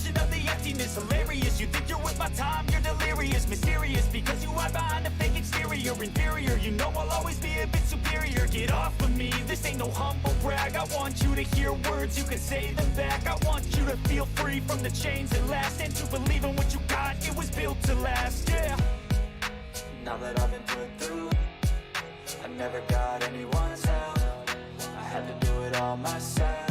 reflection of the emptiness. Hilarious, you think you're worth my time, you're delirious. Mysterious, because you hide behind a fake exterior. Inferior, you know I'll always be a bit superior. Get off of me, this ain't no humble brag. I want you to hear words, you can say them back. I want you to feel free from the chains that last, and to believe in what you got, it was built to last, yeah. Now that I've been put through, I never got anyone's help. I had to do it all myself.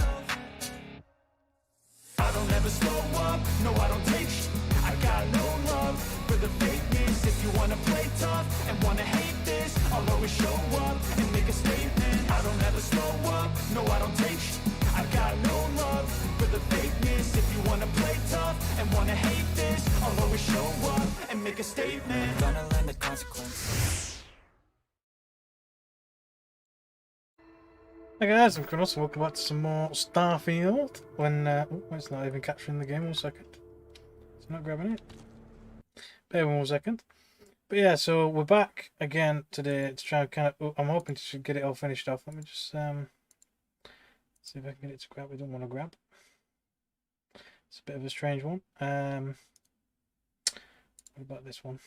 I don't ever slow up, no I don't take sh**. I got no love for the fakeness. If you wanna play tough and wanna hate this, I'll always show up and make a statement. I don't ever slow up, no I don't take sh**. I got no love for the fakeness. If you wanna play tough and wanna hate this, I'll always show up and make a statement. I'm gonna learn the consequences. Hey guys, I'm Crownos, welcome back to some more Starfield. When it's not even capturing the game. 1 second. It's not grabbing it. Bear with 1 second. But yeah, so we're back again today to try and kind of. I'm hoping to get it all finished off. Let me just see if I can get it to grab. We don't want to grab. It's a bit of a strange one. What about this one?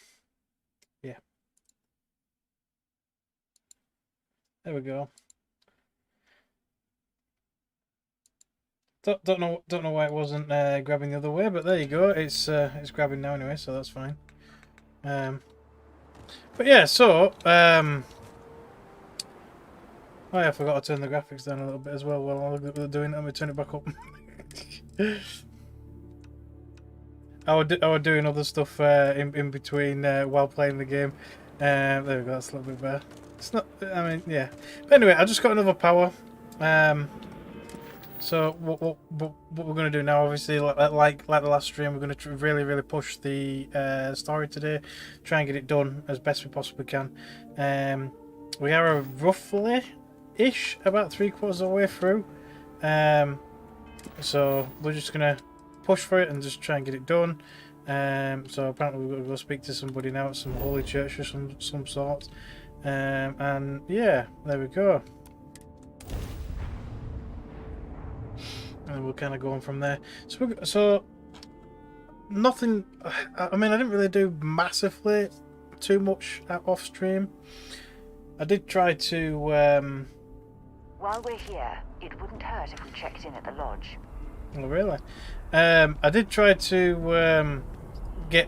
Yeah. There we go. Don't know why it wasn't grabbing the other way, but there you go. It's grabbing now anyway, so that's fine. But yeah, so oh yeah, I forgot to turn the graphics down a little bit as well while I'm doing it. Let me turn it back up. I would doing other stuff in between while playing the game. There we go. That's a little bit better. It's not. I mean, yeah. But anyway, I just got another power. So what we're going to do now, obviously, like the last stream, we're going to really push the story today, try and get it done as best we possibly can. We are roughly-ish about 3/4 of the way through, so we're just going to push for it and just try and get it done. So apparently we're going to go speak to somebody now at some holy church or some sort, and yeah, there we go. And we'll kind of go on from there. So nothing. I mean, I didn't really do massively too much off stream. I did try to. While we're here, it wouldn't hurt if we checked in at the lodge. Oh, really? I did try to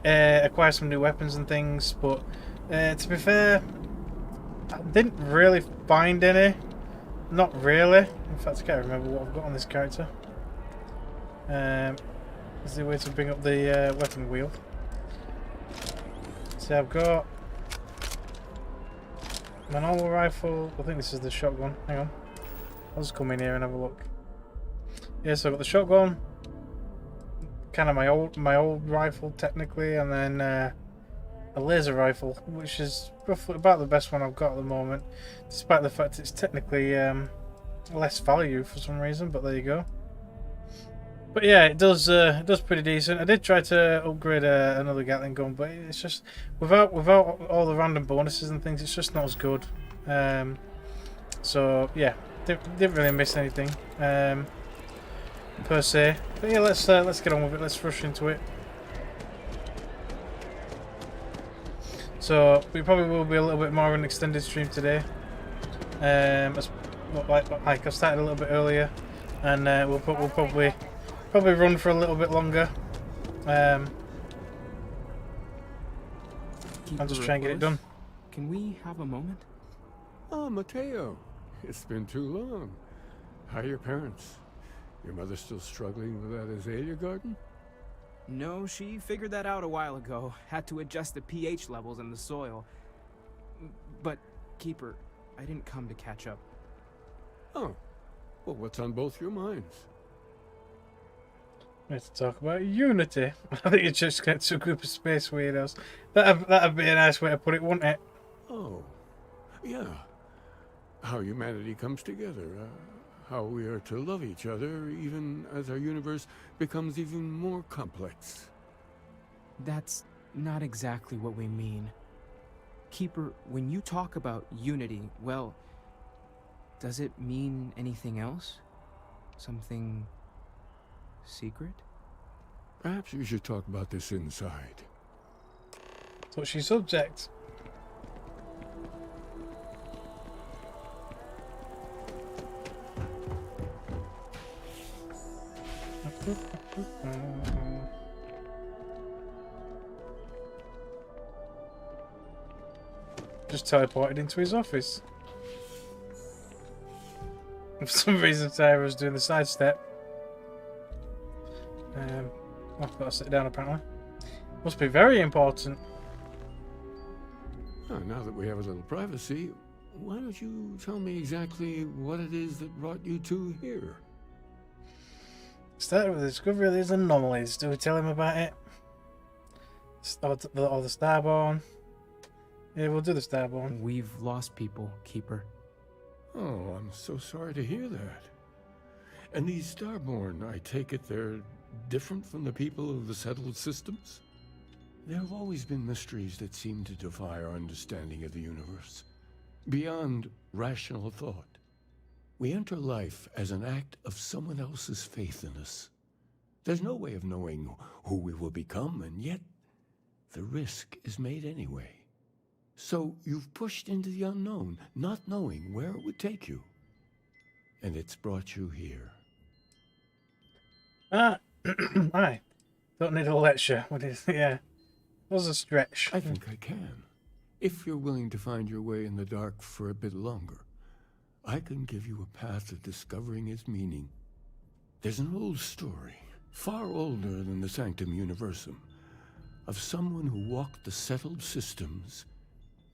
acquire some new weapons and things, but to be fair, I didn't really find any. Not really. In fact, I can't remember what I've got on this character. Is there a way to bring up the weapon wheel? So I've got my normal rifle. I think this is the shotgun. Hang on. I'll just come in here and have a look. Yeah, so I've got the shotgun. Kind of my old rifle technically, and then a laser rifle, which is roughly about the best one I've got at the moment, despite the fact it's technically less value for some reason. But there you go. But yeah, it does pretty decent. I did try to upgrade another Gatling gun, but it's just without all the random bonuses and things, it's just not as good. So yeah, didn't really miss anything per se. But yeah, let's get on with it. Let's rush into it. So we probably will be a little bit more of an extended stream today. Like I started a little bit earlier, and we'll probably run for a little bit longer. I'll just try and get it done. Can we have a moment? Oh, Mateo. It's been too long. How are your parents? Your mother still struggling with that azalea garden? No, she figured that out a while ago. Had to adjust the pH levels in the soil. But, Keeper, I didn't come to catch up. Oh. Well, what's on both your minds? Let's talk about Unity. I think it's just gets a group of space weirdos. That'd be a nice way to put it, wouldn't it? Oh. Yeah. How humanity comes together. How we are to love each other even as our universe becomes even more complex. That's not exactly what we mean. Keeper, when you talk about unity, well, does it mean anything else? Something secret? Perhaps we should talk about this inside. So she's subject. Just teleported into his office. For some reason, Sarah was doing the sidestep. I've got to sit down apparently. Must be very important. Oh, now that we have a little privacy, why don't you tell me exactly what it is that brought you two here? Started with the discovery of these anomalies. Do we tell him about it? Or the Starborn? Yeah, we'll do the Starborn. We've lost people, Keeper. Oh, I'm so sorry to hear that. And these Starborn, I take it they're different from the people of the settled systems? There have always been mysteries that seem to defy our understanding of the universe, beyond rational thought. We enter life as an act of someone else's faith in us. There's no way of knowing who we will become, and yet the risk is made anyway. So you've pushed into the unknown, not knowing where it would take you. And it's brought you here. Aye. Don't need a lecture. What is yeah. Was a stretch. I think I can. If you're willing to find your way in the dark for a bit longer, I can give you a path to discovering its meaning. There's an old story, far older than the Sanctum Universum, of someone who walked the settled systems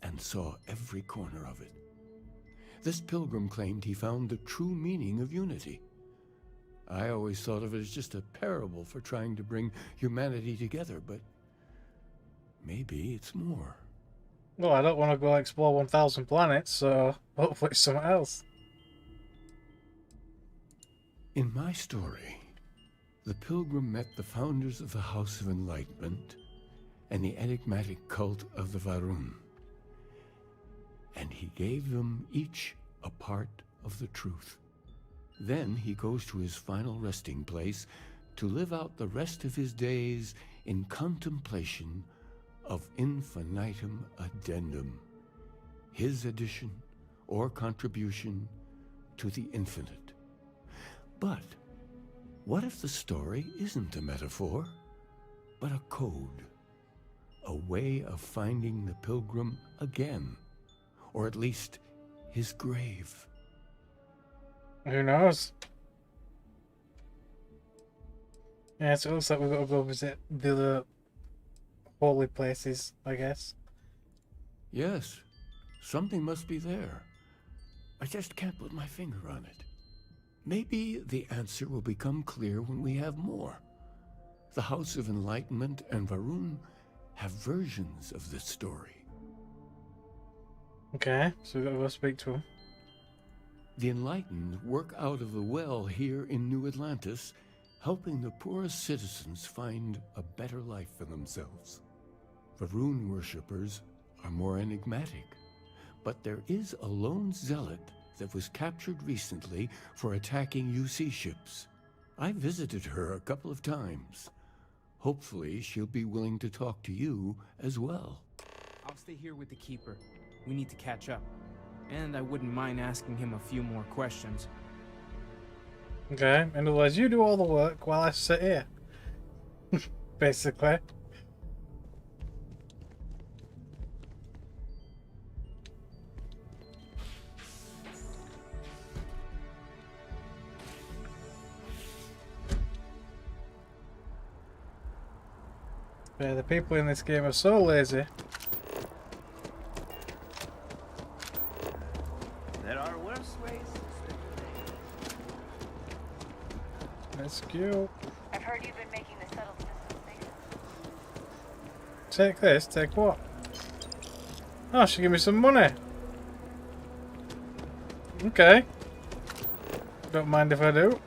and saw every corner of it. This pilgrim claimed he found the true meaning of unity. I always thought of it as just a parable for trying to bring humanity together, but maybe it's more. Well, I don't want to go explore 1,000 planets, so hopefully it's something else. In my story, the pilgrim met the founders of the House of Enlightenment and the enigmatic cult of the Varun. And he gave them each a part of the truth. Then he goes to his final resting place to live out the rest of his days in contemplation of infinitum addendum, his addition or contribution to the infinite. But what if the story isn't a metaphor, but a code, a way of finding the pilgrim again, or at least his grave? Who knows? Yeah, so it looks like we've got to go visit the other holy places, I guess. Yes, something must be there. I just can't put my finger on it. Maybe the answer will become clear when we have more. The House of Enlightenment and Varun have versions of this story. Okay, so we've got to go speak to him. The Enlightened work out of the well here in New Atlantis, helping the poorest citizens find a better life for themselves. Varun worshippers are more enigmatic, but there is a lone zealot that was captured recently for attacking UC ships. I visited her a couple of times. Hopefully she'll be willing to talk to you as well. I'll stay here with the Keeper. We need to catch up. And I wouldn't mind asking him a few more questions. Okay, in other words, you do all the work while I sit here. Basically. Yeah, the people in this game are so lazy. There are worse ways to spend the day. Let's go. I've heard you've been making the settled system safer. Take this, take what? Oh, she gave me some money. Okay. Don't mind if I do.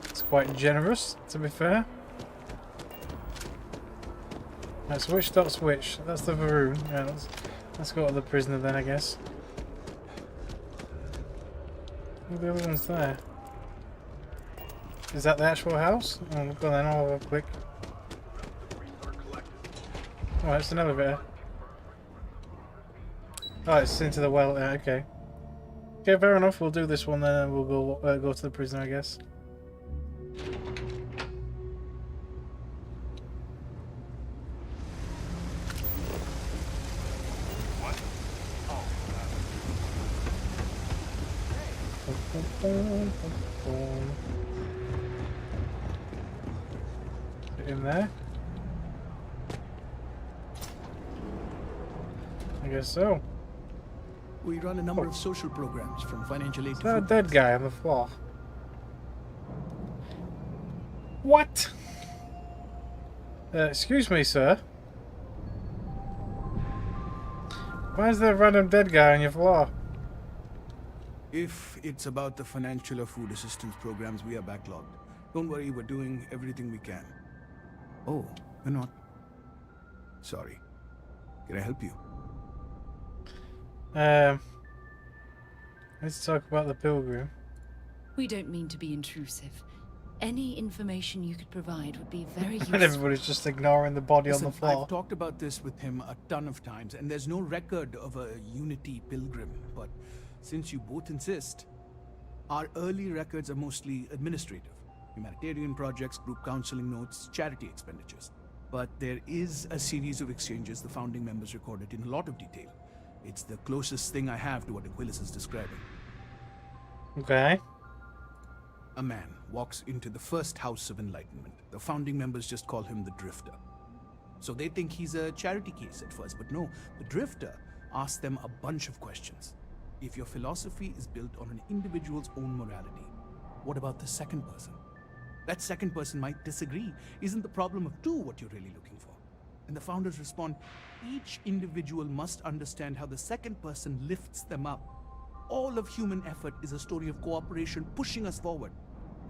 It's quite generous, to be fair. Right, switch, stop, switch. That's the Varun. Yeah, let's go to the prisoner then, I guess. Oh, the other one's there. Is that the actual house? Oh, go on then, I'll have a quick. Oh, it's an elevator. Oh, it's into the well. Okay. Okay, fair enough. We'll do this one then, and we'll go to the prison, I guess. Put it in there. I guess so. We run a number of social programs, from financial aid Is to that a food dead banks. guy on the floor? What? Excuse me, sir. Why is there a random dead guy on your floor? If it's about the financial or food assistance programs, we are backlogged. Don't worry, we're doing everything we can. Oh, we're not. Sorry. Can I help you? Let's talk about the pilgrim. We don't mean to be intrusive. Any information you could provide would be very And useful. everybody's just ignoring the body Listen, on the floor. I've talked about this with him a ton of times, and there's no record of a Unity pilgrim. But since you both insist, our early records are mostly administrative. Humanitarian projects, group counseling notes, charity expenditures. But there is a series of exchanges the founding members recorded in a lot of detail. It's the closest thing I have to what Aquilas is describing. Okay. A man walks into the first House of Enlightenment. The founding members just call him the Drifter. So they think he's a charity case at first, but no, the Drifter asks them a bunch of questions. If your philosophy is built on an individual's own morality, what about the second person? That second person might disagree. Isn't the problem of two what you're really looking for? And the founders respond, each individual must understand how the second person lifts them up. All of human effort is a story of cooperation pushing us forward.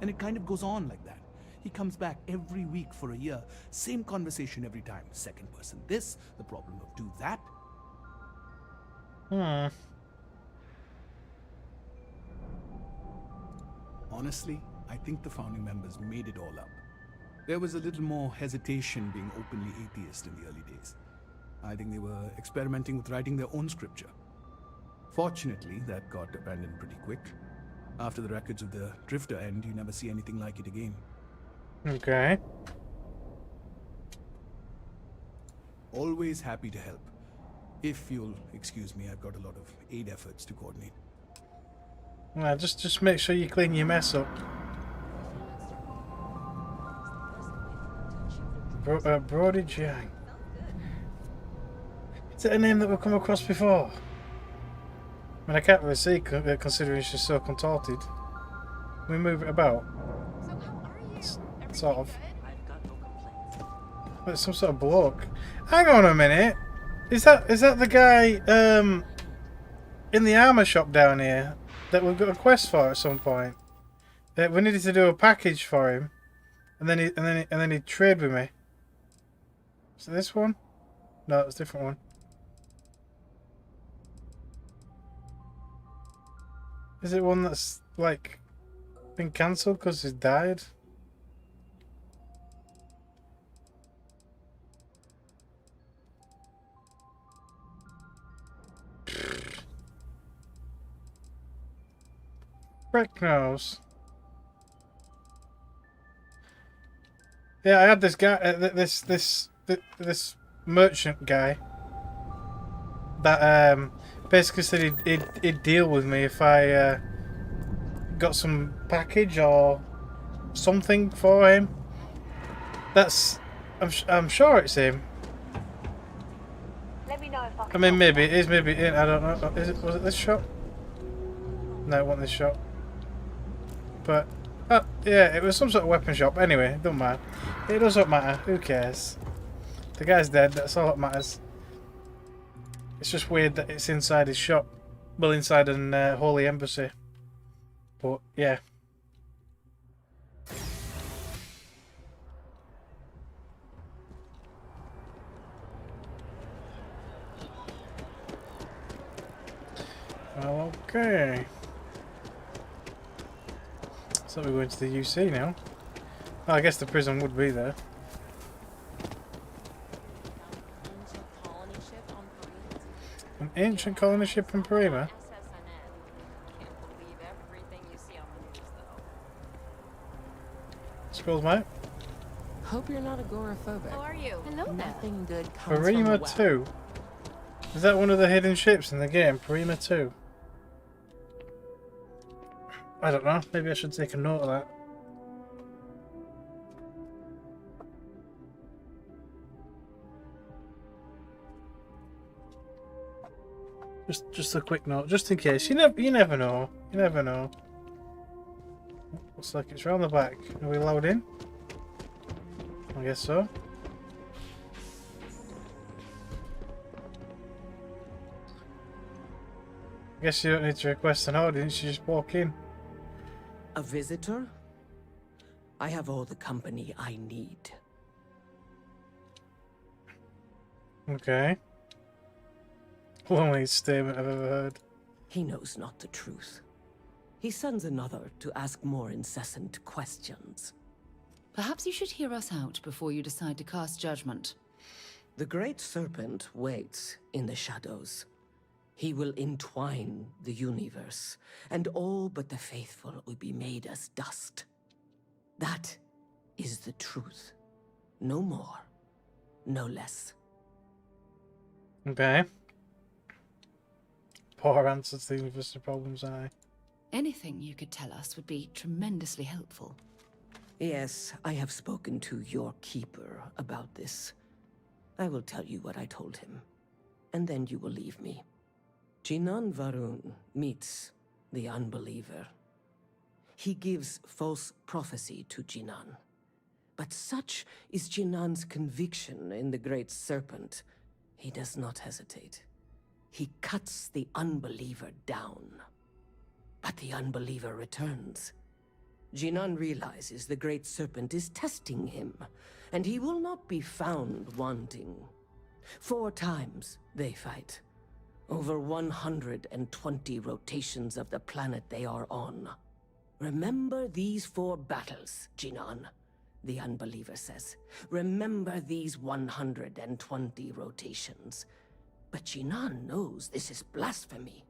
And it kind of goes on like that. He comes back every week for a year. Same conversation every time. Second person this, the problem of do that. Honestly, I think the founding members made it all up. There was a little more hesitation being openly atheist in the early days. I think they were experimenting with writing their own scripture. Fortunately, that got abandoned pretty quick. After the records of the Drifter end, you never see anything like it again. Okay. Always happy to help. If you'll excuse me, I've got a lot of aid efforts to coordinate. Just make sure you clean your mess up. Brody Jang. Is it a name that we've come across before? I mean, I can't really see, considering she's so contorted. Can we move it about? Sort of. It's some sort of bloke. Hang on a minute. Is that the guy in the armor shop down here that we've got a quest for at some point? We needed to do a package for him, and then he'd trade with me. Is it this one? No, it's a different one. Is it one that's like been cancelled because he's died? Crownos. Yeah, I had this guy, this merchant guy that basically said he'd deal with me if I got some package or something for him. I'm sure it's him. Let me know if I I can mean, help. maybe it is, maybe it ain't. I don't know. Was it this shop? No, it wasn't this shop. But yeah, it was some sort of weapon shop. Anyway, it don't matter. It doesn't matter. Who cares? The guy's dead. That's all that matters. It's just weird that it's inside his shop. Well, inside an holy embassy. But yeah. Well, okay. So we're going to the UC now. Oh, I guess the prison would be there. An ancient colony ship in Prima? Scrolls, mate. Hope you're not agoraphobic. How are you? Hello there. Nothing good comes Prima from the web. 2? Is that one of the hidden ships in the game? Prima 2? I don't know. Maybe I should take a note of that. Just a quick note, just in case. You never know. You never know. Looks like it's round the back. Are we allowed in? I guess so. I guess you don't need to request an audience, you just walk in. A visitor? I have all the company I need. Okay. Loneliest statement I've ever heard. He knows not the truth. He sends another to ask more incessant questions. Perhaps you should hear us out before you decide to cast judgment. The Great Serpent waits in the shadows. He will entwine the universe, and all but the faithful will be made as dust. That is the truth. No more, no less. Okay. Poor answer to the universal problems, aye. Anything you could tell us would be tremendously helpful. Yes, I have spoken to your keeper about this. I will tell you what I told him, and then you will leave me. Jinan Varun meets the unbeliever. He gives false prophecy to Jinan. But such is Jinan's conviction in the Great Serpent, he does not hesitate. He cuts the unbeliever down. But the unbeliever returns. Jinan realizes the Great Serpent is testing him, and he will not be found wanting. 4 times they fight. Over 120 rotations of the planet they are on. Remember these 4 battles, Jinan, the unbeliever says. Remember these 120 rotations. But Jinan knows this is blasphemy,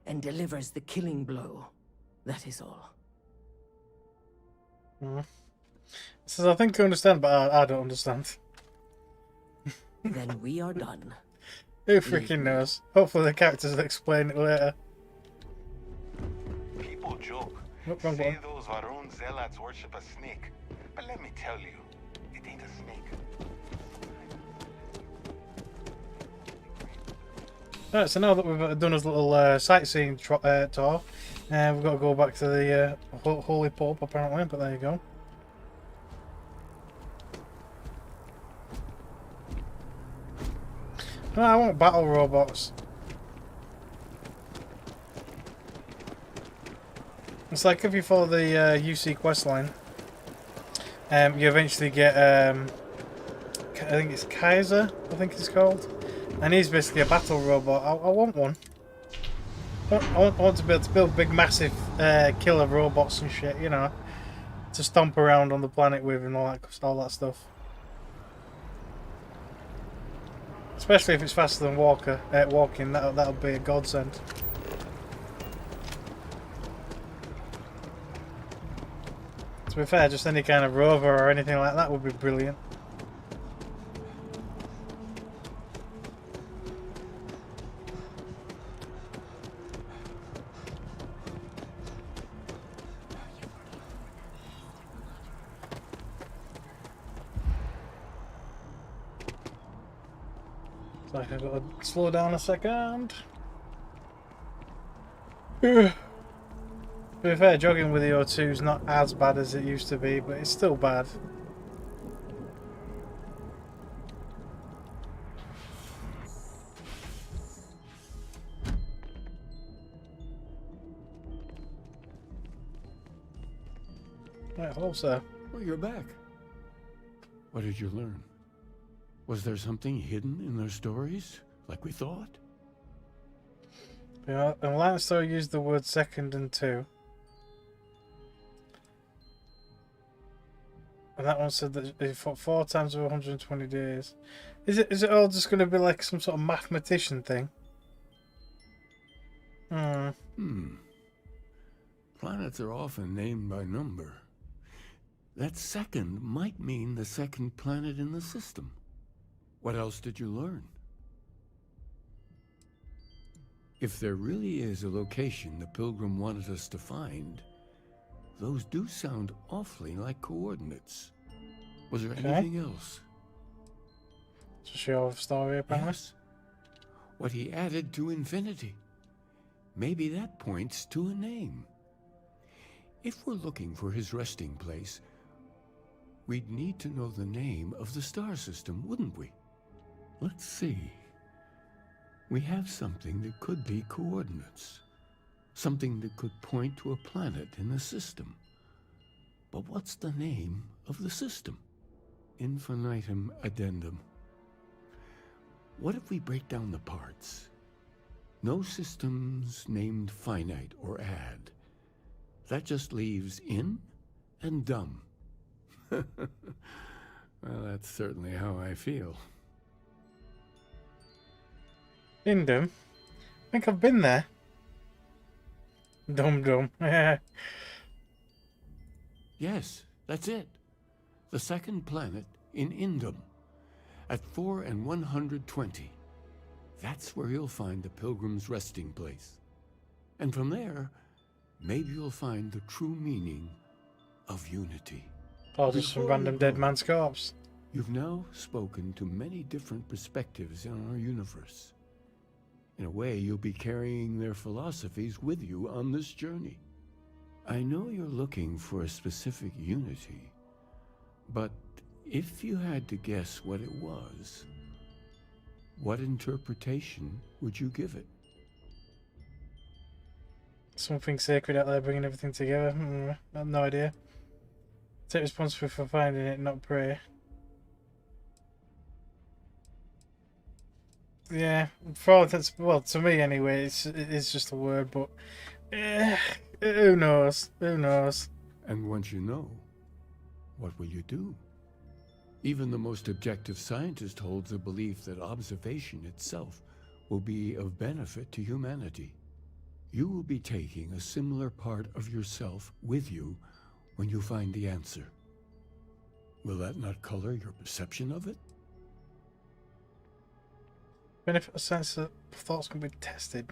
and delivers the killing blow. That is all. Says, I think I understand, but I don't understand. Then we are done. Who freaking knows? Hopefully the characters will explain it later. People joke. Nope, wrong Say one. those Varun zealots worship a snake. But let me tell you, it ain't a snake. Right, so now that we've done his little sightseeing tour, we've got to go back to the Holy Pope apparently, but there you go. No, I want battle robots. It's like if you follow the UC questline, you eventually get, I think it's Kaiser, I think it's called. And he's basically a battle robot. I want one. I want to be able to build big, massive killer robots and shit, you know, to stomp around on the planet with and all that stuff. Especially if it's faster than walking, that'll be a godsend. To be fair, just any kind of rover or anything like that would be brilliant. So I've got to slow down a second. To be fair, jogging with the O2 is not as bad as it used to be, but it's still bad. Right, hello, sir. Well, you're back. What did you learn? Was there something hidden in their stories, like we thought? Yeah, and Lancer used the word second and 2. And that one said that it fought 4 times over 120 days. Is it all just going to be like some sort of mathematician thing? Planets are often named by number. That second might mean the second planet in the system. What else did you learn? If there really is a location the Pilgrim wanted us to find, those do sound awfully like coordinates. Was there anything else? Just your story, apparently. Yes. What he added to infinity. Maybe that points to a name. If we're looking for his resting place, we'd need to know the name of the star system, wouldn't we? Let's see. We have something that could be coordinates. Something that could point to a planet in the system. But what's the name of the system? Infinitum addendum. What if we break down the parts? No systems named finite or add. That just leaves in and dumb. Well, that's certainly how I feel. Indum? I think I've been there. Dum. Yes, that's it. The second planet in Indum. At 4 and 120. That's where you'll find the Pilgrim's resting place. And from there, maybe you'll find the true meaning of unity. Oh, just some random dead man's corpse. You've now spoken to many different perspectives in our universe. In a way, you'll be carrying their philosophies with you on this journey. I know you're looking for a specific unity, but if you had to guess what it was, what interpretation would you give it? Something sacred out there bringing everything together. I have no idea. Take responsibility for finding it, not pray. Yeah, for all intents, well, to me anyway, it's just a word, but who knows? Who knows? And once you know, what will you do? Even the most objective scientist holds the belief that observation itself will be of benefit to humanity. You will be taking a similar part of yourself with you when you find the answer. Will that not color your perception of it? Benefit of sense that thoughts can be tested.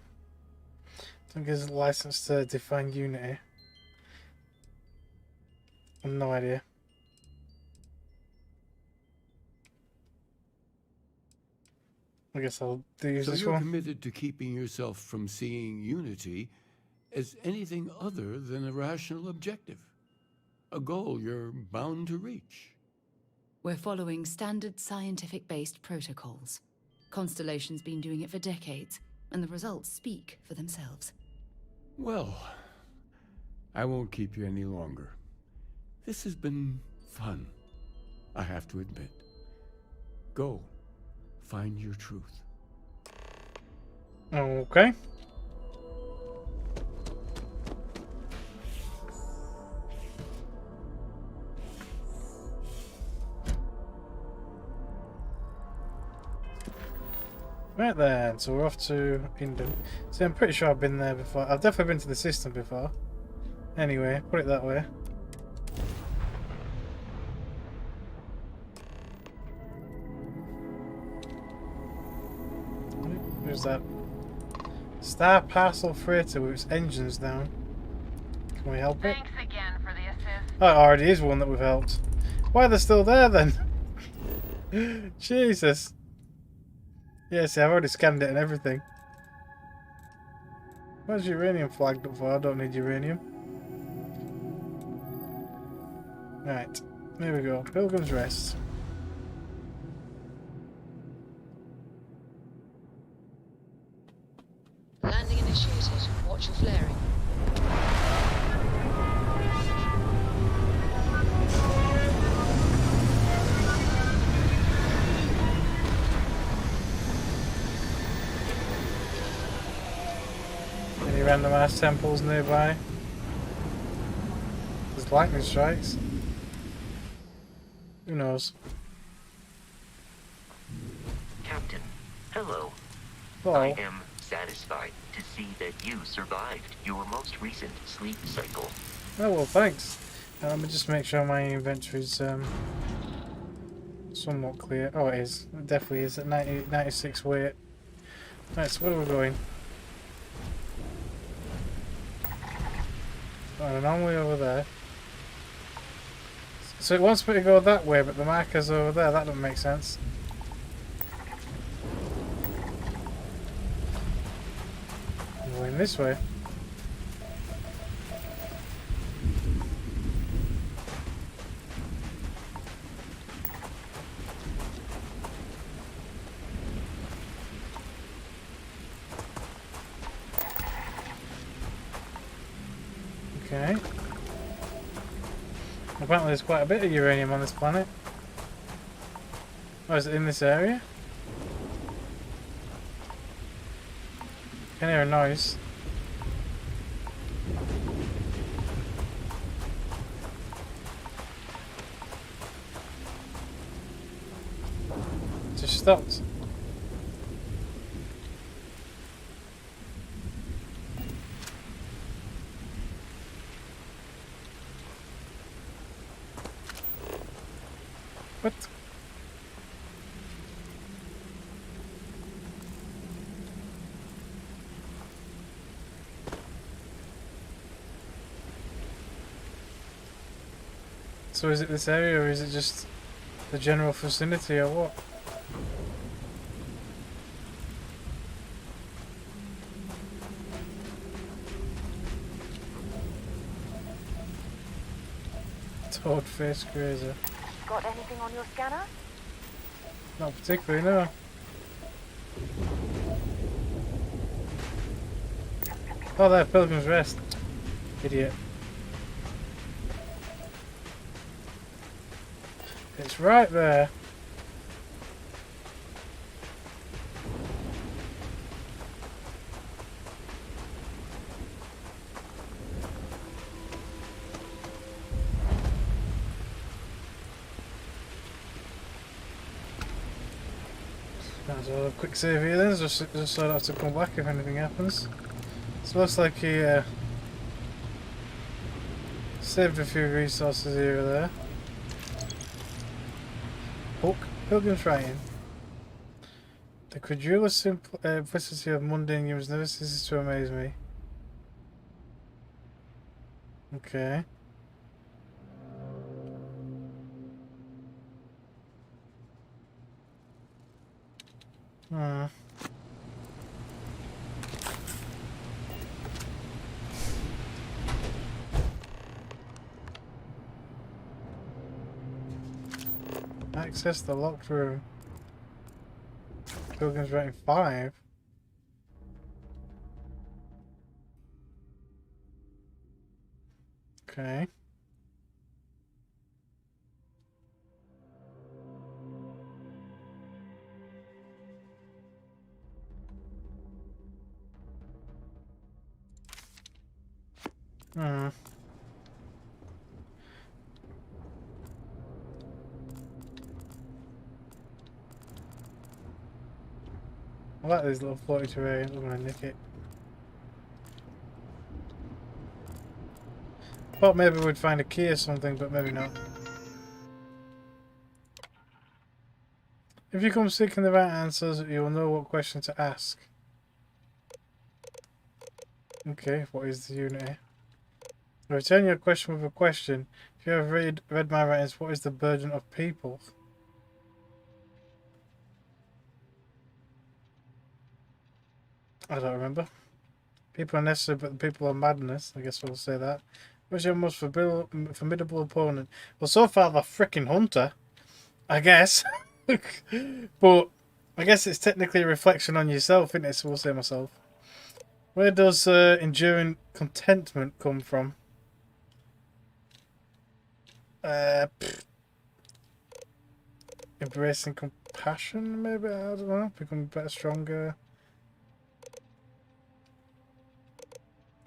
Don't give us a license to define unity. I have no idea. I guess I'll use So this you're one. committed to keeping yourself from seeing unity as anything other than a rational objective. A goal you're bound to reach. We're following standard scientific-based protocols. Constellation's been doing it for decades, and the results speak for themselves. Well, I won't keep you any longer. This has been fun, I have to admit. Go, find your truth. Okay. Right then, so we're off to Indum. See, I'm pretty sure I've been there before. I've definitely been to the system before. Anyway, put it that way. Who's that? Star Parcel Freighter with its engines down. Can we help it? Thanks again for the assist. Oh, it already is one that we've helped. Why are they still there then? Jesus. Yeah, see, I've already scanned it and everything. Where's uranium flagged up for? I don't need uranium. Right, there we go. Pilgrim's Rest. Landing initiated. Watch your flaring. Any random ass temples nearby? There's lightning strikes. Who knows? Captain, hello. Oh. I am satisfied to see that you survived your most recent sleep cycle. Oh well, thanks. Let me just make sure my inventory's somewhat clear. Oh, it is. It definitely is at 96 weight. Right, so where are we going? An anomaly over there. So it wants me to go that way, but the marker's over there. That doesn't make sense. I'm going this way. Okay. Apparently there's quite a bit of uranium on this planet. Oh, is it in this area? Can hear a noise. Just stopped. What? So is it this area or is it just the general vicinity or what? Toad face grazer. Got anything on your scanner? Not particularly, no. Oh, there, Pilgrim's Rest. Idiot. It's right there. Might as well have a quick save here then, just so I don't have to come back if anything happens. So it looks like he saved a few resources here or there. Hook, Pilgrim's Writing. The credulous simplicity of mundane humans never ceases to amaze me. Okay. Access the locked room. Pilgrim's Writing 5. Okay. I like this little floaty terrain. I'm gonna nick it. Thought maybe we'd find a key or something, but maybe not. If you come seeking the right answers, you will know what question to ask. Okay, what is the unity? I return your question with a question. If you have read my writings, what is the burden of people? I don't remember. People are necessary, but the people are madness. I guess we'll say that. What's your most formidable opponent? Well, so far the frickin' hunter, I guess. But I guess it's technically a reflection on yourself, isn't it? So we'll say myself. Where does enduring contentment come from? Embracing compassion, maybe? I don't know. Becoming better, stronger.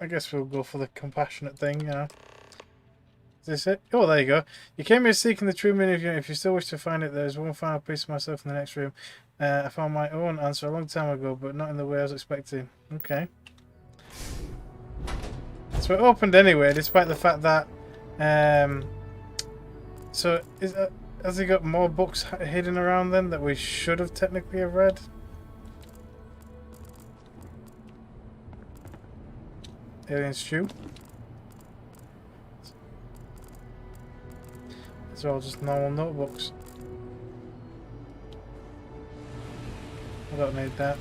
I guess we'll go for the compassionate thing, you know. Is this it? Oh, there you go. You came here seeking the true meaning of your name. If you still wish to find it, there is one final piece of myself in the next room. I found my own answer a long time ago, but not in the way I was expecting. Okay. So it opened anyway, despite the fact that... so, has he got more books hidden around then that we should have technically have read? Alien Stew. These are all just normal notebooks. I don't need that.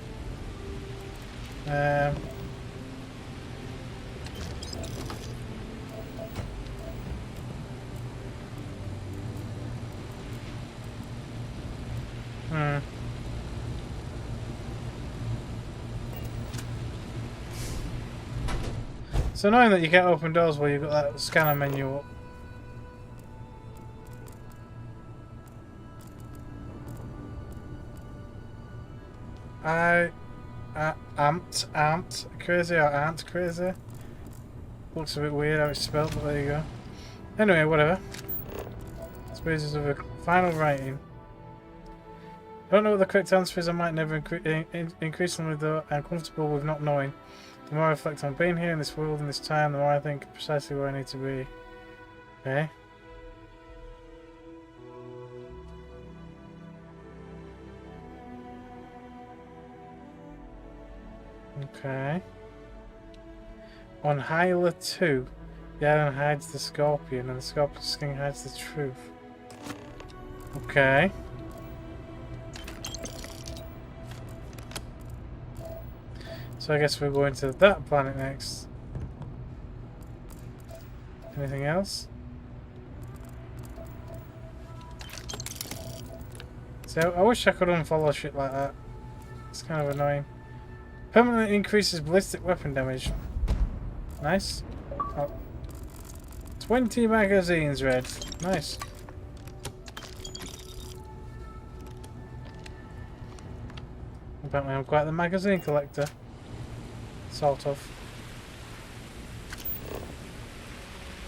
It's annoying that you can't open doors where you've got that scanner menu up. Amped crazy or aren't crazy. Looks a bit weird how it's spelled, but there you go. Anyway, whatever. Spaces of a final writing. I don't know what the correct answer is. I might never increasingly though I'm comfortable with not knowing. The more I reflect on being here in this world in this time, the more I think precisely where I need to be. Okay. Okay. On Hyla 2, the island hides the scorpion, and the scorpion's skin hides the truth. Okay. So I guess we're going to that planet next. Anything else? So I wish I could unfollow shit like that. It's kind of annoying. Permanently increases ballistic weapon damage. Nice. Oh. 20 magazines read. Nice. Apparently I'm quite the magazine collector. Sort of.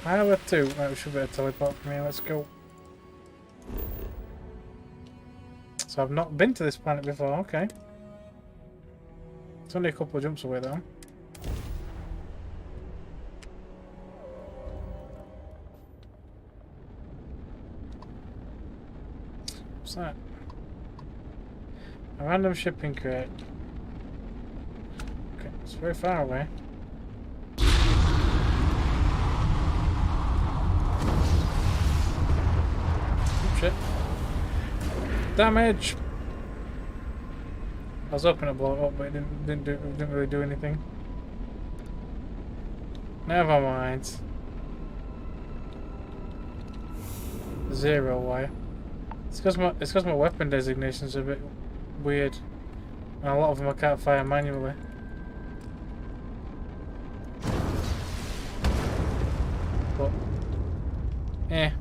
Highway 2. Right, we should be able to teleport from here. Let's go. So I've not been to this planet before. Okay. It's only a couple of jumps away though. What's that? A random shipping crate. Okay, it's very far away. Oh, shit. Damage! I was hoping to blow it up, but it didn't really do anything. Never mind. 0 wire. It's because my weapon designations are a bit weird, and a lot of them I can't fire manually. But apparently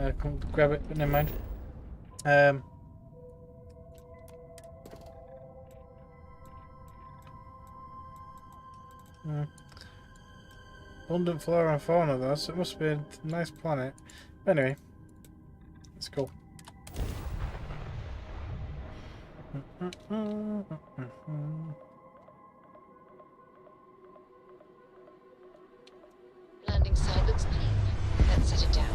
I couldn't grab it, but never mind. Abundant flora and fauna though, so it must be a nice planet. But anyway, let's go. Landing site looks clean. Let's set it down.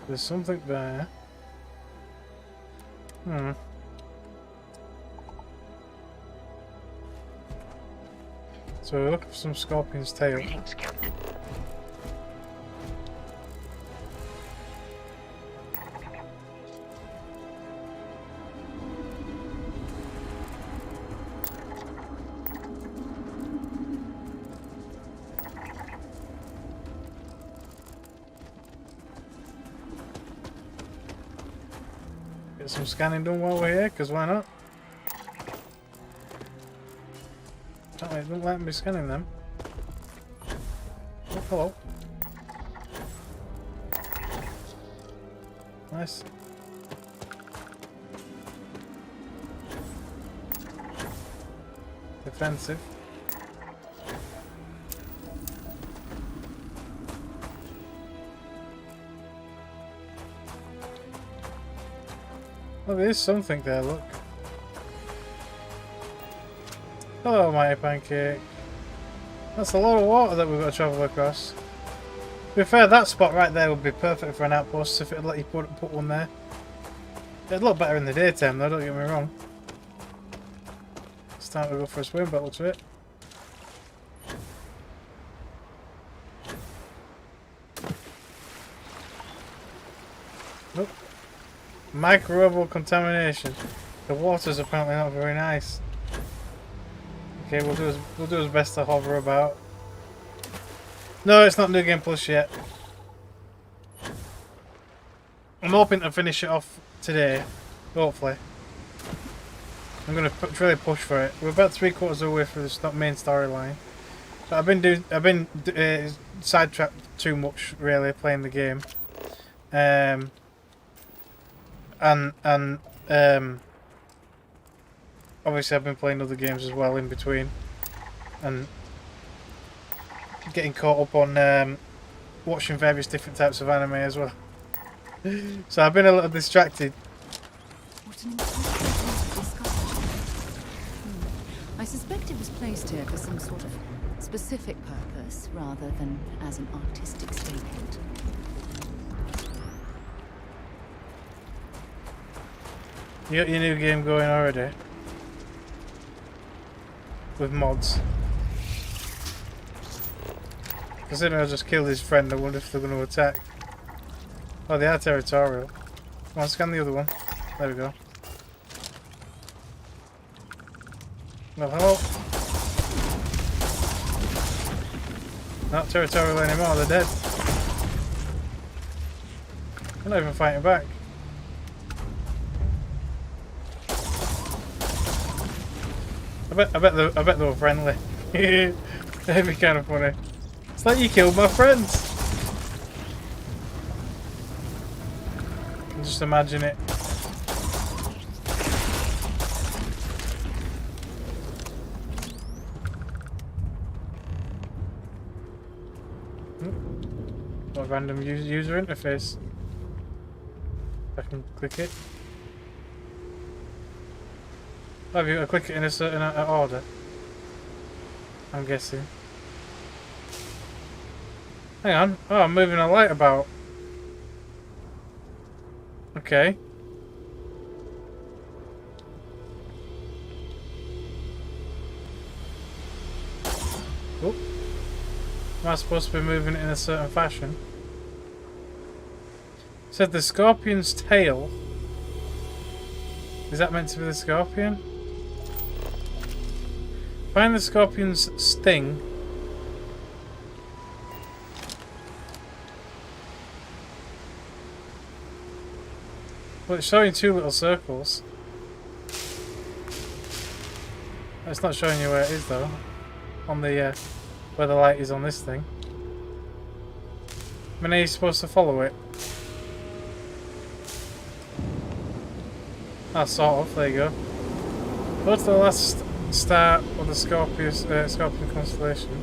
There's something there. So we're looking for some scorpion's tail. Greetings, Captain. Get some scanning done while we're here, because why not? Apparently it doesn't let me scanning them. Oh. Hello. Nice. Defensive. Oh, there is something there, look. Hello, mighty pancake. That's a lot of water that we've got to travel across. To be fair, that spot right there would be perfect for an outpost if it'd let you put one there. It'd look better in the daytime though, don't get me wrong. It's time to go for a swim, but looks of it. Nope. Microbial contamination. The water's apparently not very nice. Okay, we'll do his best to hover about. No, it's not New Game Plus yet. I'm hoping to finish it off today, hopefully. I'm gonna really push for it. We're about 3/4 of the way through the main storyline. So I've been sidetracked too much, really, playing the game. Obviously I've been playing other games as well in between, and getting caught up on watching various different types of anime as well. So I've been a little distracted. What an impressive discovery. I suspect it was placed here for some sort of specific purpose rather than as an artistic statement. You got your new game going already? With mods. Considering I just killed his friend, I wonder if they're going to attack. Oh, they are territorial. Come on, scan the other one. There we go. Well, hello. Not territorial anymore, they're dead. They're not even fighting back. I bet they were friendly. That'd be kind of funny. It's like you killed my friends. Just imagine it. What random user interface? I can click it. Oh, have you got to click it in a certain order? I'm guessing. Hang on. Oh, I'm moving a light about. Okay. Oh. Am I supposed to be moving it in a certain fashion? It said the scorpion's tail. Is that meant to be the scorpion? Find the scorpion's sting. Well, it's showing two little circles. It's not showing you where it is though. On the where the light is on this thing. I mean, are you supposed to follow it? Ah, sort of. There you go. Go to the last star of the Scorpion constellation.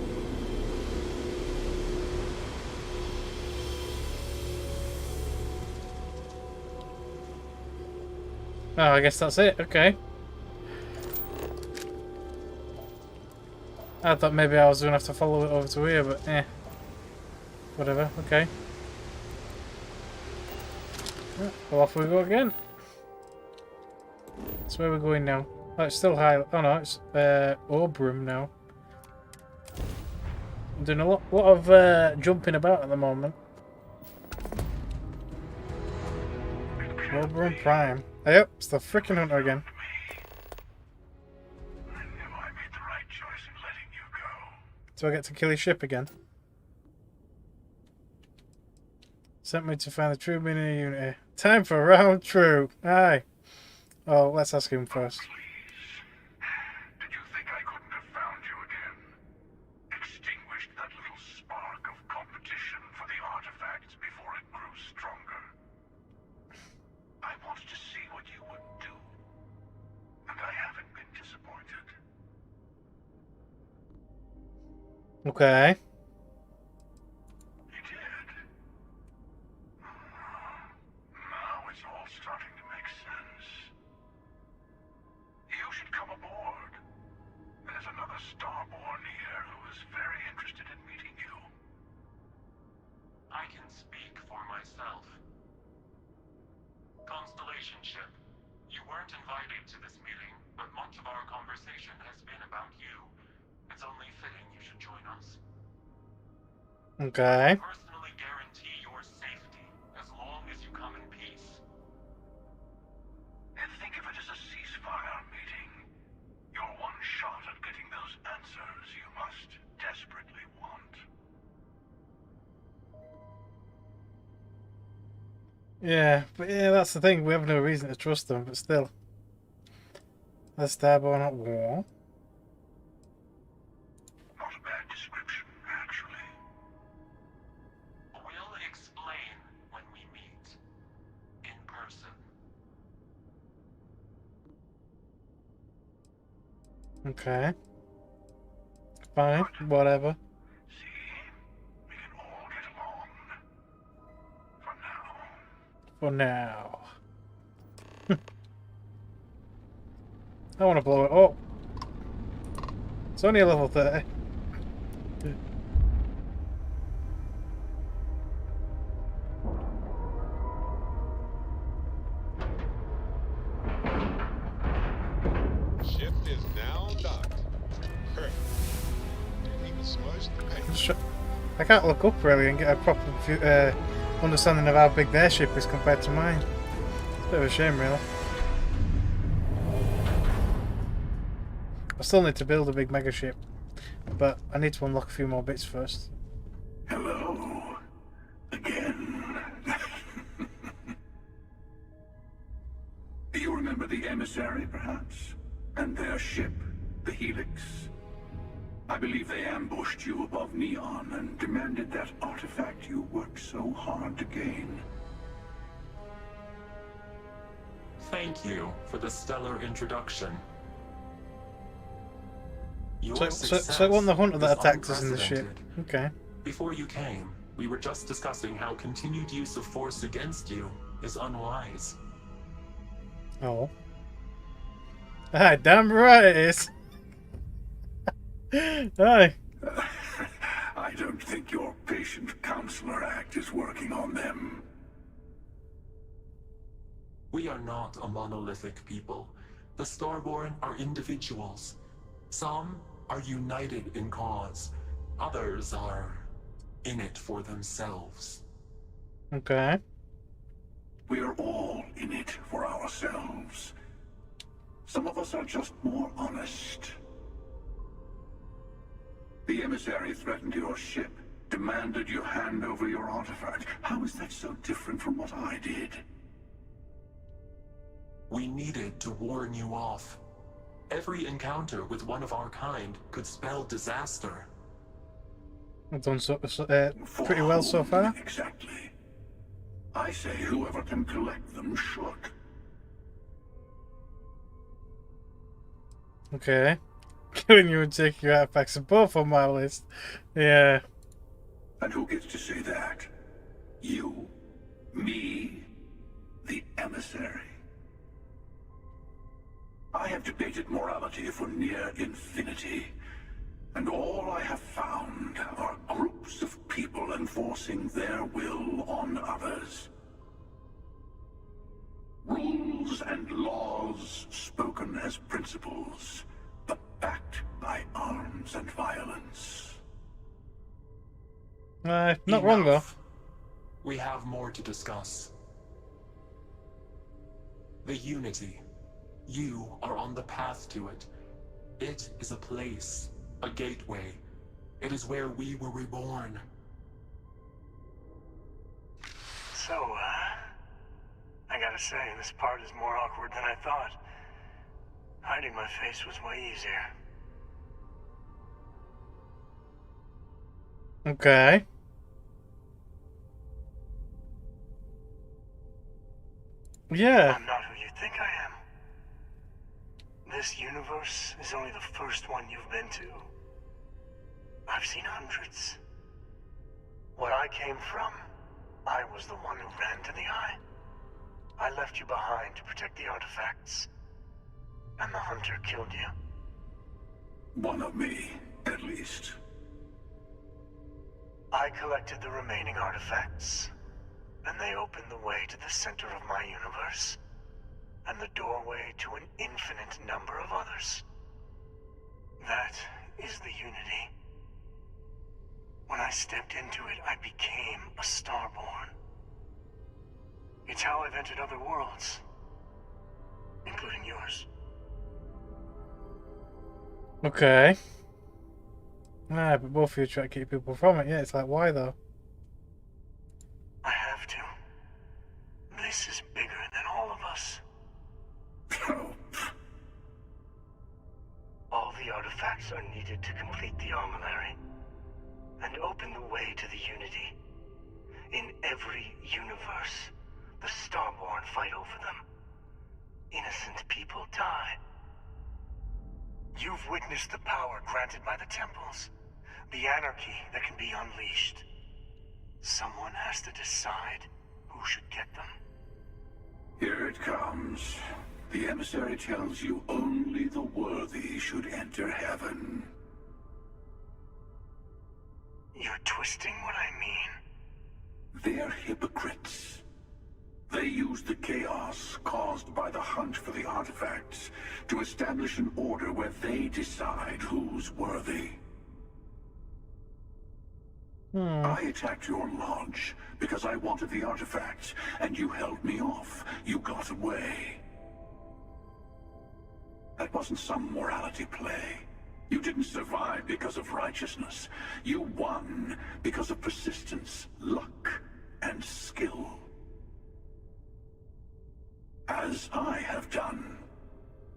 Oh, I guess that's it. Okay. I thought maybe I was going to have to follow it over to here, but eh. Whatever. Okay. Well, off we go again. That's where we're going now. Oh, it's still high. Oh no, it's Obrum now. I'm doing a lot of jumping about at the moment. Obrum Prime. Hey, yep, it's the frickin' hunter again. I knew I made the right choice in letting you go. So I get to kill his ship again. Sent me to find the true meaning of unity. Time for round true. Aye. Oh, let's ask him first. Did you think I couldn't have found you again? Extinguished that little spark of Okay. He did. Now it's all starting to make sense. You should come aboard. There's another Starborn here who is very interested in meeting you. I can speak for myself. Constellation ship, you weren't invited to this meeting, but much of our conversation has been about you. It's only fitting you should join us. Okay. I personally guarantee your safety as long as you come in peace. And think of it as a ceasefire meeting. Your one shot at getting those answers you must desperately want. Yeah, but yeah, that's the thing. We have no reason to trust them, but still. A Starborn at war. Not a bad description, actually. We'll explain when we meet. In person. Okay. Fine, whatever. See? We can all get along. For now. For now. I want to blow it up. It's only a level 30. Ship is now docked. Perfect. And even smudged the paint. I can't look up really and get a proper understanding of how big their ship is compared to mine. It's a bit of a shame, really. I still need to build a big mega ship, but I need to unlock a few more bits first. Hello. Again. You remember the emissary, perhaps? And their ship, the Helix? I believe they ambushed you above Neon and demanded that artifact you worked so hard to gain. Thank you for the stellar introduction. So it wasn't the hunter that attacked us in the ship. Okay. Before you came, we were just discussing how continued use of force against you is unwise. Oh. Aye, damn right it is. Aye. I don't think your patient counselor act is working on them. We are not a monolithic people. The Starborn are individuals. Some are united in cause. Others are in it for themselves. Okay. We are all in it for ourselves. Some of us are just more honest. The emissary threatened your ship, demanded you hand over your artifact. How is that so different from what I did? We needed to warn you off. Every encounter with one of our kind could spell disaster. I've done pretty well so far. Exactly. I say whoever can collect them should. Okay. Killing you and taking your artifacts are both on my list. Yeah. And who gets to say that? You? Me? The emissary? I have debated morality for near infinity, and all I have found are groups of people enforcing their will on others. Rules and laws spoken as principles, but backed by arms and violence. Not wrong though. We have more to discuss. The Unity. You are on the path to it. It is a place, a gateway. It is where we were reborn. So, I gotta say, this part is more awkward than I thought. Hiding my face was way easier. Okay. Yeah. I'm not who you think I am. This universe is only the first one you've been to. I've seen hundreds. Where I came from, I was the one who ran to the Eye. I left you behind to protect the artifacts. And the hunter killed you. One of me, at least. I collected the remaining artifacts, and they opened the way to the center of my universe, and the doorway to an infinite number of others. That is the Unity. When I stepped into it, I became a Starborn. It's how I've entered other worlds, including yours. Okay. Ah, but both of you try to keep people from it. Yeah, it's like, why though? I have to. This is bigger than all of us. All the artifacts are needed to complete the armillary and open the way to the Unity. In every universe, the Starborn fight over them. Innocent people die. You've witnessed the power granted by the temples, the anarchy that can be unleashed. Someone has to decide who should get them. Here it comes. The emissary tells you only the worthy should enter heaven. You're twisting what I mean. They're hypocrites. They use the chaos caused by the hunt for the artifacts to establish an order where they decide who's worthy. I attacked your lodge because I wanted the artifacts, and you held me off. You got away. That wasn't some morality play. You didn't survive because of righteousness. You won because of persistence, luck, and skill. As I have done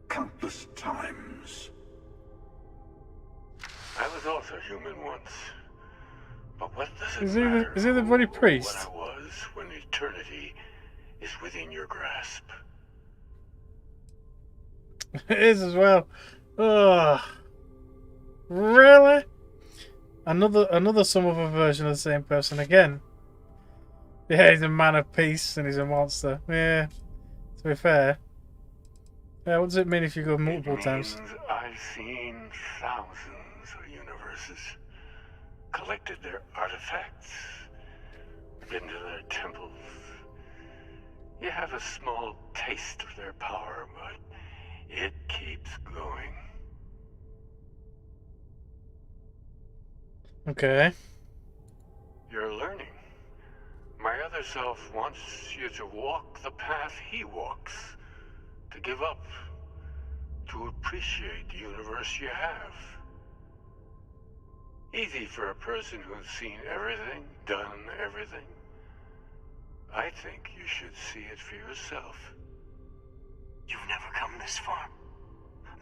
countless times. I was also human once. But what does it Is matter he the bloody priest? what I was when eternity is within your grasp? It is as well. Ugh. Really? Another some other version of the same person again. Yeah, he's a man of peace and he's a monster. Yeah, to be fair. Yeah, what does it mean if you go multiple times? I've seen thousands of universes, collected their artifacts, been to their temples. You have a small taste of their power, but it keeps going. Okay. You're learning. My other self wants you to walk the path he walks, to give up, to appreciate the universe you have. Easy for a person who's seen everything, done everything. I think you should see it for yourself. You've never come this far.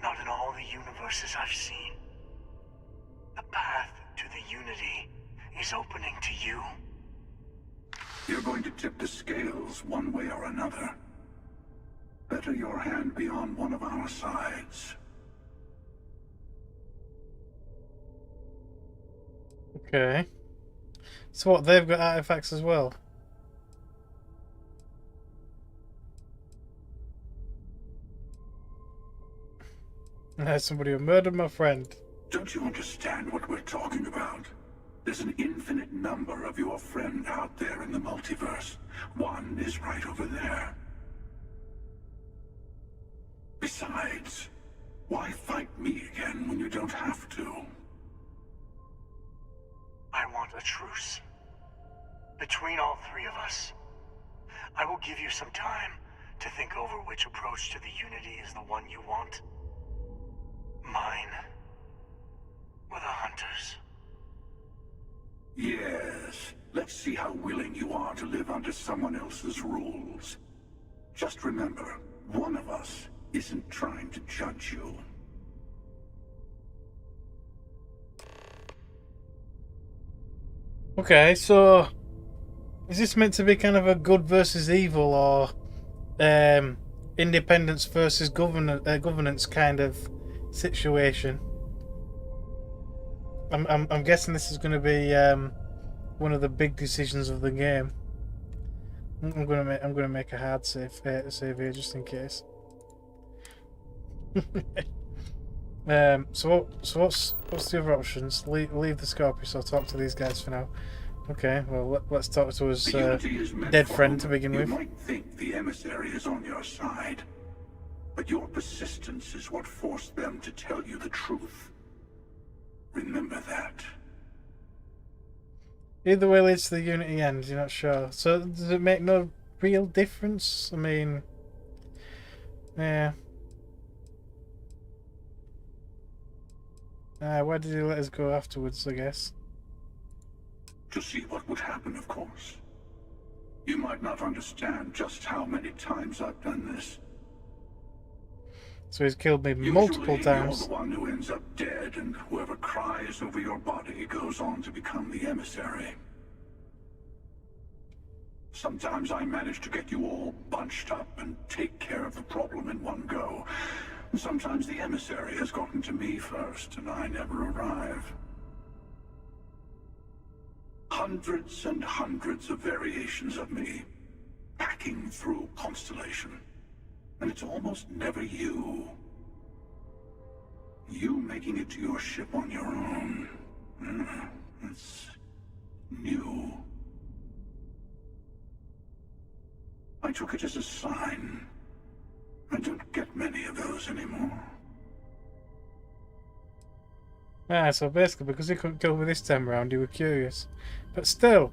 Not in all the universes I've seen. The path to the Unity is opening to you. You're going to tip the scales one way or another. Better your hand be on one of our sides. Okay. So what, they've got artifacts as well? There's somebody who murdered my friend. Don't you understand what we're talking about? There's an infinite number of your friend out there in the multiverse. One is right over there. Besides, why fight me again when you don't have to? I want a truce. Between all three of us. I will give you some time to think over which approach to the Unity is the one you want. Mine. Or the Hunters. Yes. Let's see how willing you are to live under someone else's rules. Just remember, one of us isn't trying to judge you. Okay, so is this meant to be kind of a good versus evil, or independence versus governance kind of situation? I'm guessing this is going to be one of the big decisions of the game. I'm gonna make a hard save here just in case. So what's the other options? Leave the Scorpius. So I'll talk to these guys for now. Okay, well let's talk to his dead friend to begin with. You might think the emissary is on your side, but your persistence is what forced them to tell you the truth. Remember that. Either way leads to the Unity end, you're not sure. So does it make no real difference? I mean, yeah. Why did he let us go afterwards, I guess? To see what would happen, of course. You might not understand just how many times I've done this. So he's killed me multiple times. You're the one who ends up dead, and whoever cries over your body goes on to become the emissary. Sometimes I manage to get you all bunched up and take care of the problem in one go. Sometimes the emissary has gotten to me first, and I never arrive. Hundreds and hundreds of variations of me, packing through Constellation. And it's almost never you. You making it to your ship on your own. It's new. I took it as a sign. I don't get many of those anymore. So basically because he couldn't kill me this time around, you were curious. But still.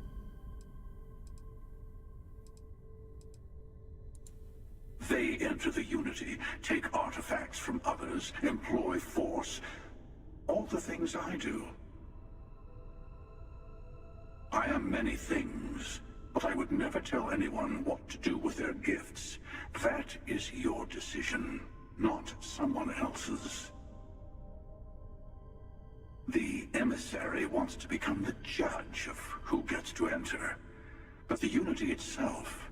They enter the Unity, take artifacts from others, employ force. All the things I do. I am many things, but I would never tell anyone what to do with their gifts. That is your decision, not someone else's. The emissary wants to become the judge of who gets to enter, but the Unity itself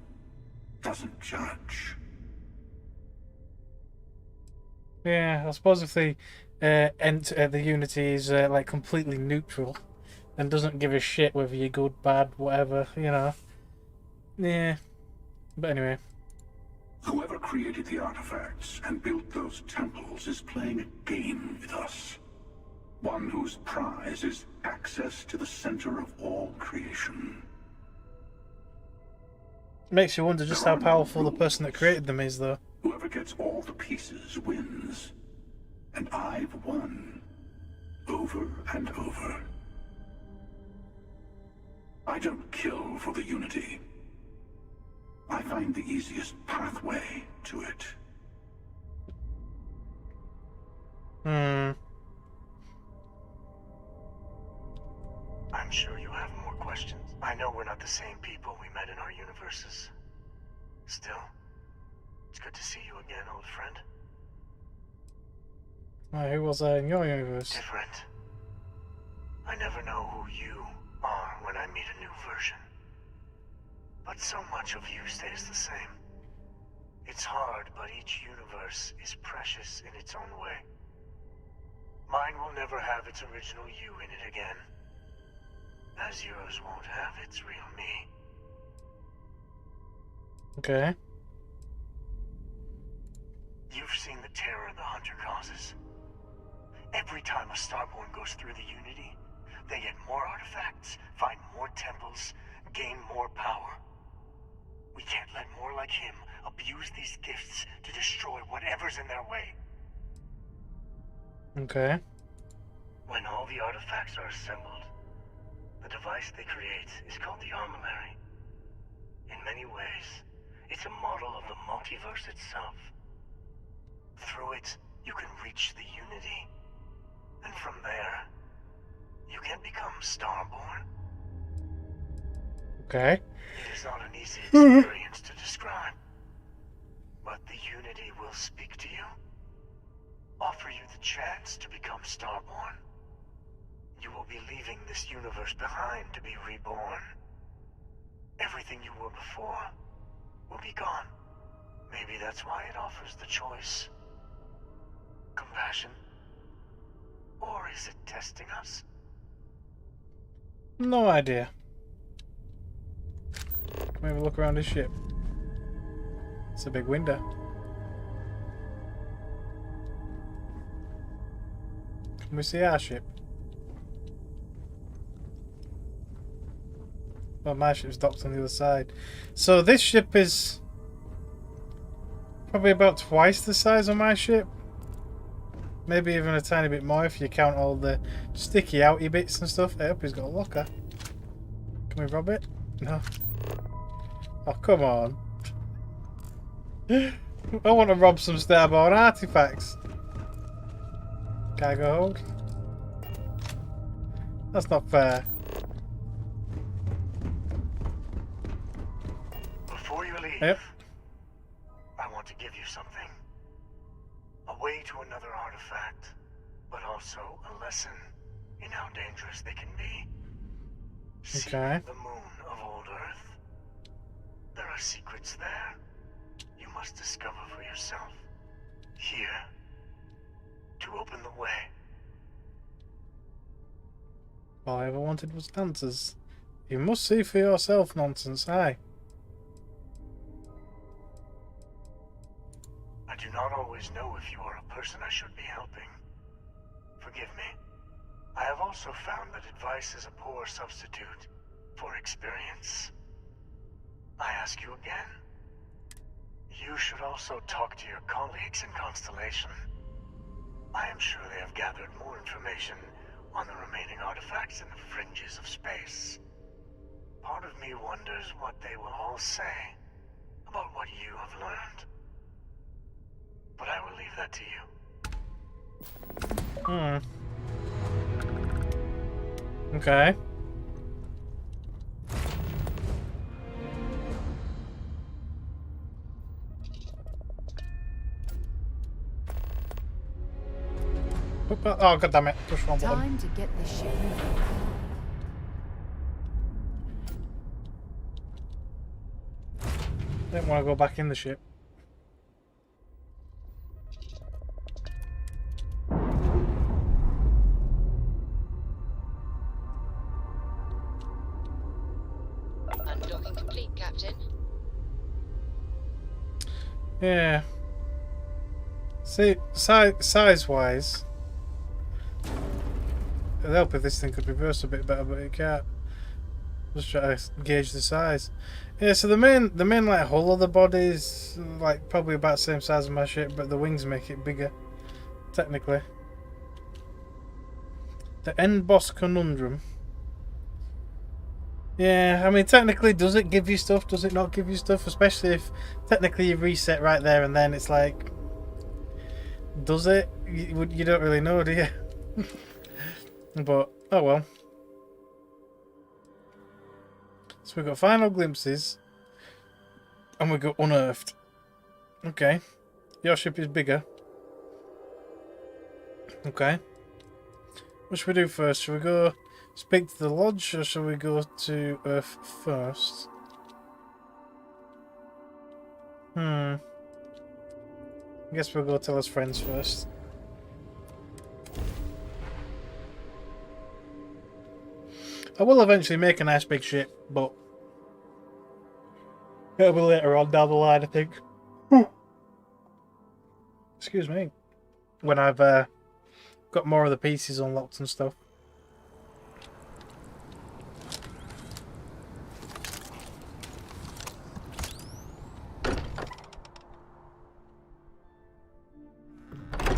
doesn't judge. Yeah, I suppose if the the Unity is like completely neutral and doesn't give a shit whether you're good, bad, whatever, you know. Yeah. But anyway. Whoever created the artifacts and built those temples is playing a game with us. One whose prize is access to the center of all creation. Makes you wonder just how powerful the person that created them is, though. Whoever gets all the pieces wins. And I've won. Over and over. I don't kill for the Unity. I find the easiest pathway to it. I'm sure you have more questions. I know we're not the same people we met in our universes. Still, it's good to see you again, old friend. Who was I in your universe? Different. I never know who you are when I meet a new version. But so much of you stays the same. It's hard, but each universe is precious in its own way. Mine will never have its original you in it again. As yours won't have its real me. Okay. You've seen the terror the Hunter causes. Every time a Starborn goes through the Unity, they get more artifacts, find more temples, gain more power. We can't let more like him abuse these gifts to destroy whatever's in their way. Okay. When all the artifacts are assembled, the device they create is called the Armillary. In many ways, it's a model of the multiverse itself. Through it, you can reach the Unity. And from there, you can become Starborn. Okay. It is not an easy experience to describe. But the Unity will speak to you. Offer you the chance to become Starborn. You will be leaving this universe behind to be reborn. Everything you were before will be gone. Maybe that's why it offers the choice. Compassion? Or is it testing us? No idea. Can we have a look around his ship? It's a big window. Can we see our ship? Well, my ship's docked on the other side. So this ship is probably about twice the size of my ship. Maybe even a tiny bit more if you count all the sticky outy bits and stuff. Hey, up, he's got a locker. Can we rob it? No. Oh, come on. I want to rob some Starborn artifacts. Cargo hold. That's not fair. Before you leave, Yep. I want to give you something. A way to another artifact, but also a lesson in how dangerous they can be. See Okay. the moon of old Earth. There are secrets there you must discover for yourself. Here, to open the way. All I ever wanted was answers. You must see for yourself, nonsense. Aye. I do not always know if you are a person I should be helping. Forgive me. I have also found that advice is a poor substitute for experience. I ask you again. You should also talk to your colleagues in Constellation. I am sure they have gathered more information on the remaining artifacts in the fringes of space. Part of me wonders what they will all say about what you have learned. But I will leave that to you. Okay. Oh, god damn it. Push one button. Time to get this ship moving. Didn't want to go back in the ship. Undocking complete, Captain. Yeah. See, size-wise, it'd help if this thing could reverse a bit better, but it can't. Just try to gauge the size. Yeah, so the main like hull of the body is like probably about the same size as my ship, but the wings make it bigger, technically. The end boss conundrum. Yeah, I mean, technically, does it give you stuff? Does it not give you stuff? Especially if technically you reset right there and then. It's like, does it? You don't really know, do you? But oh well. So we've got final glimpses, and we've got unearthed. Okay, your ship is bigger. Okay, what should we do first? Should we go speak to the lodge, or shall we go to Earth first? I guess we'll go tell us friends first. I will eventually make a nice big ship, but it'll be later on down the line, I think. Excuse me. When I've got more of the pieces unlocked and stuff.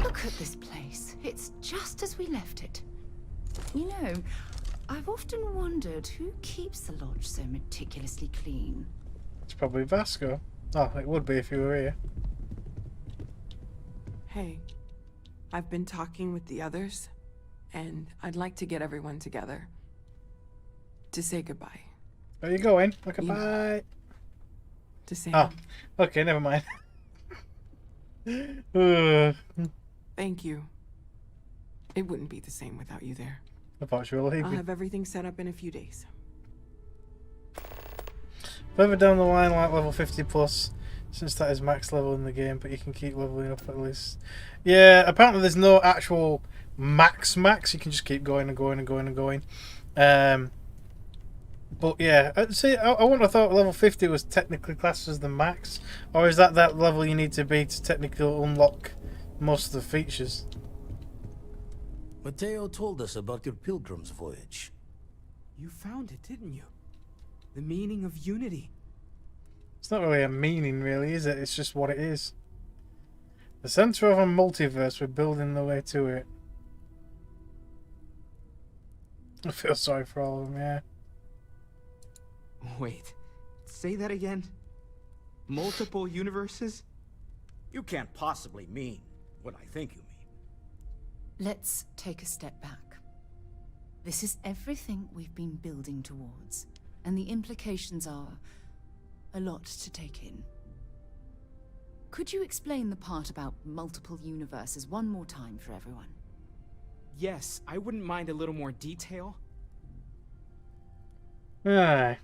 Look at this place. It's just as we left it. You know, I've often wondered who keeps the lodge so meticulously clean. It's probably Vasco. Oh, it would be if you were here. Hey, I've been talking with the others, and I'd like to get everyone together to say goodbye. Where are you going? Okay, bye. To Sam. Oh, okay, never mind. Thank you. It wouldn't be the same without you there. I thought you were leaving. I'll have everything set up in a few days. Further down the line, like level 50 plus, since that is max level in the game, but you can keep leveling up at least. Yeah, apparently there's no actual max. You can just keep going and going and going and going. But yeah, see, I wouldn't have thought level 50 was technically classed as the max. Or is that level you need to be to technically unlock most of the features? Mateo told us about your pilgrim's voyage. You found it, didn't you? The meaning of unity. It's not really a meaning, really, is it? It's just what it is. The center of a multiverse, we're building the way to it. I feel sorry for all of them, yeah. Wait, say that again? Multiple universes? You can't possibly mean what I think you mean. Let's take a step back. This is everything we've been building towards, and the implications are a lot to take in. Could you explain the part about multiple universes one more time for everyone? Yes, I wouldn't mind a little more detail. Aye.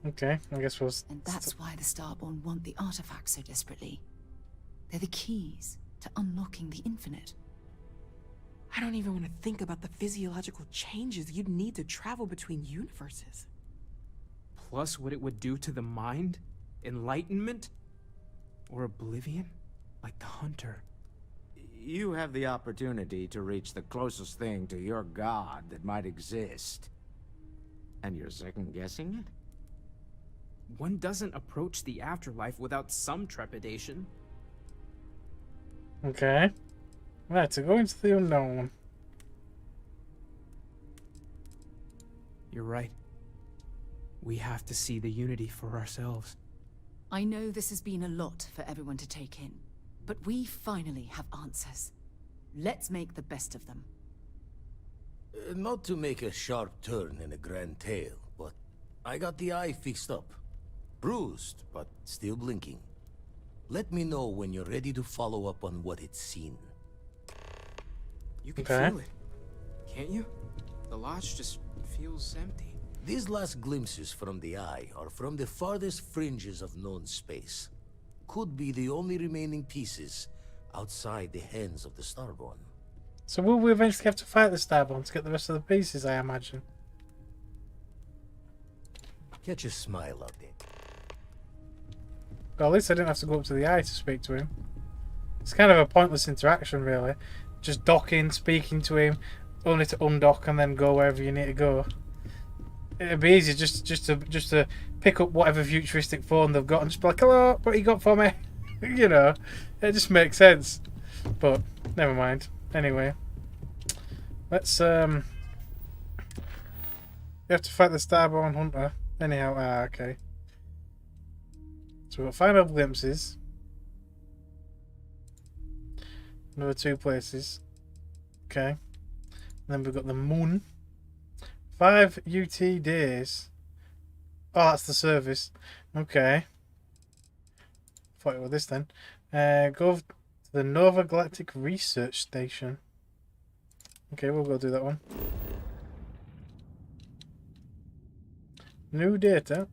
Okay, I guess we'll... And that's why the Starborn want the artifacts so desperately. They're the keys to unlocking the infinite. I don't even want to think about the physiological changes you'd need to travel between universes. Plus what it would do to the mind? Enlightenment? Or oblivion? Like the Hunter. You have the opportunity to reach the closest thing to your god that might exist. And you're second-guessing it? One doesn't approach the afterlife without some trepidation. Okay. Right, so go into the unknown. You're right. We have to see the unity for ourselves. I know this has been a lot for everyone to take in, but we finally have answers. Let's make the best of them. Not to make a sharp turn in a grand tale, but I got the eye fixed up. Bruised, but still blinking. Let me know when you're ready to follow up on what it's seen. You can feel it, can't you? The lodge just feels empty. These last glimpses from the eye are from the farthest fringes of known space. Could be the only remaining pieces outside the hands of the Starborn. So will we eventually have to fight the Starborn to get the rest of the pieces, I imagine? Catch a smile out there. Well, at least I didn't have to go up to the eye to speak to him. It's kind of a pointless interaction, really. Just docking, speaking to him, only to undock and then go wherever you need to go. It'd be easier just to pick up whatever futuristic phone they've got and just be like, hello, what you got for me? You know, it just makes sense. But never mind. Anyway, let's you have to fight the Starborn Hunter. Anyhow, okay. So we've got final glimpses. Another 2 places. Okay. And then we've got the moon. 5 UT days. Oh, that's the service. Okay. Thought it was this then. Go to the Nova Galactic Research Station. Okay, we'll go do that one. New data.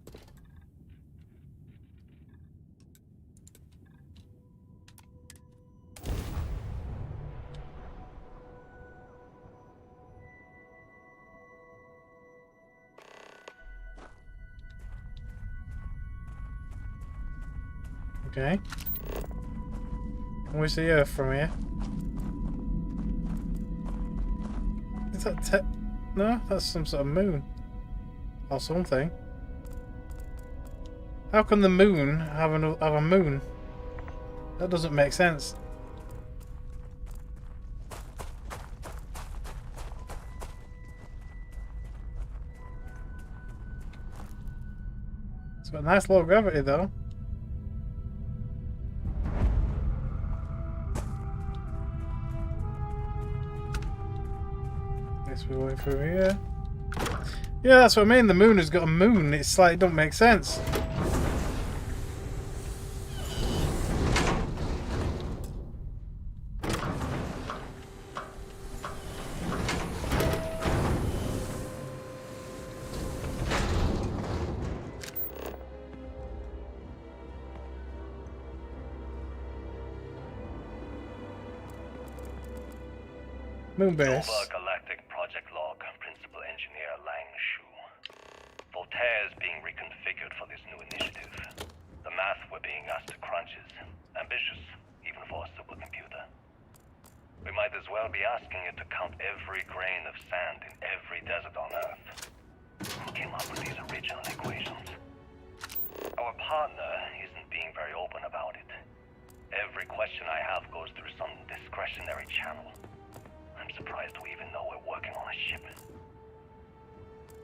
Okay. Can we see Earth from here? Is that no? That's some sort of moon. Or something. How can the moon have a moon? That doesn't make sense. It's got a nice low gravity though. We're going through here. Yeah, that's what I mean. The moon has got a moon. It's like, it don't make sense. Moon base. Nova Galactic Project Log, Principal Engineer Lang Shu. Voltaire is being reconfigured for this new initiative. The math we're being asked to crunch is ambitious, even for a supercomputer. We might as well be asking it to count every grain of sand in every desert on Earth. Who came up with these original equations? Our partner isn't being very open about it. Every question I have goes through some discretionary channel. I'm surprised we even know we're working on a ship.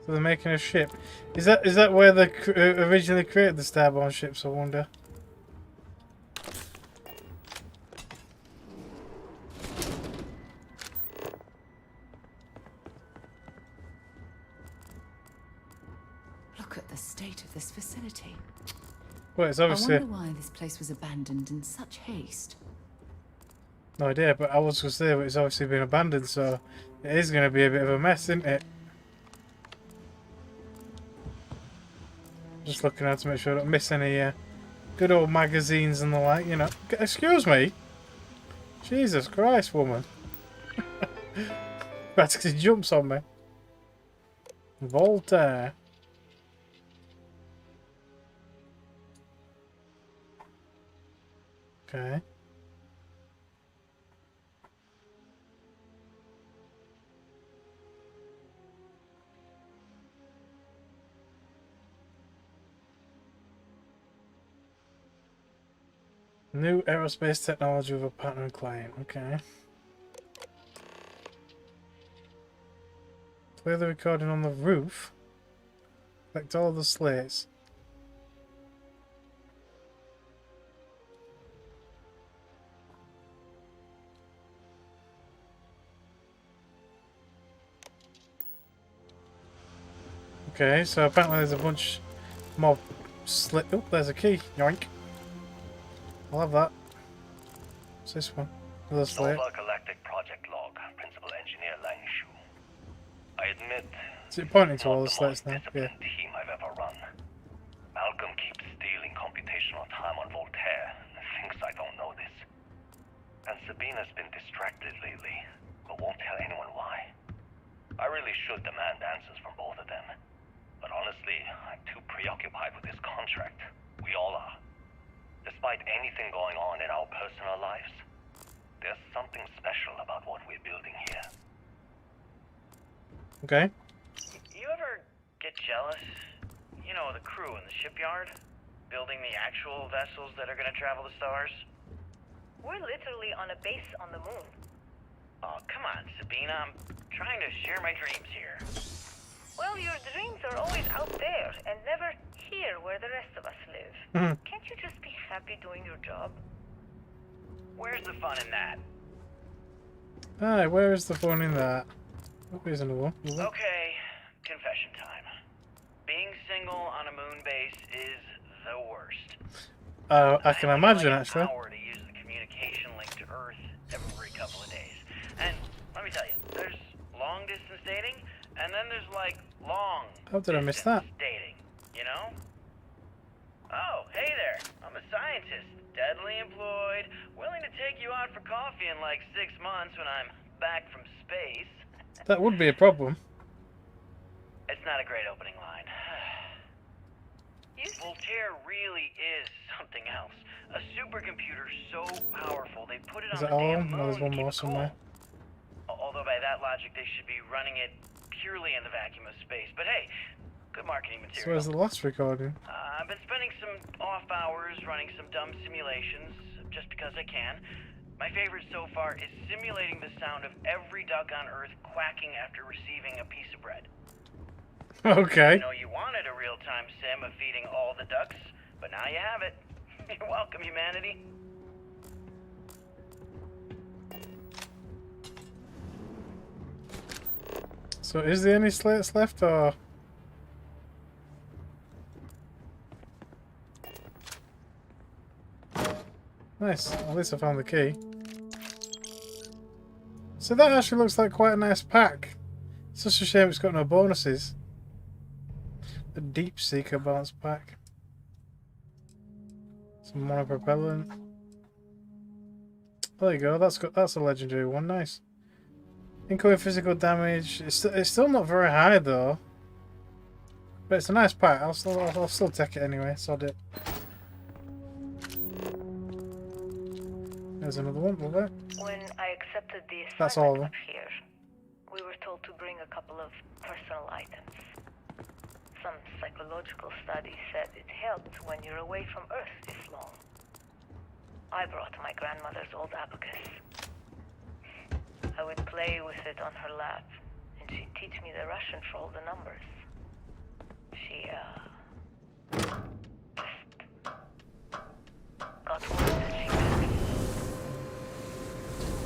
So they're making a ship. Is that where they originally created the Starborn ships, I wonder? Look at the state of this facility. Well, it's obviously... I wonder why this place was abandoned in such haste. No idea, but I was going to say, but it's obviously been abandoned, so it is going to be a bit of a mess, isn't it? Just looking out to make sure I don't miss any good old magazines and the like, you know. Excuse me? Jesus Christ, woman. Practically jumps on me. Voltaire. Okay. New aerospace technology with a partner and client. Okay. Play the recording on the roof. Collect all the slates. Okay, so apparently there's a bunch more slit. Oh, there's a key. Yoink. I'll have that. What's this one? Another slate. Nova Galactic Project Log, Principal Engineer Lang Shu. I admit, Is it pointing to all the the slates most now? Yeah. disciplined team I've ever run. Malcolm keeps stealing computational time on Voltaire and thinks I don't know this. And Sabina's been distracted lately, but won't tell anyone why. I really should demand answers from both of them. But honestly, I'm too preoccupied with this contract. We all are. Despite anything going on in our personal lives, there's something special about what we're building here. Okay. You ever get jealous? You know, the crew in the shipyard? Building the actual vessels that are gonna travel the stars? We're literally on a base on the moon. Oh, come on, Sabina. I'm trying to share my dreams here. Well, your dreams are always out there and never here where the rest of us live. Can't you just be happy doing your job? Where's the fun in that? Alright, where is the fun in that? Oh, here's another one. Okay, confession time. Being single on a moon base is the worst. I can imagine, like actually. An hour to use the communication link to Earth every couple of days. And let me tell you, there's long distance dating, and then there's like long How did I miss that? dating, you know? Oh, hey there. I'm a scientist, deadly employed, willing to take you out for coffee in like 6 months when I'm back from space. That would be a problem. It's not a great opening line. Voltaire really is something else. A supercomputer so powerful they put it Is on that the all? damn moon No, there's to one keep more it cool. somewhere. Although by that logic they should be running it purely in the vacuum of space. But hey, good marketing So material. where's the last recording? I've been spending some off hours running some dumb simulations just because I can. My favorite so far is simulating the sound of every duck on Earth quacking after receiving a piece of bread. Okay. You know you wanted a real-time sim of feeding all the ducks, but now you have it. You're welcome, humanity. So is there any slates left, or...? Nice. At least I found the key. So that actually looks like quite a nice pack. It's just a shame it's got no bonuses. The Deep Seeker balance pack. Some monopropellant. There you go. That's a legendary one. Nice. Incoming physical damage. It's still not very high though. But it's a nice pack. I'll still take it anyway. Sod it. There's another one. Love it. When I accepted the That's all of them. assignment up here, we were told to bring a couple of personal items. Some psychological studies said it helped when you're away from Earth this long. I brought my grandmother's old abacus. I would play with it on her lap, and she'd teach me the Russian for all the numbers. She, just got word that she passed.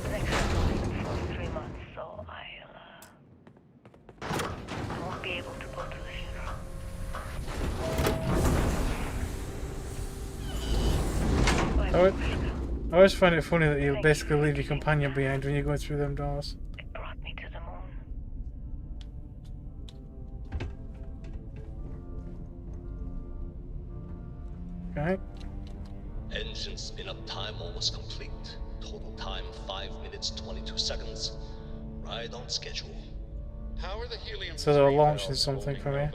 The next time for 3 months, so I won't be able to go to the funeral. I always find it funny that you basically leave your companion behind when you go through them doors. It brought me to the moon. Okay. Engine spin-up time almost complete. Total time 5 minutes 22 seconds. Right on schedule. How are the helium? So they're launching something for me.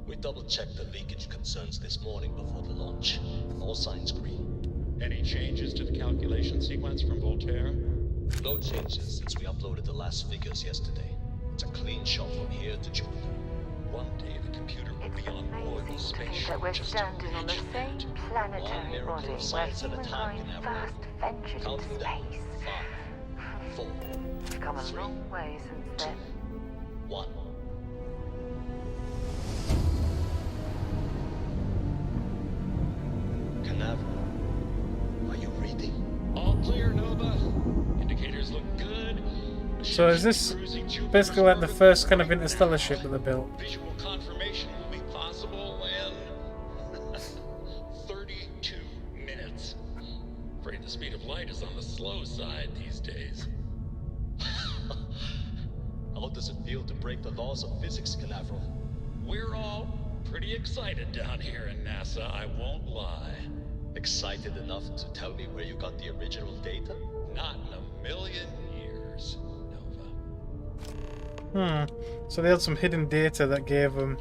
We double-checked the leakage concerns this morning before the launch. All signs green. Any changes to the calculation sequence from Voltaire? No changes since we uploaded the last figures yesterday. It's a clean shot from here to Jupiter. One day the computer will be on board the spaceship. That we're standing on the same planetary body where humankind first ventured into space. 5, 4, We've come a long way since then. 1. Canaveral, are you reading? All clear, Nova. Indicators look good. So is this basically like the first kind of interstellar ship that they built? Visual confirmation will be possible in 32 minutes. Afraid the speed of light is on the slow side these days. How does it feel to break the laws of physics, Canaveral? We're all pretty excited down here in NASA, I won't lie. Excited enough to tell me where you got the original data? Not in a million years, Hmm. So they had some hidden data that gave them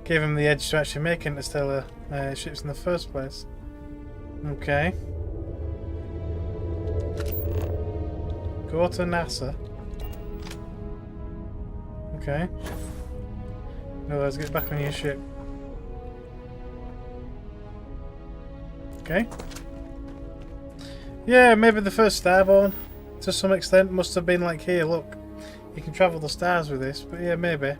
the edge to actually make interstellar ships in the first place. Okay. Go to NASA. Okay. No, let's get back on your ship. Okay. Yeah, maybe the first Starborn, to some extent, must have been like, here, look, you can travel the stars with this, but yeah, maybe.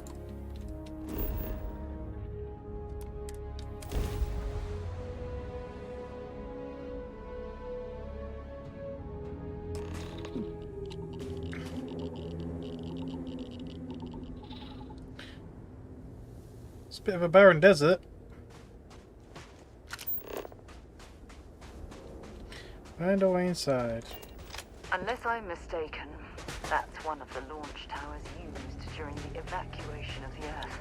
It's a bit of a barren desert. Find a way inside. Unless I'm mistaken, that's one of the launch towers used during the evacuation of the Earth.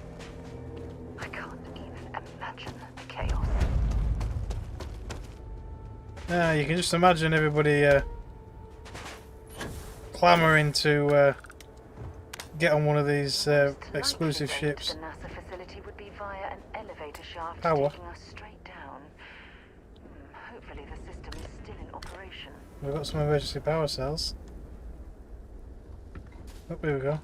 I can't even imagine the chaos. Ah, you can just imagine everybody clamoring to get on one of these exclusive ships. The NASA facility would be via an elevator shaft Power. taking us straight down. Hopefully the system is still in operation. We've got some emergency power cells. Oh, here we go.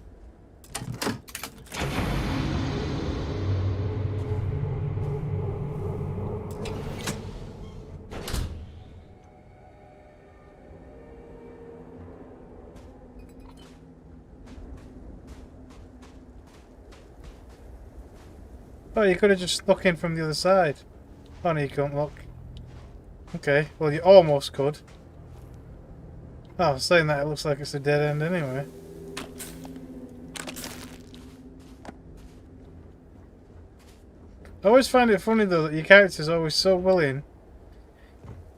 Oh, you could have just snuck in from the other side. Oh no, you can't look. Okay, well you almost could. Oh, saying that, it looks like it's a dead end anyway. I always find it funny though that your character's always so willing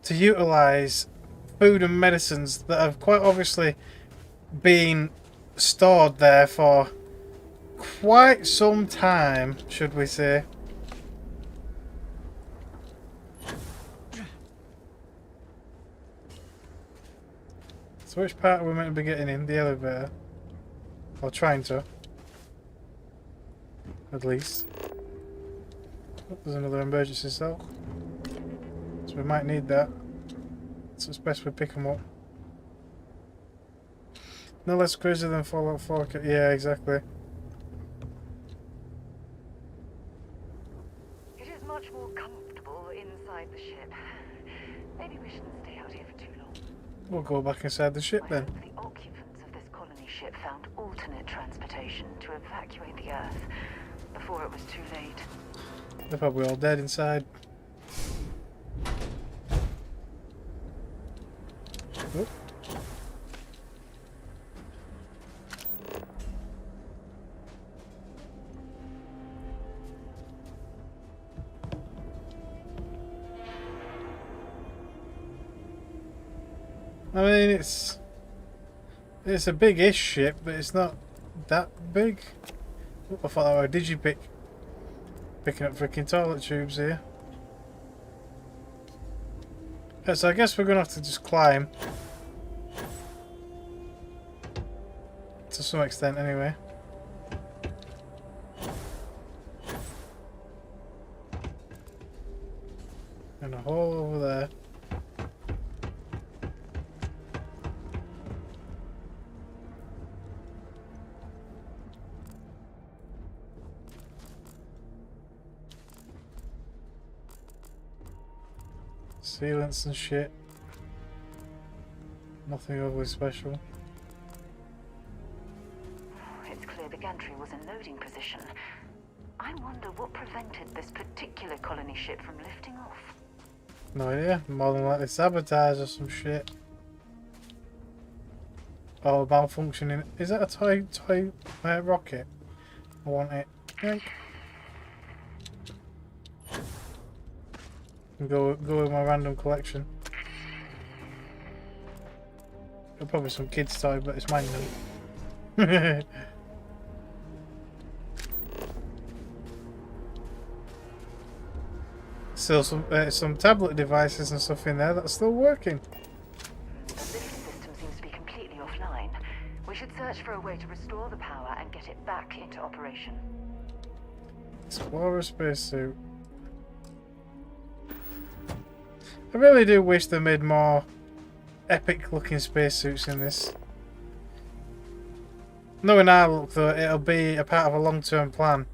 to utilise food and medicines that have quite obviously been stored there for quite some time, should we say. So which part are we meant to be getting in? The elevator. Or trying to. At least. Oh, there's another emergency cell. So we might need that. So it's best we pick them up. No less crazy than Fallout 4. Yeah, exactly. It is much more comfortable inside the ship. Maybe we shouldn't stay out here for too long. We'll go back inside the ship then. The occupants of this colony ship found alternate transportation to evacuate the Earth before it was too late. They're probably all dead inside. Oop. I mean, it's a big-ish ship, but it's not that big. Oh, I thought that were a digipick. Picking up freaking toilet tubes here. Yeah, so I guess we're gonna have to just climb. To some extent, anyway. And a hole over there. Sealants and shit. Nothing overly special. It's clear the gantry was in loading position. I wonder what prevented this particular colony ship from lifting off. No idea. More than likely sabotage or some shit. Oh, malfunctioning. Is that a toy rocket? I want it. Yank. Go with my random collection. Probably some kid's toy, but it's mine now. Still some tablet devices and stuff in there that's still working. The lift system seems to be completely offline. We should search for a way to restore the power and get it back into operation. Explorer spacesuit. I really do wish they made more epic looking spacesuits in this. Knowing our look though, it'll be a part of a long-term plan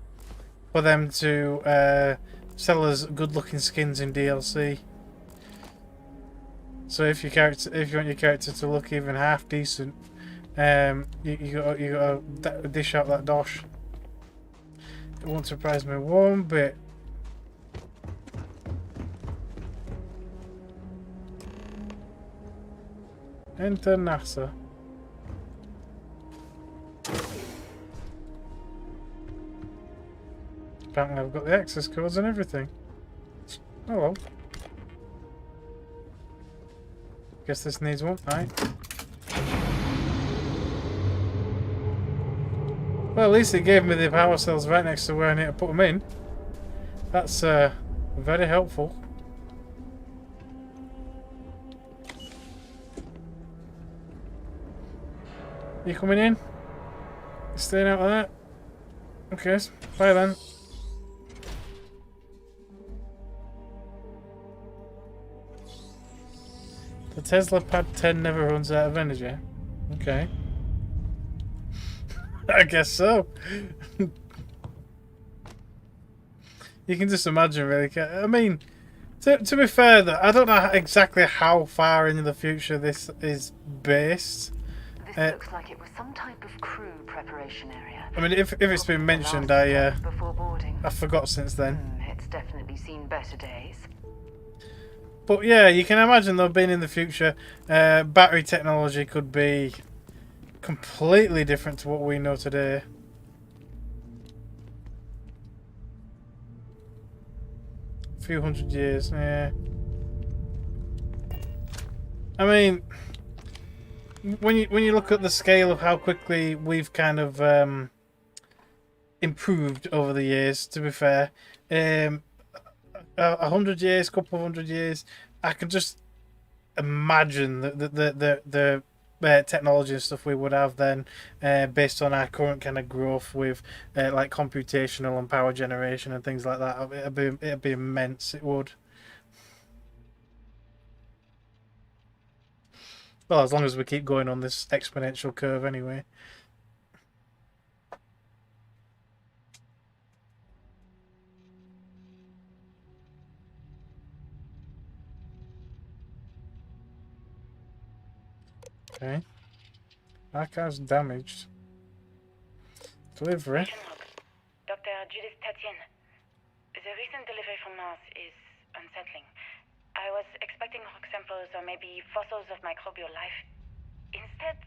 for them to sell us good looking skins in DLC. So if you want your character to look even half decent, you gotta dish out that dosh. It won't surprise me one bit. Enter NASA. Apparently I've got the access codes and everything. Oh well. Guess this needs one, right? Well, at least it gave me the power cells right next to where I need to put them in. That's very helpful. You coming in? You staying out there? Okay, bye then. The Tesla Pad 10 never runs out of energy. Okay. I guess so. You can just imagine, really. I mean, to be fair, though, I don't know exactly how far into the future this is based. This looks like it was some type of crew preparation area. I mean, if it's been mentioned, I forgot since then. It's definitely seen better days. But yeah, you can imagine though, being in the future, battery technology could be completely different to what we know today. A few hundred years, yeah. I mean, when you look at the scale of how quickly we've kind of improved over the years, to be fair, 100 years, couple of 100 years, I can just imagine the technology and stuff we would have then, based on our current kind of growth with like computational and power generation and things like that. It'd be immense. It would. Well, as long as we keep going on this exponential curve, anyway. Okay. Our car's damaged. Delivery. Dr. Judith Tatian. The recent delivery from Mars is unsettling. I was expecting rock samples or maybe fossils of microbial life. Instead,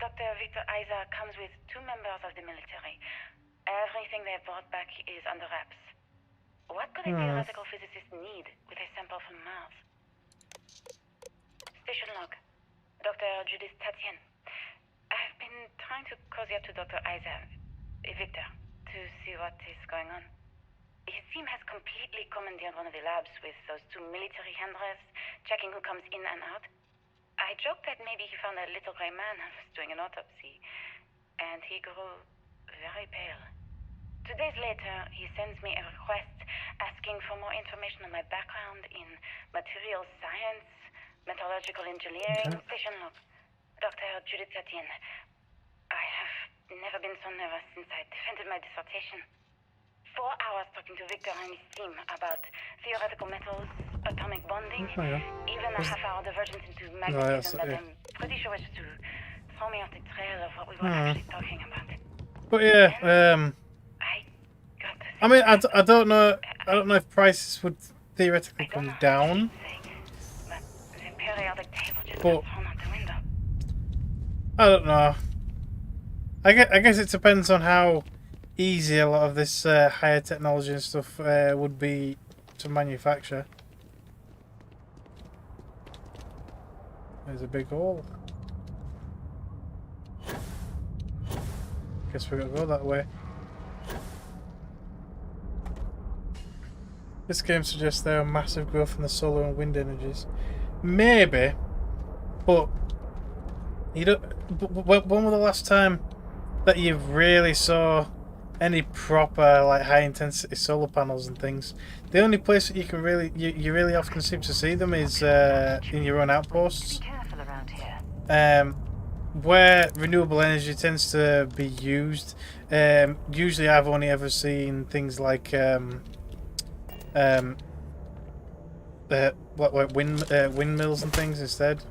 Dr. Victor Isa comes with 2 members of the military. Everything they brought back is under wraps. What could a theoretical physicist need with a sample from Mars? Station log. Dr. Judith Tatian. I've been trying to cozy up to Dr. Isa, Victor, to see what is going on. His team has completely commandeered one of the labs with those 2 military handlers, checking who comes in and out. I joked that maybe he found a little gray man and was doing an autopsy, and he grew very pale. 2 days later, he sends me a request asking for more information on my background in materials science, metallurgical engineering. Station log. Dr. Judith Tatian. I have never been so nervous since I defended my dissertation. 4 hours talking to Victor and his team about theoretical metals, atomic bonding, even a half-hour divergence into magnetism that I'm pretty sure was to throw me off the trail of what we were actually talking about. But yeah, I mean, I don't know if prices would theoretically come down. But I don't know. I guess it depends on how easy a lot of this higher technology and stuff would be to manufacture. There's a big hole. Guess we're gonna go that way. This game suggests there are massive growth in the solar and wind energies. Maybe, but you don't. When was the last time that you really saw any proper like high intensity solar panels and things? The only place that you can really you really often seem to see them is in your own outposts. Where renewable energy tends to be used. Usually, I've only ever seen things like windmills and things instead.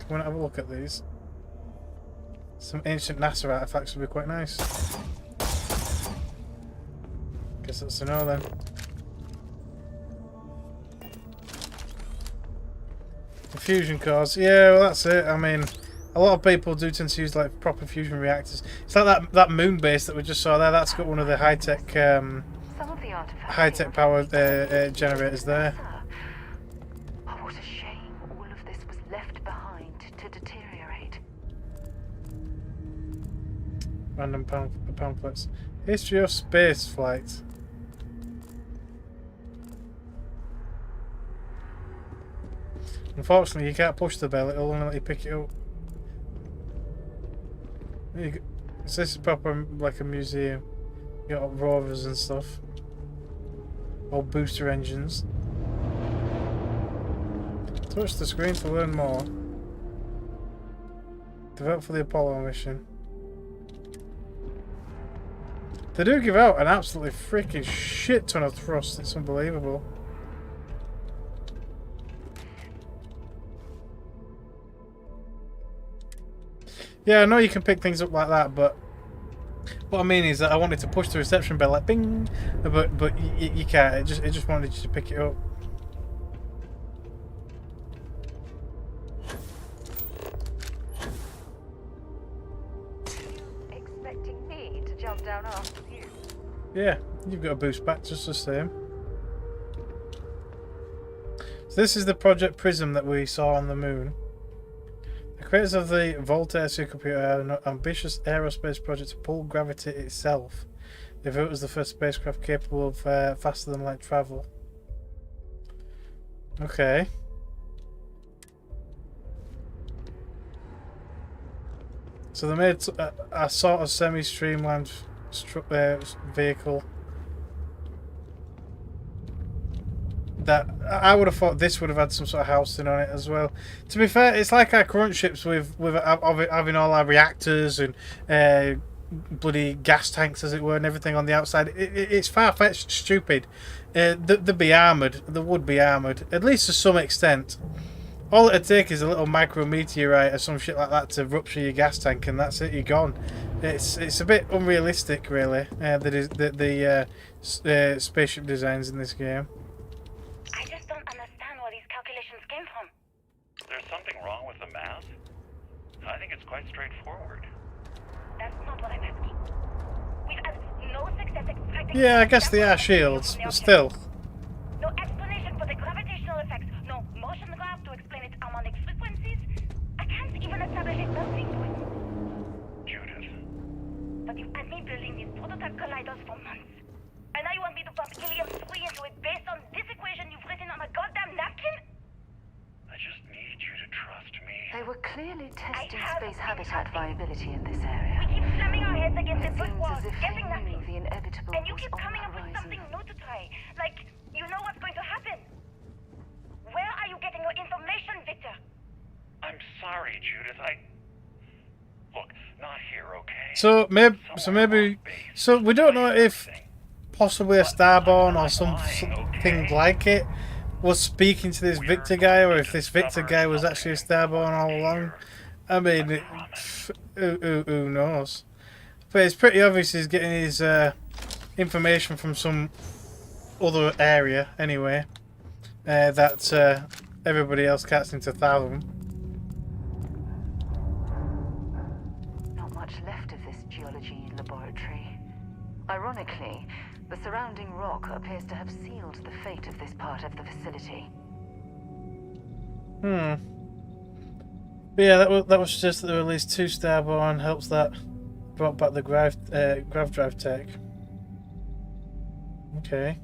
Come on, have a look at these. Some ancient NASA artifacts would be quite nice. Guess that's a no then. The fusion cores, yeah, well that's it. I mean, a lot of people do tend to use like proper fusion reactors. It's like that moon base that we just saw there. That's got one of the high-tech power generators there. Oh, what a shame all of this was left behind to deteriorate. Random pamphlets. History of space flight. Unfortunately, you can't push the bell. It'll only let you pick it up. This is proper like a museum. You got rovers and stuff. Old booster engines. Touch the screen to learn more. Develop for the Apollo mission. They do give out an absolutely freaking shit ton of thrust. It's unbelievable. Yeah, I know you can pick things up like that, but what I mean is that I wanted to push the reception bell like bing, but you can't. It just wanted you to pick it up. Expecting me to jump down after you? Yeah, you've got a boost back just the same. So this is the Project Prism that we saw on the moon. The creators of the Voltaire supercomputer had an ambitious aerospace project to pull gravity itself. They thought it was the first spacecraft capable of faster than light travel. Okay. So they made a sort of semi-streamlined vehicle that I would have thought this would have had some sort of housing on it as well. To be fair, it's like our current ships with having all our reactors and bloody gas tanks, as it were, and everything on the outside. It's far-fetched stupid. They'd be armoured. They would be armoured, at least to some extent. All it'd take is a little micrometeorite or some shit like that to rupture your gas tank, and that's it. You're gone. It's a bit unrealistic, really. The spaceship designs in this game. I just don't understand where these calculations came from. There's something wrong with the math? I think it's quite straightforward. That's not what I'm asking. We've had no success extracting... Yeah, I guess they are shields, but still. No explanation for the gravitational effects. No motion graph to explain its harmonic frequencies. I can't even establish its melting point. Judith. But you've had me building these prototype colliders for months. And now you want me to pump helium-3 into it based on this equation you've written on a goddamn napkin? I just need you to trust me. They were clearly testing space habitat viability in this area. We keep slamming our heads against the It brick seems wall, as if getting they nothing. knew the inevitable And you was keep on coming the up with horizon. something new to try. Like, you know what's going to happen. Where are you getting your information, Victor? I'm sorry, Judith. Look, not here, okay? So we don't know if possibly a Starborn or something like it was speaking to this Victor guy, or if this Victor guy was actually a Starborn all along. I mean, who knows? But it's pretty obvious he's getting his information from some other area anyway, that everybody else can't seem to fathom. Not much left of this geology laboratory. Ironically, the surrounding rock appears to have sealed the fate of this part of the facility. But yeah, that was just that there were at least 2 Starborn. Helps that brought back the grav drive tech. Okay.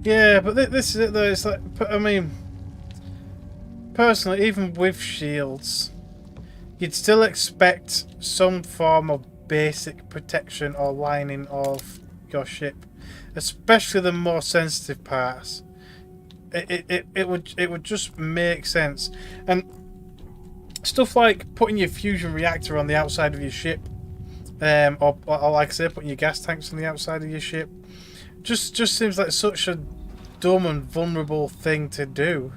Yeah, but this is it though. It's like, I mean, personally, even with shields, you'd still expect some form of basic protection or lining of your ship, especially the more sensitive parts. It would just make sense. And stuff like putting your fusion reactor on the outside of your ship, or like I say, putting your gas tanks on the outside of your ship, just seems like such a dumb and vulnerable thing to do.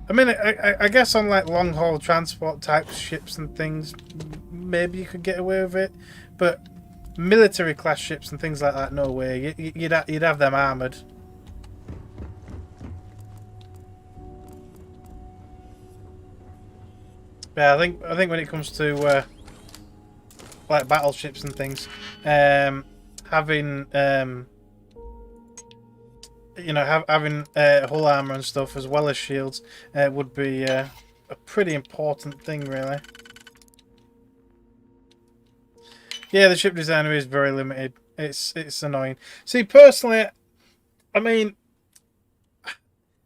I mean, I guess on like long haul transport type ships and things, maybe you could get away with it, but military class ships and things like that, no way. You'd have them armored. Yeah, I think when it comes to like battleships and things, having having hull armor and stuff as well as shields would be a pretty important thing, really. Yeah, the ship designer is very limited. It's annoying. See, personally, I mean,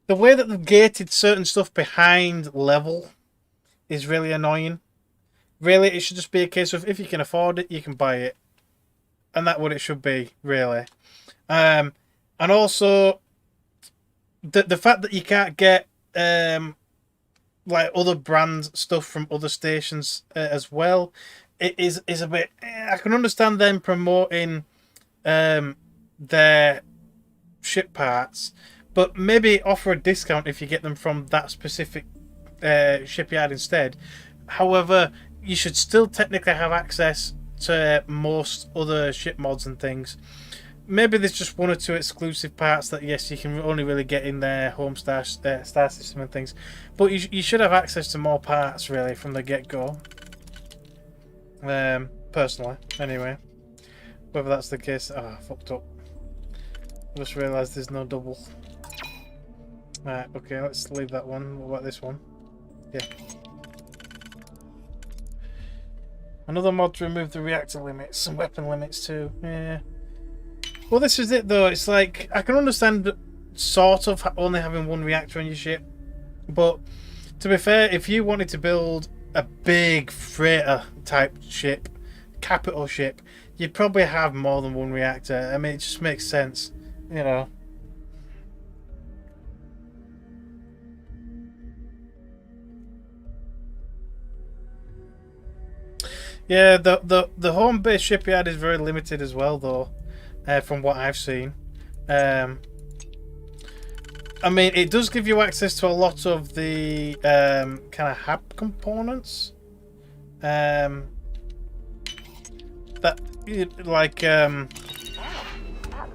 the way that they've gated certain stuff behind level is really annoying. Really, it should just be a case of if you can afford it, you can buy it, and that's what it should be, really. And also, the fact that you can't get like other brand stuff from other stations as well, it is a bit. I can understand them promoting their ship parts, but maybe offer a discount if you get them from that specific shipyard instead. However, you should still technically have access to most other ship mods and things. Maybe there's just 1 or 2 exclusive parts that, yes, you can only really get in their home star system and things, but you should have access to more parts, really, from the get-go. Personally, anyway. Whether that's the case... I fucked up. I just realised there's no double. Right, okay, let's leave that one. What about this one? Yeah. Another mod to remove the reactor limits and weapon limits too. Yeah. Well, this is it though. It's like, I can understand sort of only having 1 reactor on your ship, but to be fair, if you wanted to build a big freighter type ship, capital ship, you'd probably have more than one reactor. I mean, it just makes sense, you know. Yeah, the home base shipyard is very limited as well, though, from what I've seen. I mean, it does give you access to a lot of the kind of hab components. That like That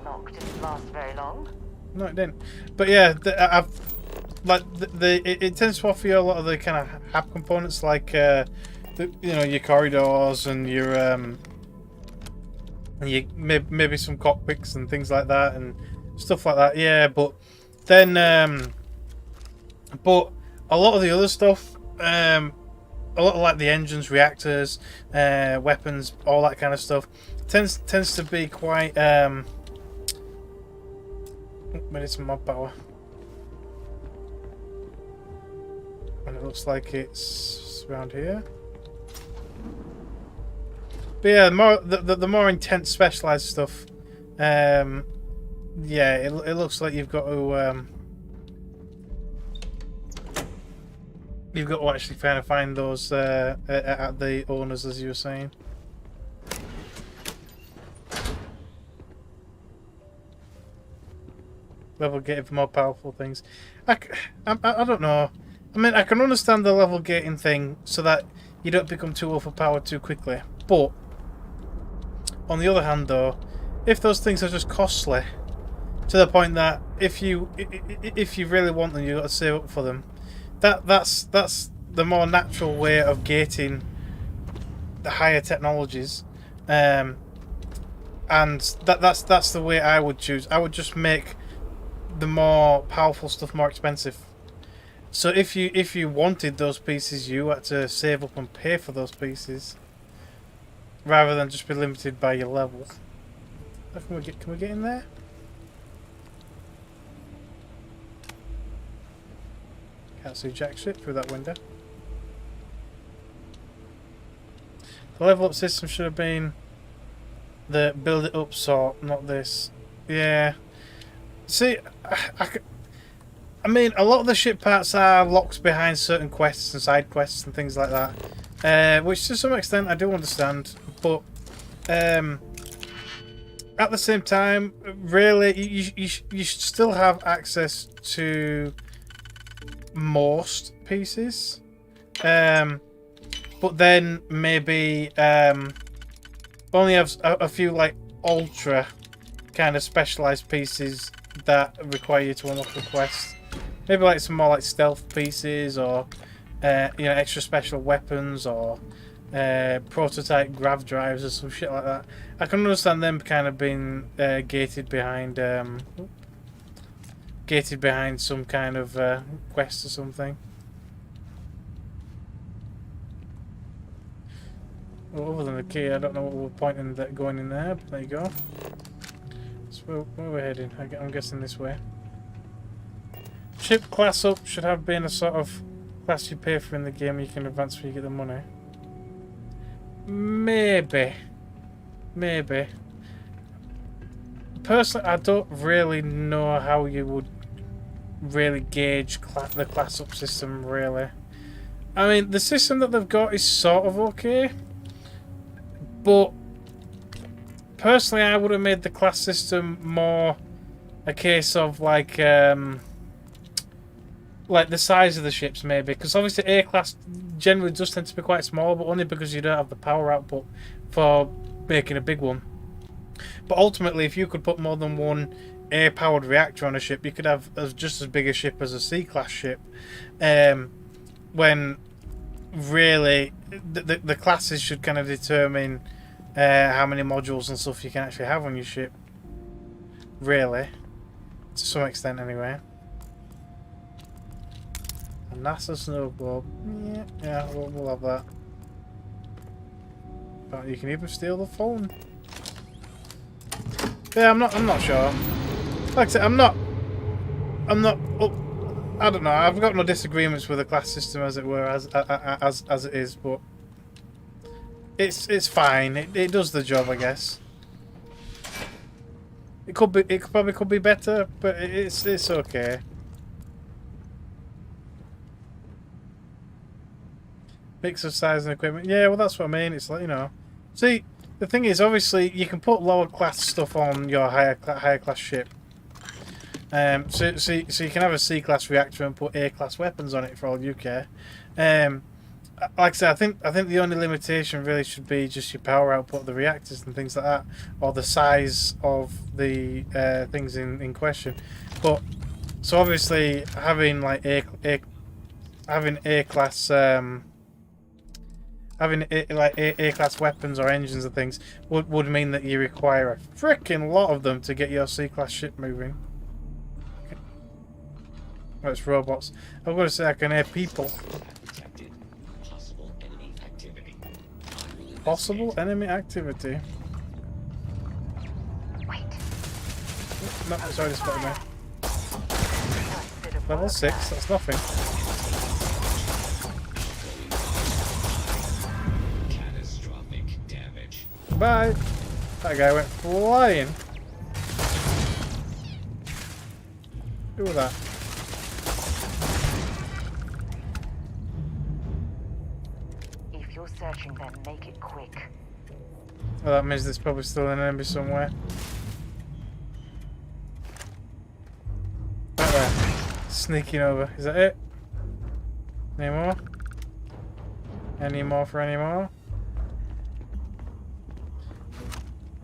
lock didn't last very long. no, it didn't. But yeah, it tends to offer you a lot of the kind of hab components, like your corridors and your maybe some cockpits and things like that and stuff like that. Yeah, but then but a lot of the other stuff, a lot of like the engines, reactors, weapons, all that kind of stuff tends to be quite maybe some mod power, and it looks like it's around here. But yeah, the more intense specialized stuff, yeah, it looks like you've got to actually kind of find those at the owners, as you were saying. Level gating for more powerful things. I don't know. I mean, I can understand the level gating thing so that you don't become too overpowered too quickly. But on the other hand, though, if those things are just costly to the point that if you really want them, you've got to save up for them. That's the more natural way of gating the higher technologies, and that's the way I would choose. I would just make the more powerful stuff more expensive. So if you wanted those pieces, you had to save up and pay for those pieces, rather than just be limited by your level. Can we get in there? Can't see jack shit through that window. The level up system should have been the build it up sort, not this. Yeah. See, I mean, a lot of the ship parts are locked behind certain quests and side quests and things like that, which to some extent I do understand. But at the same time, really, you should still have access to most pieces, but then maybe only have a few like ultra kind of specialized pieces that require you to unlock the quest. Maybe like some more like stealth pieces, or extra special weapons, or prototype grav drives or some shit like that. I can understand them kind of being gated behind some kind of quest or something. Well, other than the key, I don't know what we're pointing that going in there, but there you go. So where we're heading? I'm guessing this way. Ship class up should have been a sort of class you pay for in the game. You can advance when you get the money. Maybe. Personally, I don't really know how you would really gauge the class up system, really. I mean, the system that they've got is sort of okay, but personally I would have made the class system more a case of like the size of the ships, maybe, because obviously A class generally does tend to be quite small, but only because you don't have the power output for making a big one. But ultimately, if you could put more than one A-powered reactor on a ship, you could have just as big a ship as a C-class ship. When really the classes should kind of determine how many modules and stuff you can actually have on your ship. Really, to some extent, anyway. A NASA snow globe. Yeah, we'll have that. But you can even steal the phone. Yeah, I'm not sure. Like I said, I'm not I don't know. I've got no disagreements with the class system as it were, as it is, but it's fine. It does the job, I guess. It probably could be better, but it's okay. Mix of size and equipment. Yeah, well, that's what I mean. It's like, you know. See, the thing is, obviously, you can put lower class stuff on your higher class ship. So you can have a C class reactor and put A class weapons on it for all you care. Like I said, I think the only limitation really should be just your power output of the reactors and things like that, or the size of the things in question. But so obviously having like having A class A class weapons or engines and things would mean that you require a freaking lot of them to get your C class ship moving. Oh, it's robots. I'm going to say I can hear people. Possible enemy activity. Wait. No, sorry, they spotted me. Level 6, that's nothing. Catastrophic damage. Bye! That guy went flying. Who was that? Searching, then make it quick. Well, that means there's probably still an enemy somewhere. Right there. Sneaking over. Is that it? Any more? Any more for any more?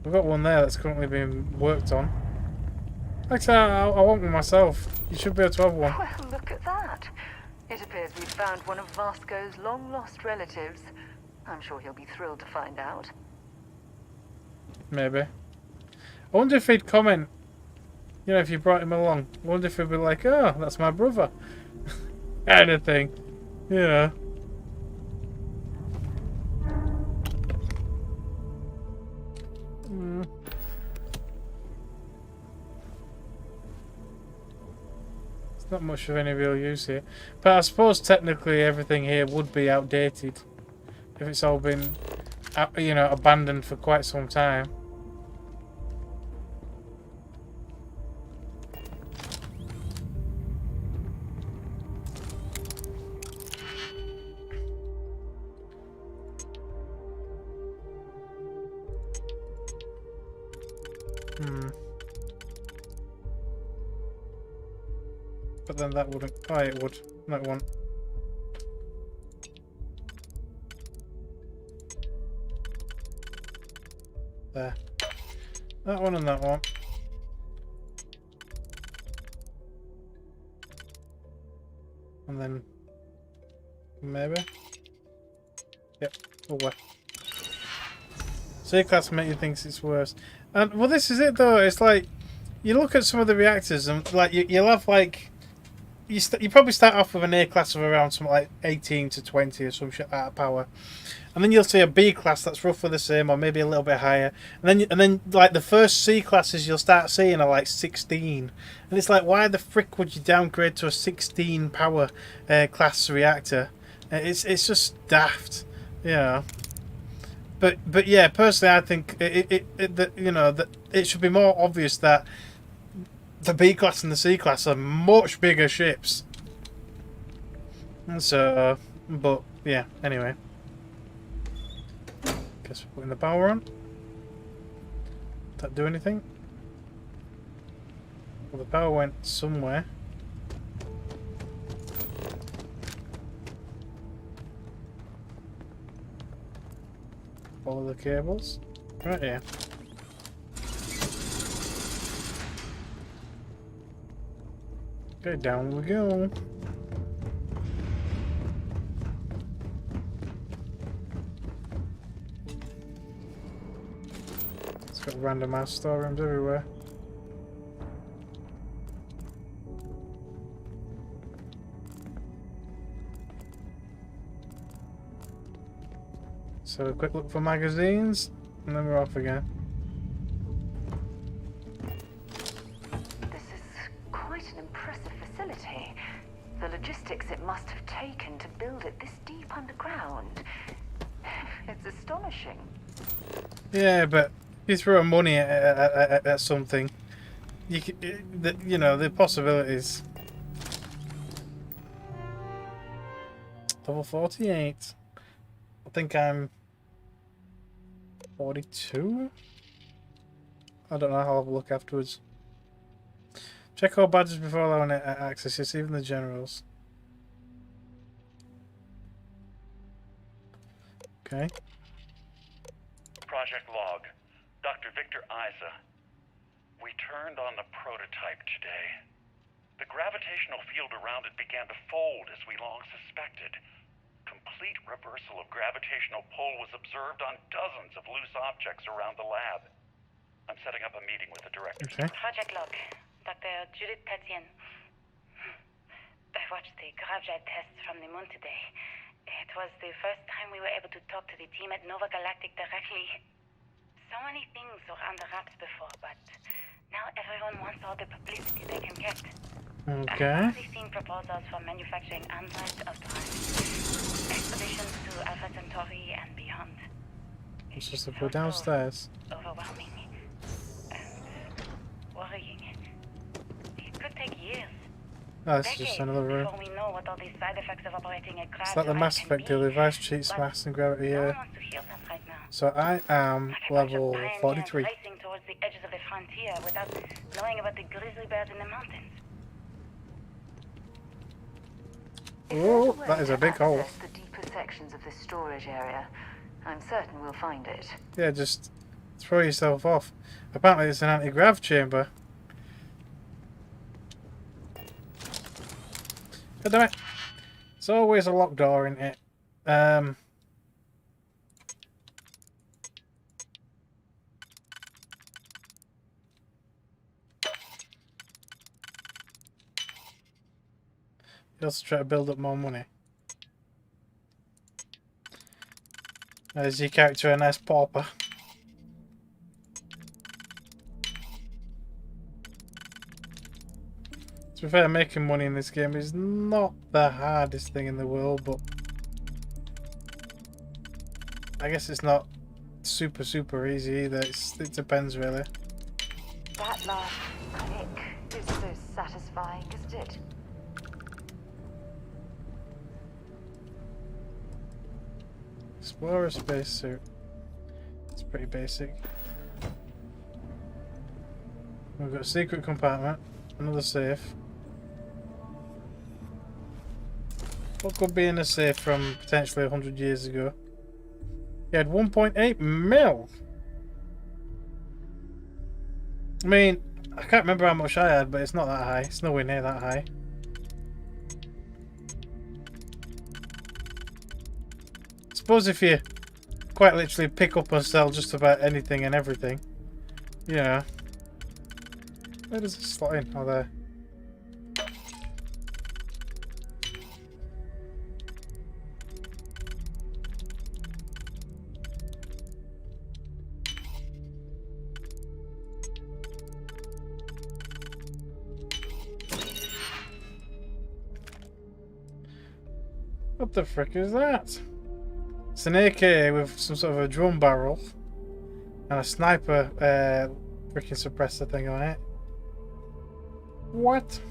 We've got one there that's currently being worked on. Actually, I want one myself. You should be able to have one. Well, look at that. It appears we've found one of Vasco's long-lost relatives. I'm sure he'll be thrilled to find out. Maybe. I wonder if he'd comment, you know, if you brought him along. I wonder if he'd be like, oh, that's my brother. Kind of thing. You know. It's not much of any real use here. But I suppose technically everything here would be outdated. If it's all been, you know, abandoned for quite some time. But then that wouldn't. Oh, it would. No, it won't. There. That one and that one. And then maybe. Yep. Oh well. C-class maybe thinks it's worse. And well, this is it though. It's like you look at some of the reactors and like you'll have like you probably start off with an A class of around something like 18 to 20 or some shit out of power. And then you'll see a B class that's roughly the same, or maybe a little bit higher. And then like the first C classes you'll start seeing are like 16. And it's like, why the frick would you downgrade to a 16 power class reactor? It's just daft, you know. But yeah, personally, I think it should be more obvious that the B class and the C class are much bigger ships. And so, but yeah, anyway. Guess we're putting the power on. Did that do anything? Well, the power went somewhere. Follow the cables. Right here. Okay, down we go. It's got random ass storerooms everywhere. So a quick look for magazines, and then we're off again. This is quite an impressive facility. logistics it must have taken to build it this deep underground. It's astonishing. Yeah, but if you throw money at something, you know, the possibilities. Level 48. I think I'm 42. I don't know. I'll have a look afterwards. Check all badges before allowing access. Yes, even the generals. Okay. Project log. Dr. Victor Isa. We turned on the prototype today. The gravitational field around it began to fold as we long suspected. Complete reversal of gravitational pull was observed on dozens of loose objects around the lab. I'm setting up a meeting with the director. Okay. Project log. Dr. Judith Tatian. I watched the gravjet tests from the moon today. It was the first time we were able to talk to the team at Nova Galactic directly. So many things were under wraps before, but now everyone wants all the publicity they can get. Okay. I'm already seeing proposals for manufacturing androids of expeditions to Alpha Centauri and beyond. Let's just go downstairs. Overwhelming and worrying. It could take years. Oh, this is just another room. Before we know what all these side effects of operating a crash It's like the Mass Effect deal, device cheats, mass and gravity here. So I am level 43. Racing towards the edges of the frontier without knowing about the grizzly bears in the mountains. Oh, that is a big hole. The deeper sections of this storage area. I'm certain we'll find it. Yeah, just throw yourself off. Apparently it's an anti-grav chamber. God damn it. It's always a locked door, isn't it? You also try to build up more money. There's your character, a nice pauper. To be fair, making money in this game is not the hardest thing in the world, but I guess it's not super easy either. It depends really. That last click is so satisfying, isn't it? Explorer spacesuit. It's pretty basic. We've got a secret compartment, another safe. What could be in a safe from potentially 100 years ago? He had 1.8 mil. I mean, I can't remember how much I had, but it's not that high. It's nowhere near that high. I suppose if you quite literally pick up or sell just about anything and everything, you know. Where does it slot in? Oh, there. What the frick is that? It's an AK with some sort of a drum barrel and a sniper freaking suppressor thing on it. What?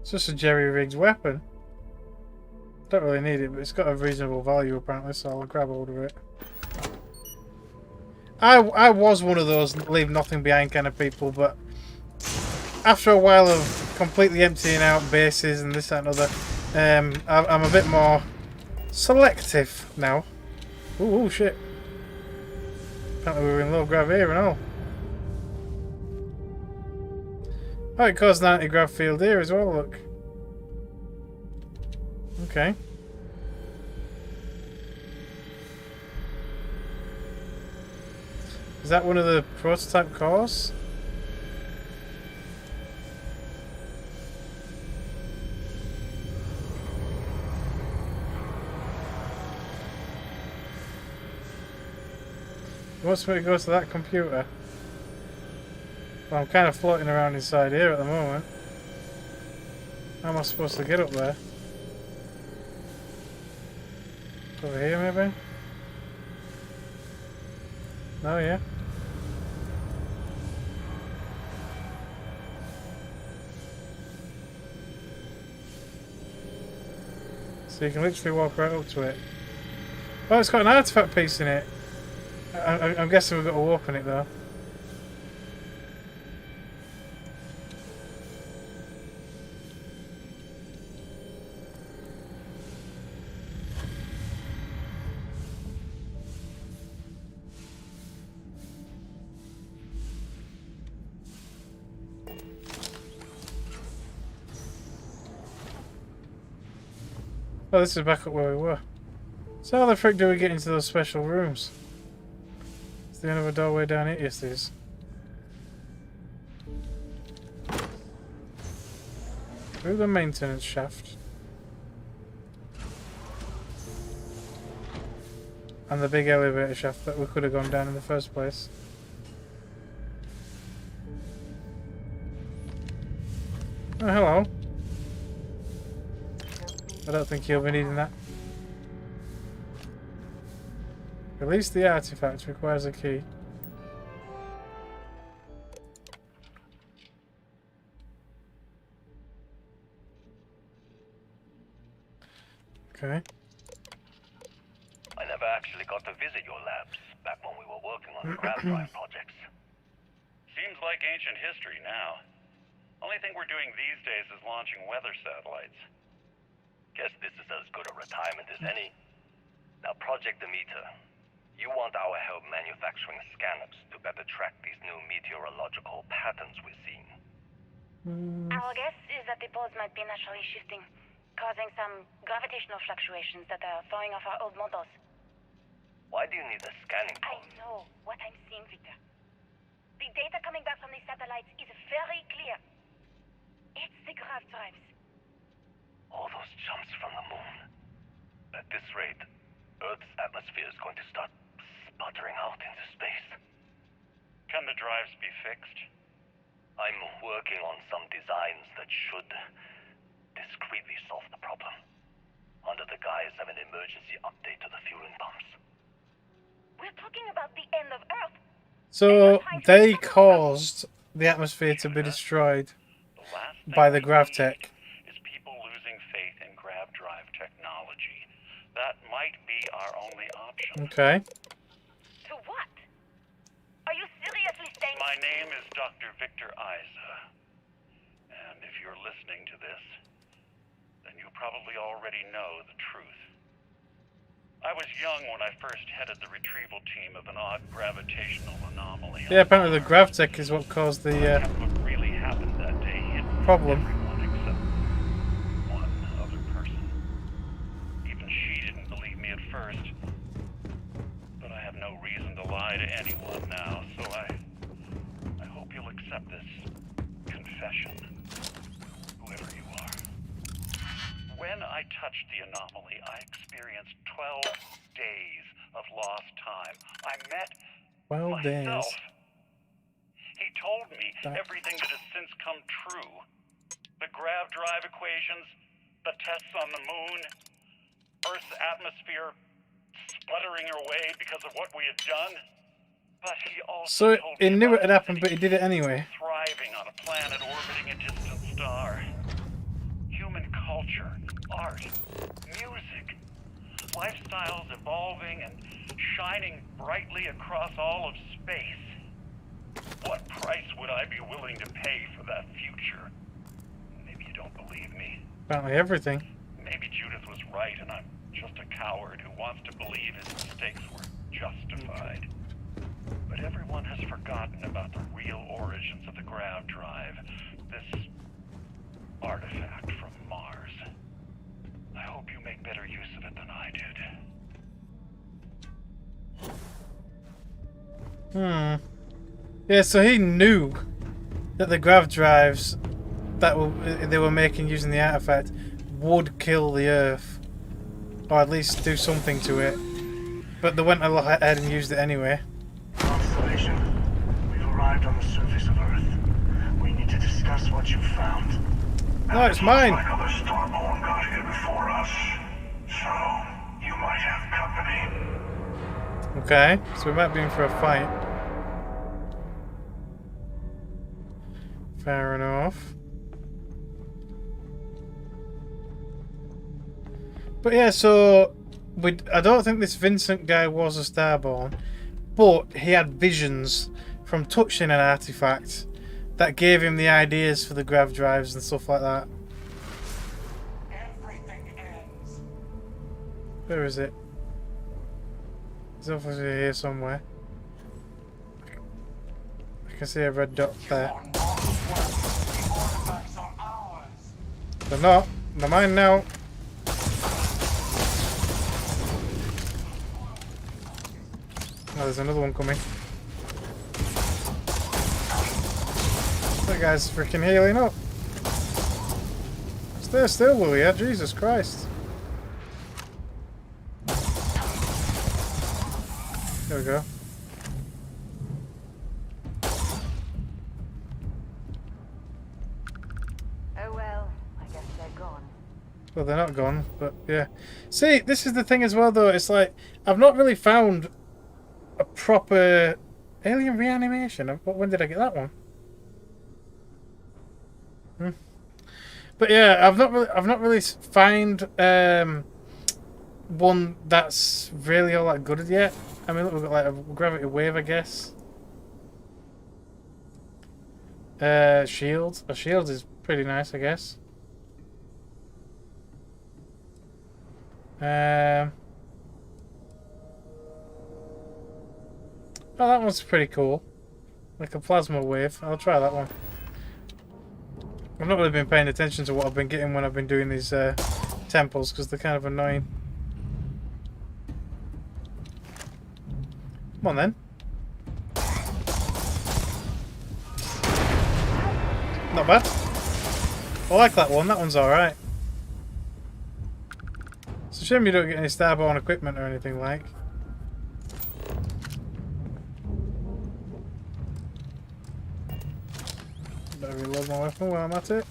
It's just a jerry-rigged weapon. Don't really need it, but it's got a reasonable value apparently, so I'll grab hold of it. I was one of those leave nothing behind kind of people, but after a while of completely emptying out bases and this, that and other, I'm a bit more selective now. Ooh, shit. Apparently we're in low grav here and all. Oh, it caused an anti-grav field here as well, look. Okay. Is that one of the prototype cores? It wants me to go to that computer. Well, I'm kind of floating around inside here at the moment. How am I supposed to get up there? Over here, maybe? No, yeah. So you can literally walk right up to it. Oh, it's got an artifact piece in it. I'm guessing we've got to walk on it though. Oh, this is back up where we were. So how the frick do we get into those special rooms? Is there another doorway down here? Yes, there is. Through the maintenance shaft. And the big elevator shaft that we could have gone down in the first place. Oh, hello. I don't think you'll be needing that. Release the artifact requires a key. Okay. I never actually got to visit your labs back when we were working on the grav drive projects. Seems like ancient history now. Only thing we're doing these days is launching weather satellites. Guess this is as good a retirement as any. Now, Project Demeter. You want our help manufacturing scanners to better track these new meteorological patterns we're seeing. Our guess is that the poles might be naturally shifting, causing some gravitational fluctuations that are throwing off our old models. Why do you need a scanning pole? I know what I'm seeing, Victor. The data coming back from the satellites is very clear. It's the grav drives. All those jumps from the moon. At this rate, Earth's atmosphere is going to start sputtering out into space. Can the drives be fixed? I'm working on some designs that should discreetly solve the problem, under the guise of an emergency update to the fueling pumps. We're talking about the end of Earth. So they caused the atmosphere to be destroyed by the GravTech. People losing faith in grav drive technology. That might be our only option. Okay. To what? Are you seriously saying? My name is Dr. Victor Isa. And if you're listening to this, then you probably already know the truth. I was young when I first headed the retrieval team of an odd gravitational anomaly. Yeah, apparently the GravTech is what caused the What really happened that day hit problem. everyone except one other person. Even she didn't believe me at first. But I have no reason to lie to anyone now, so I hope you'll accept this confession, whoever you are. When I touched the anomaly, I experienced 12 days of lost time. I met 12 days. myself. He told me everything that has since come true. The grav drive equations, the tests on the moon, Earth's atmosphere sputtering away because of what we had done. But he also So he knew it had happened, but he did it anyway. thriving on a planet orbiting a distant star. Human culture, art, music, lifestyles evolving and shining brightly across all of space. What price would I be willing to pay for that future? Maybe you don't believe me. Apparently everything. Maybe Judith was right and I'm just a coward who wants to believe his mistakes were justified. But everyone has forgotten about the real origins of the grav drive. This artifact from Mars. I hope you make better use of it than I did. Yeah, so he knew that the grav drives that they were making using the artifact would kill the Earth. Or at least do something to it. But they went ahead and used it anyway. Constellation, we've arrived on the surface of Earth. We need to discuss what you've found. No, it's mine. Like other Starborn got here before us, so you might have company. Okay, so we might be in for a fight. Fair enough. But yeah, so I don't think this Vincent guy was a Starborn, but he had visions from touching an artifact that gave him the ideas for the grav drives and stuff like that. Where is it? It's obviously here somewhere. I can see a red dot there. They're not. They're mine now. Oh, there's another one coming. That guy's freaking healing up. Stay still, will ya? Jesus Christ. There we go. Oh well, I guess they're gone. Well, they're not gone, but yeah. See, this is the thing as well, though. It's like, I've not really found a proper alien reanimation. When did I get that one? But yeah, I've not really found one that's really all that good yet. I mean, look, we've got like a gravity wave, I guess. Shield. A shield is pretty nice, I guess. Oh, that one's pretty cool. Like a plasma wave. I'll try that one. I've not really been paying attention to what I've been getting when I've been doing these temples, because they're kind of annoying. Come on then. Not bad. I like that one. That one's alright. It's a shame you don't get any Starborn equipment or anything like. Better reload my weapon while I'm at it.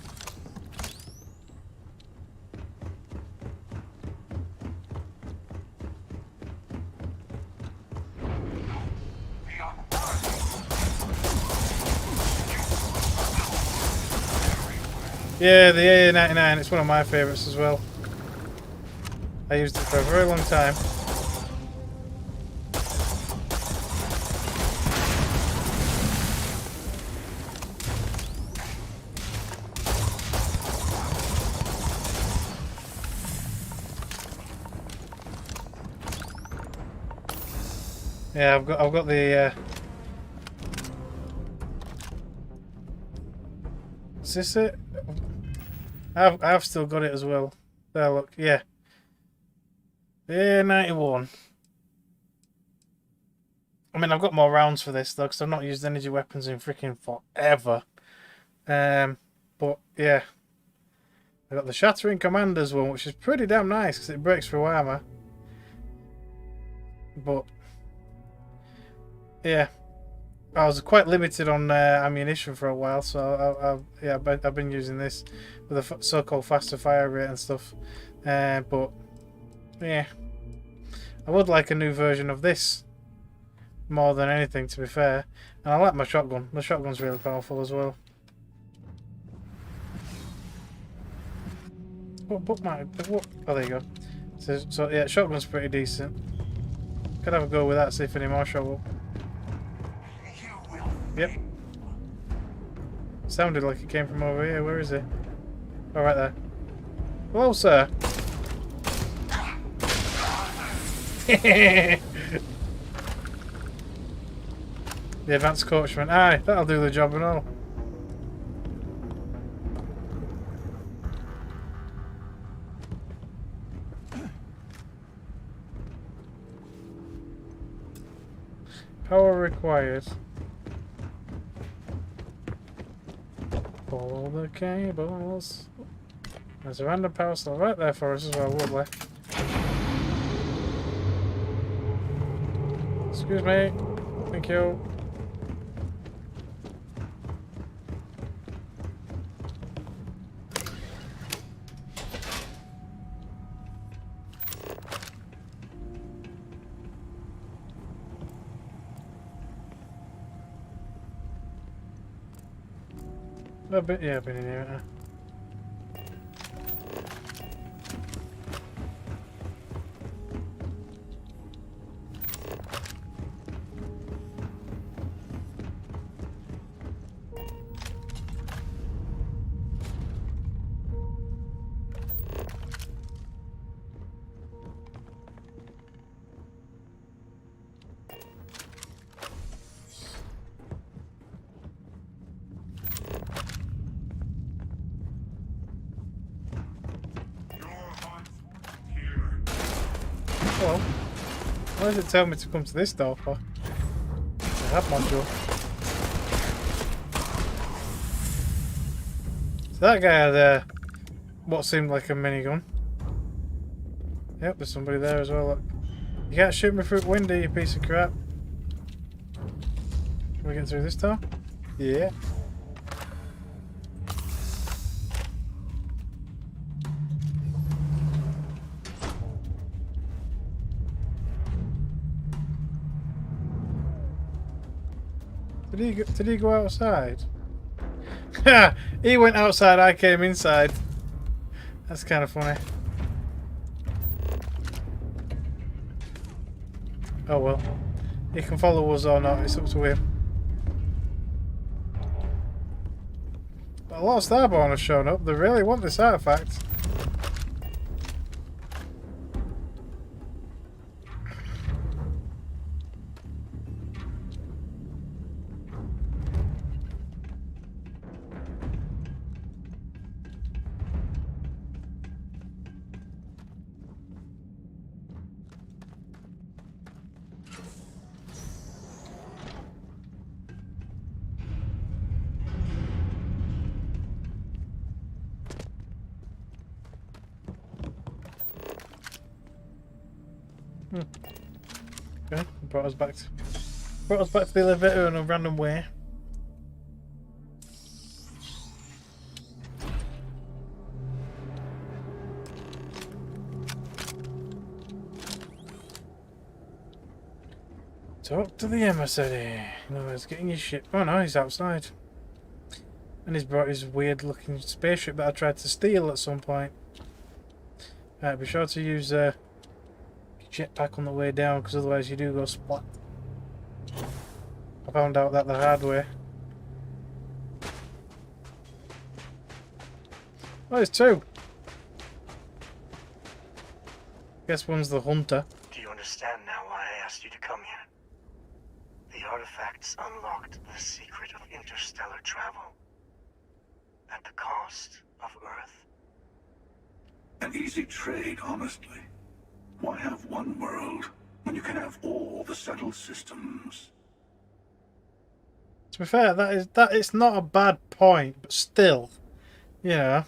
Yeah, the AA-99, it's one of my favourites as well. I used it for a very long time. Yeah, I've got the is this it? I've still got it as well. There, look, yeah. Yeah, 91. I mean, I've got more rounds for this though, because I've not used energy weapons in freaking forever. But yeah, I got the Shattering Commanders one, which is pretty damn nice because it breaks through armor. But yeah, I was quite limited on ammunition for a while, so I've been using this with a so-called faster fire rate and stuff. But yeah, I would like a new version of this more than anything, to be fair. And I like my shotgun. The shotgun's really powerful as well. What? Oh, there you go. So yeah, shotgun's pretty decent. Could have a go with that, see if any more show up. Yep. Sounded like it came from over here. Where is it? Oh, right there. Hello, sir. The advanced coachman. Aye, that'll do the job and all. Power required. Follow the cables. There's a random power cell right there for us as well, lovely. Excuse me. Thank you. A bit, yeah, I've been in here. Haven't I? Well, why does it tell me to come to this door for? I have module. So that guy had what seemed like a minigun. Yep, there's somebody there as well. Look. You can't shoot me through the window, you piece of crap. Can we get through this door? Yeah. Did he go outside? Ha! He went outside, I came inside. That's kind of funny. Oh well. He can follow us or not, it's up to him. But a lot of Starborn have shown up. They really want this artifact. Okay, brought us back to the elevator in a random way. Talk to the emissary. No, he's getting his shit. Oh no, he's outside. And he's brought his weird looking spaceship that I tried to steal at some point. Right, be sure to use jetpack on the way down, because otherwise you do go splat. I found out that the hard way. Oh, there's two. Guess one's the hunter. Do you understand now why I asked you to come here? The artifacts unlocked the secret of interstellar travel. At the cost of Earth. An easy trade, honestly. Why have one world when you can have all the settled systems? To be fair, that it's not a bad point, but still, yeah.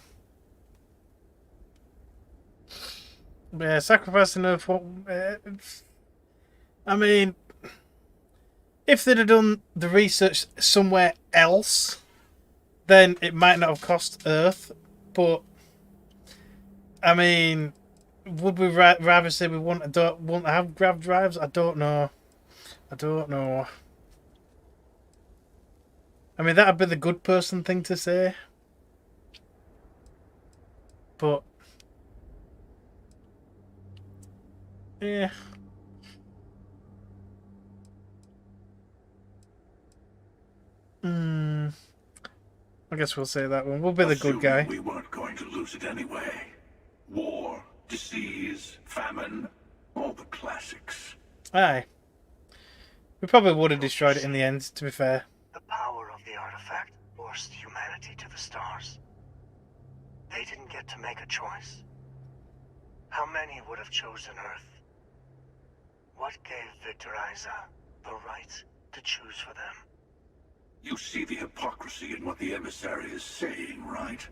Yeah, sacrificing her for. I mean, if they'd have done the research somewhere else, then it might not have cost Earth. But I mean, would we rather say we want to have grav drives? I don't know. I don't know. I mean, that'd be the good person thing to say. But yeah. I guess we'll say that one. We'll be the good guy. We weren't going to lose it anyway. War, disease, famine, all the classics. Aye. We probably would have destroyed it in the end, to be fair. The power of the artifact forced humanity to the stars. They didn't get to make a choice. How many would have chosen Earth? What gave Victor Isa the right to choose for them? You see the hypocrisy in what the emissary is saying, right?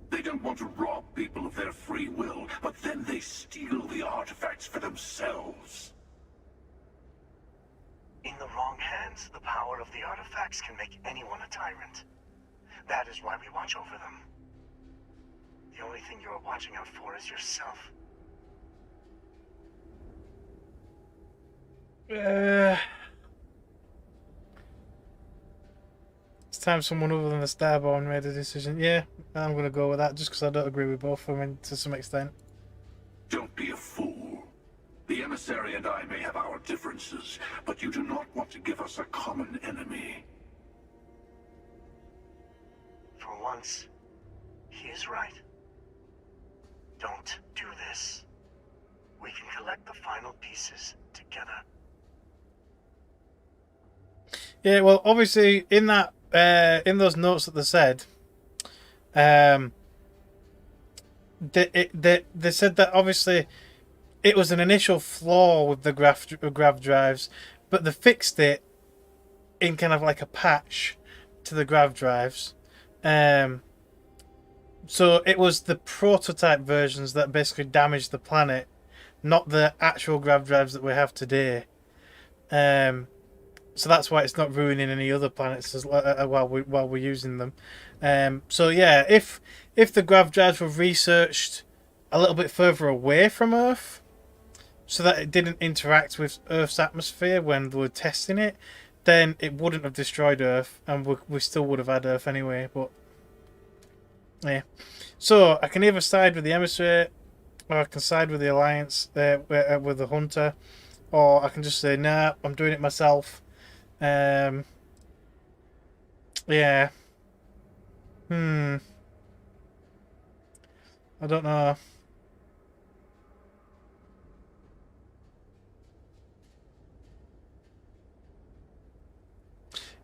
They don't want to rob people of their free will, but then they steal the artifacts for themselves. In the wrong hands, the power of the artifacts can make anyone a tyrant. That is why we watch over them. The only thing you're watching out for is yourself. time someone other than the Starborn made a decision. Yeah, I'm going to go with that just because I don't agree with both of them to some extent. Don't be a fool. The emissary and I may have our differences, but you do not want to give us a common enemy. For once, he is right. Don't do this. We can collect the final pieces together. Yeah, well, obviously, in that, in those notes that they said, they said that obviously it was an initial flaw with the grav drives, but they fixed it in kind of like a patch to the grav drives. So it was the prototype versions that basically damaged the planet, not the actual grav drives that we have today. So that's why it's not ruining any other planets while we're using them. So yeah, if the grav drives were researched a little bit further away from Earth, so that it didn't interact with Earth's atmosphere when they were testing it, then it wouldn't have destroyed Earth, and we still would have had Earth anyway. But yeah, so I can either side with the emissary, or I can side with the Alliance, with the Hunter, or I can just say, nah, I'm doing it myself. Yeah. I don't know.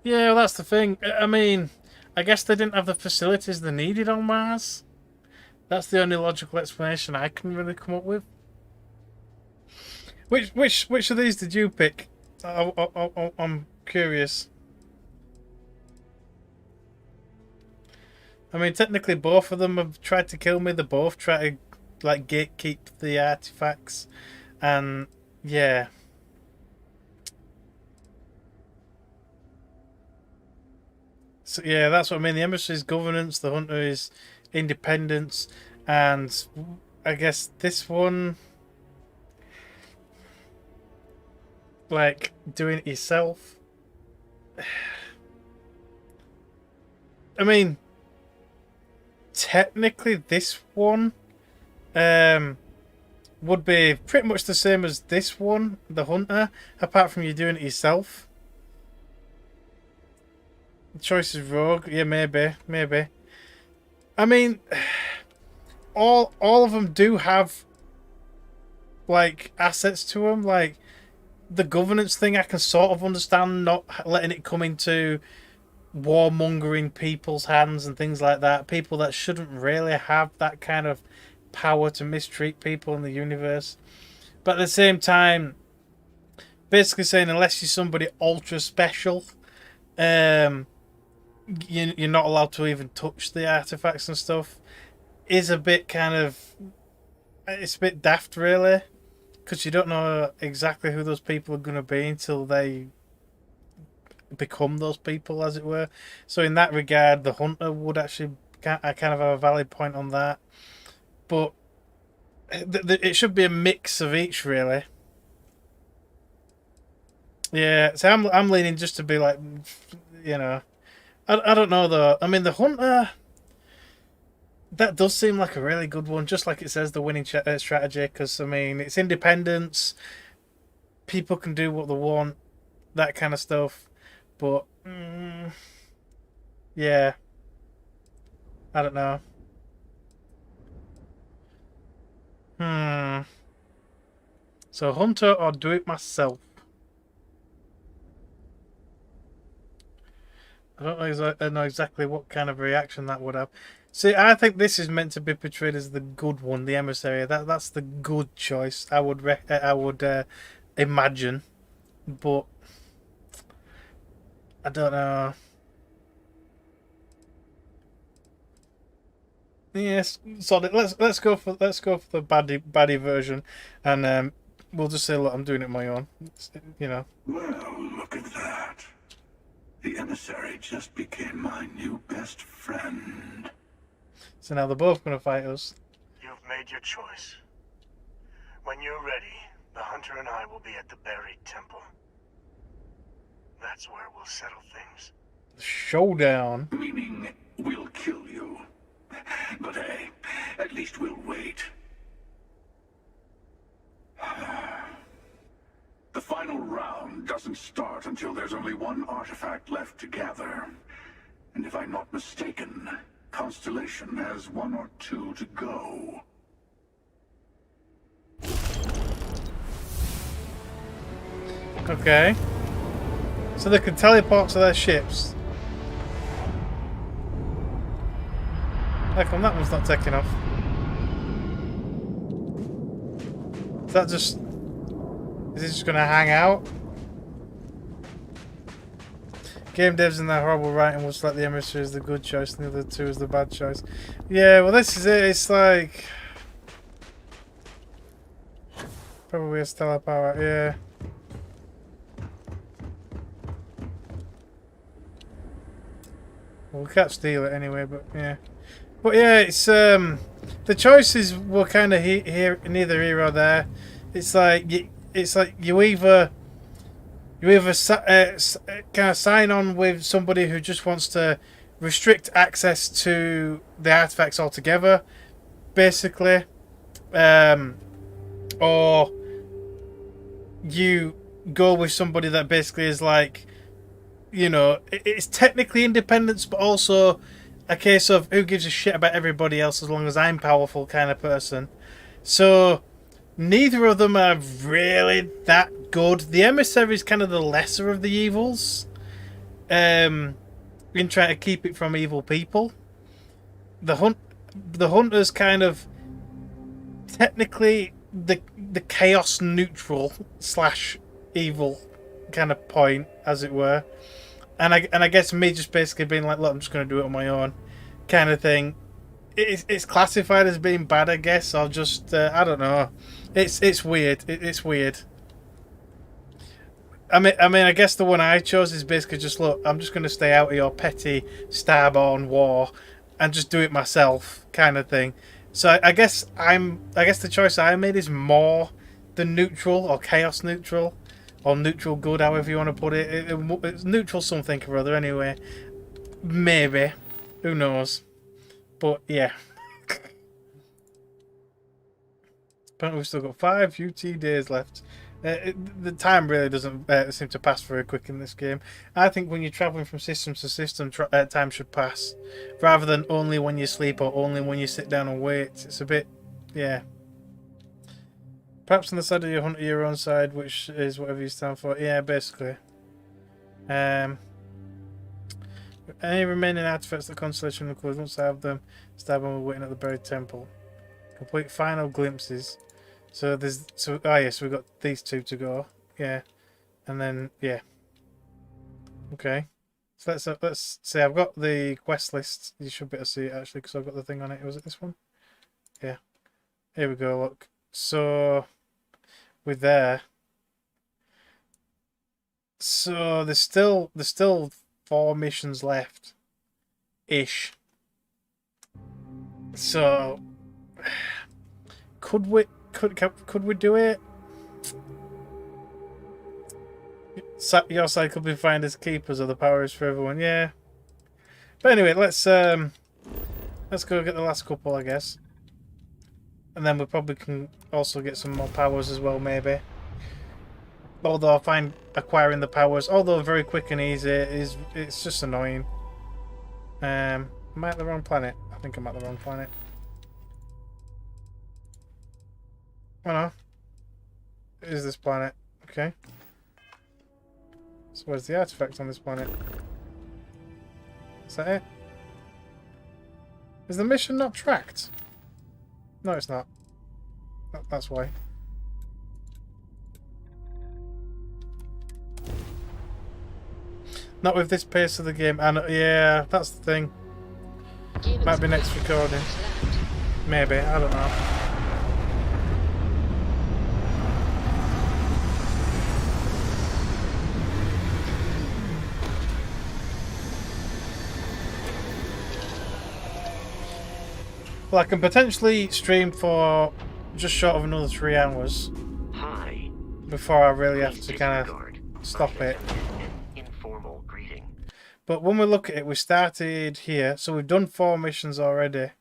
Yeah, well, that's the thing. I mean, I guess they didn't have the facilities they needed on Mars. That's the only logical explanation I can really come up with. Which of these did you pick? I'm curious. I mean, technically both of them have tried to kill me. They both try to, like, gatekeep the artifacts. And, yeah. So, yeah, that's what I mean. The emissary is governance, the Hunter is independence, and I guess this one, like, doing it yourself. I mean, technically this one would be pretty much the same as this one, the Hunter, apart from you doing it yourself. The choice is rogue. Yeah, maybe. I mean, all of them do have, like, assets to them. Like, the governance thing I can sort of understand, not letting it come into warmongering people's hands and things like that. People that shouldn't really have that kind of power to mistreat people in the universe. But at the same time, basically saying unless you're somebody ultra special, you're not allowed to even touch the artifacts and stuff, is a bit kind of, it's a bit daft really, because you don't know exactly who those people are going to be until they become those people, as it were. So in that regard, the Hunter would actually, I kind of have a valid point on that, but it should be a mix of each really. Yeah, so I'm leaning just to be like, you know, I don't know though. I mean, the Hunter, that does seem like a really good one, just like it says, the winning strategy, because I mean, it's independence, people can do what they want, that kind of stuff. But yeah, I don't know. So Hunter or do it myself? I don't know exactly what kind of reaction that would have. See, I think this is meant to be portrayed as the good one, the emissary. That's the good choice. I would imagine, but I don't know. Yes, sorry. Let's go for the baddie version, and we'll just say, look, I'm doing it my own. You know. Well, look at that. The emissary just became my new best friend. So now they're both going to fight us. You've made your choice. When you're ready, the Hunter and I will be at the buried temple. That's where we'll settle things. Showdown. Meaning, we'll kill you. But hey, at least we'll wait. The final round doesn't start until there's only one artifact left to gather. And if I'm not mistaken, Constellation has 1 or 2 to go. Okay. So they can teleport to their ships. How come that one's not taking off? Is that just... Is it just going to hang out? Game devs and their horrible writing will select the emissary as the good choice and the other 2 as the bad choice. Yeah, well this is it. It's like... Probably a stellar power, yeah. Well, we can't steal it anyway, but yeah. But yeah, it's the choices were kind of here, neither here or there. It's like you either kind of sign on with somebody who just wants to restrict access to the artifacts altogether, basically, or you go with somebody that basically is like, you know, it's technically independence, but also a case of who gives a shit about everybody else as long as I'm powerful kind of person. So neither of them are really that good. The emissary is kind of the lesser of the evils, in trying to keep it from evil people. The hunter's kind of technically the chaos neutral / evil kind of point, as it were. And I guess me just basically being like, look, I'm just going to do it on my own, kind of thing. It's classified as being bad, I guess. Or just I don't know. It's weird. It's weird. I mean, I guess the one I chose is basically just, look, I'm just going to stay out of your petty Starborn war and just do it myself, kind of thing. So I guess the choice I made is more than neutral or chaos neutral. Or neutral good, however you want to put it. It's neutral something or other anyway. Maybe. Who knows? But yeah. Apparently we've still got 5 UT days left. The time really doesn't seem to pass very quick in this game. I think when you're travelling from system to system, time should pass. Rather than only when you sleep or only when you sit down and wait. It's a bit... yeah. Perhaps on the side of your hunter, your own side, which is whatever you stand for. Yeah, basically. Any remaining artifacts that Constellation includes, once I have them, stab them waiting at the buried temple. Complete final glimpses. So there's so we've got these 2 to go. Yeah, and then yeah. Okay, so let's see. I've got the quest list. You should be able to see it actually because I've got the thing on it. Was it this one? Yeah. Here we go. Look. So. With there, so there's still 4 missions left, ish. So could we do it? Your side could be finding as keepers, or the power is for everyone. Yeah. But anyway, let's go get the last couple, I guess. And then we probably can also get some more powers as well, maybe. Although I find acquiring the powers, although very quick and easy, it's just annoying. Am I at the wrong planet? I think I'm at the wrong planet. Oh no. It is this planet. Okay. So where's the artifact on this planet? Is that it? Is the mission not tracked? No, it's not. That's why. Not with this pace of the game. And yeah, that's the thing. Might be next recording. Maybe. I don't know. Well, I can potentially stream for just short of another 3 hours. But when we look at it, we started here, so we've done 4 missions already.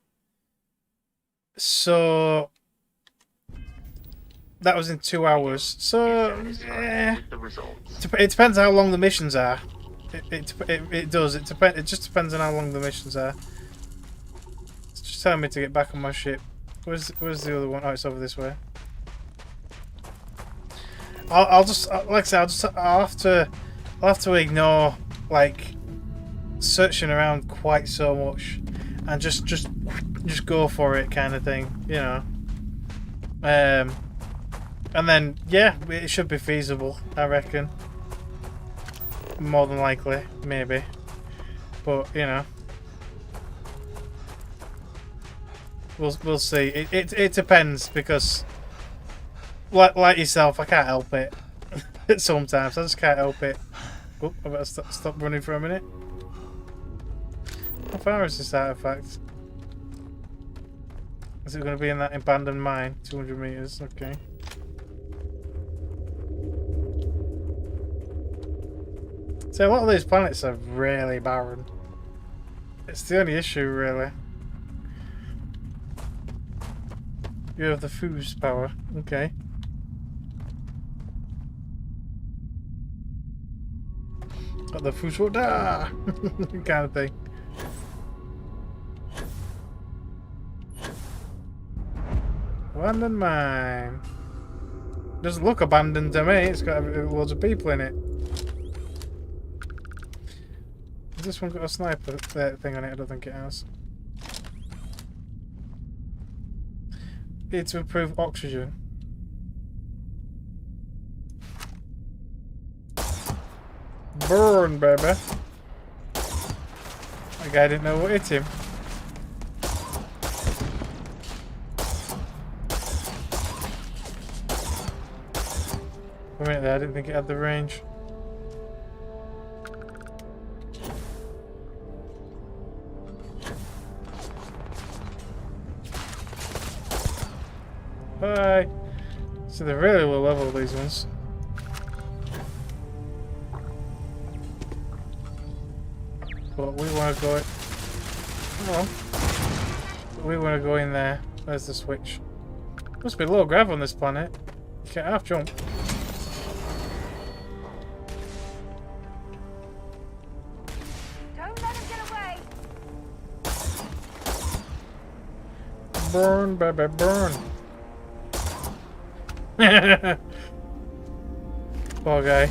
So that was in 2 hours. So it depends how long the missions are. It does. It just depends on how long the missions are. It's just telling me to get back on my ship. Where's the other one? Oh, it's over this way. I'll just like I said, I'll have to ignore like searching around quite so much and just go for it kind of thing, you know. And then yeah, it should be feasible, I reckon. More than likely, maybe. But you know, we'll see. It depends, because like yourself, I can't help it. Sometimes I just can't help it. Oh, I better stop running for a minute. How far is this artifact? Is it going to be in that abandoned mine? 200 meters, okay. See, a lot of these planets are really barren. It's the only issue, really. You have the fuse power, okay. Got the fuse water kind of thing. Abandoned mine. Doesn't look abandoned to me. It's got loads of people in it. Has this one got a sniper thing on it? I don't think it has. It's to improve oxygen. Burn, baby. That guy didn't know what hit him. For a minute there, I didn't think it had the range. Bye. So they're really low level, these ones. But we want to go. Oh, we want to go in there. There's the switch. Must be low grav on this planet. You can't half jump. Don't let him get away. Burn, baby, burn. Poor guy.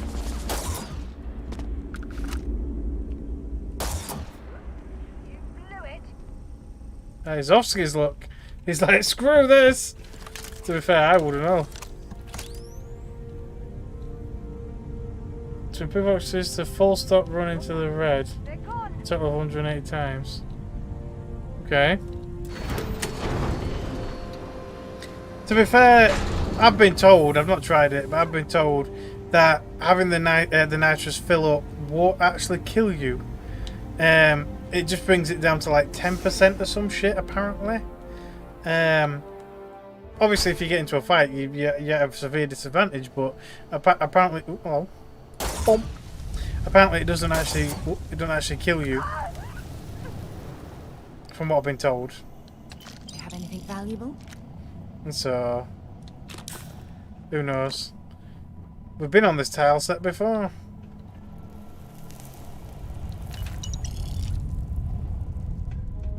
His Ofsky's look. He's like, screw this! To be fair, I wouldn't know. To improve oxygen to full stop run into the red. Total of 180 times. Okay. To be fair, I've been told, I've not tried it, but I've been told that having the nitrous fill up won't actually kill you. It just brings it down to like 10% or some shit, apparently. Obviously, if you get into a fight, you have a severe disadvantage. But apparently, well, apparently it doesn't actually kill you. From what I've been told. Do you have anything valuable? And so, who knows? We've been on this tile set before.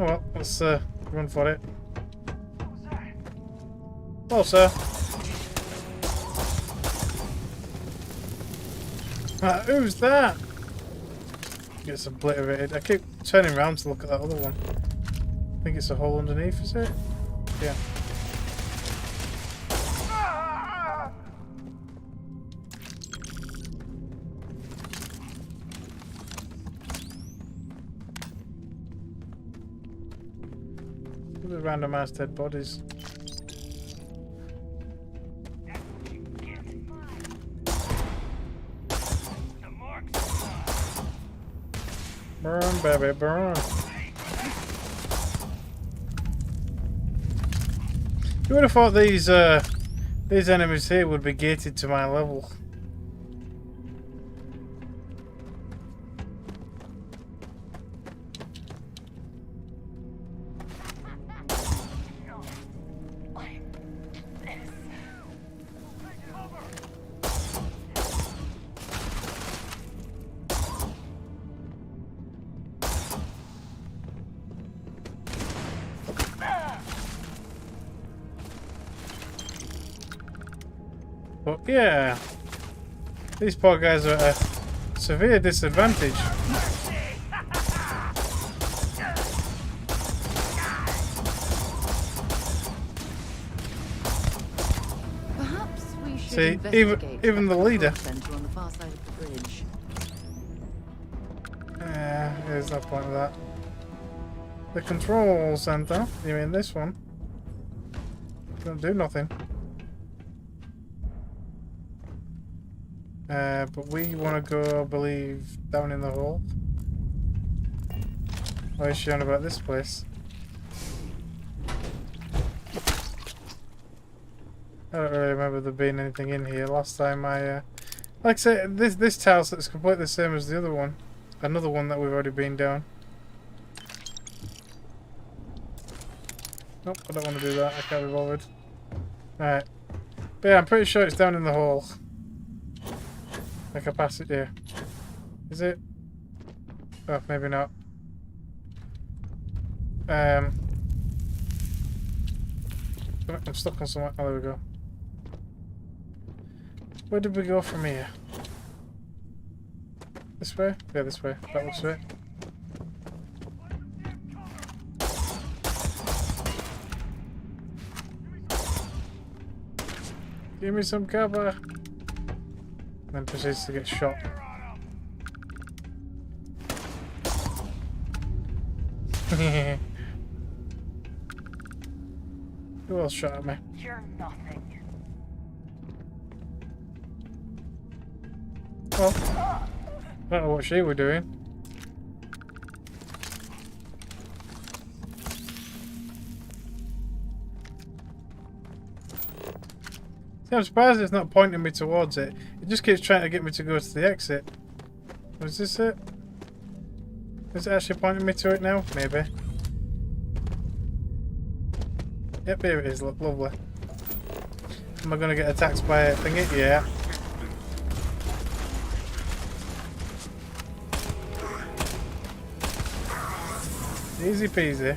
Oh well, let's run for it. Hello, sir. Who's that? Gets obliterated. I keep turning around to look at that other one. I think it's a hole underneath, is it? Yeah. Random ass dead bodies. Burn, baby, burn. You would have thought these enemies here would be gated to my level. yeah. These poor guys are at a severe disadvantage. Perhaps we should See, investigate even the leader. center on the far side of the bridge. There's no point of that. The control center. You mean this one? Don't do nothing. But we want to go, I believe, down in the hole. What is she on about this place? I don't really remember there being anything in here. Last time I, like I said, this house looks completely the same as the other one. Another one that we've already been down. Nope, I don't want to do that. I can't be bothered. Alright. But yeah, I'm pretty sure it's down in the hole. I can pass it here. Is it? Oh, maybe not. I'm stuck on somewhere. Oh, there we go. Where did we go from here? This way? Yeah, this way. That looks right. Give me some cover. And then proceeds to get shot. Who else shot at me? You're nothing. Well, I don't know what she was doing. See, I'm surprised it's not pointing me towards it. It just keeps trying to get me to go to the exit. Was this it? Is it actually pointing me to it now? Maybe. Yep, here it is. Look, lovely. Am I going to get attacked by a thingy? Yeah. Easy peasy.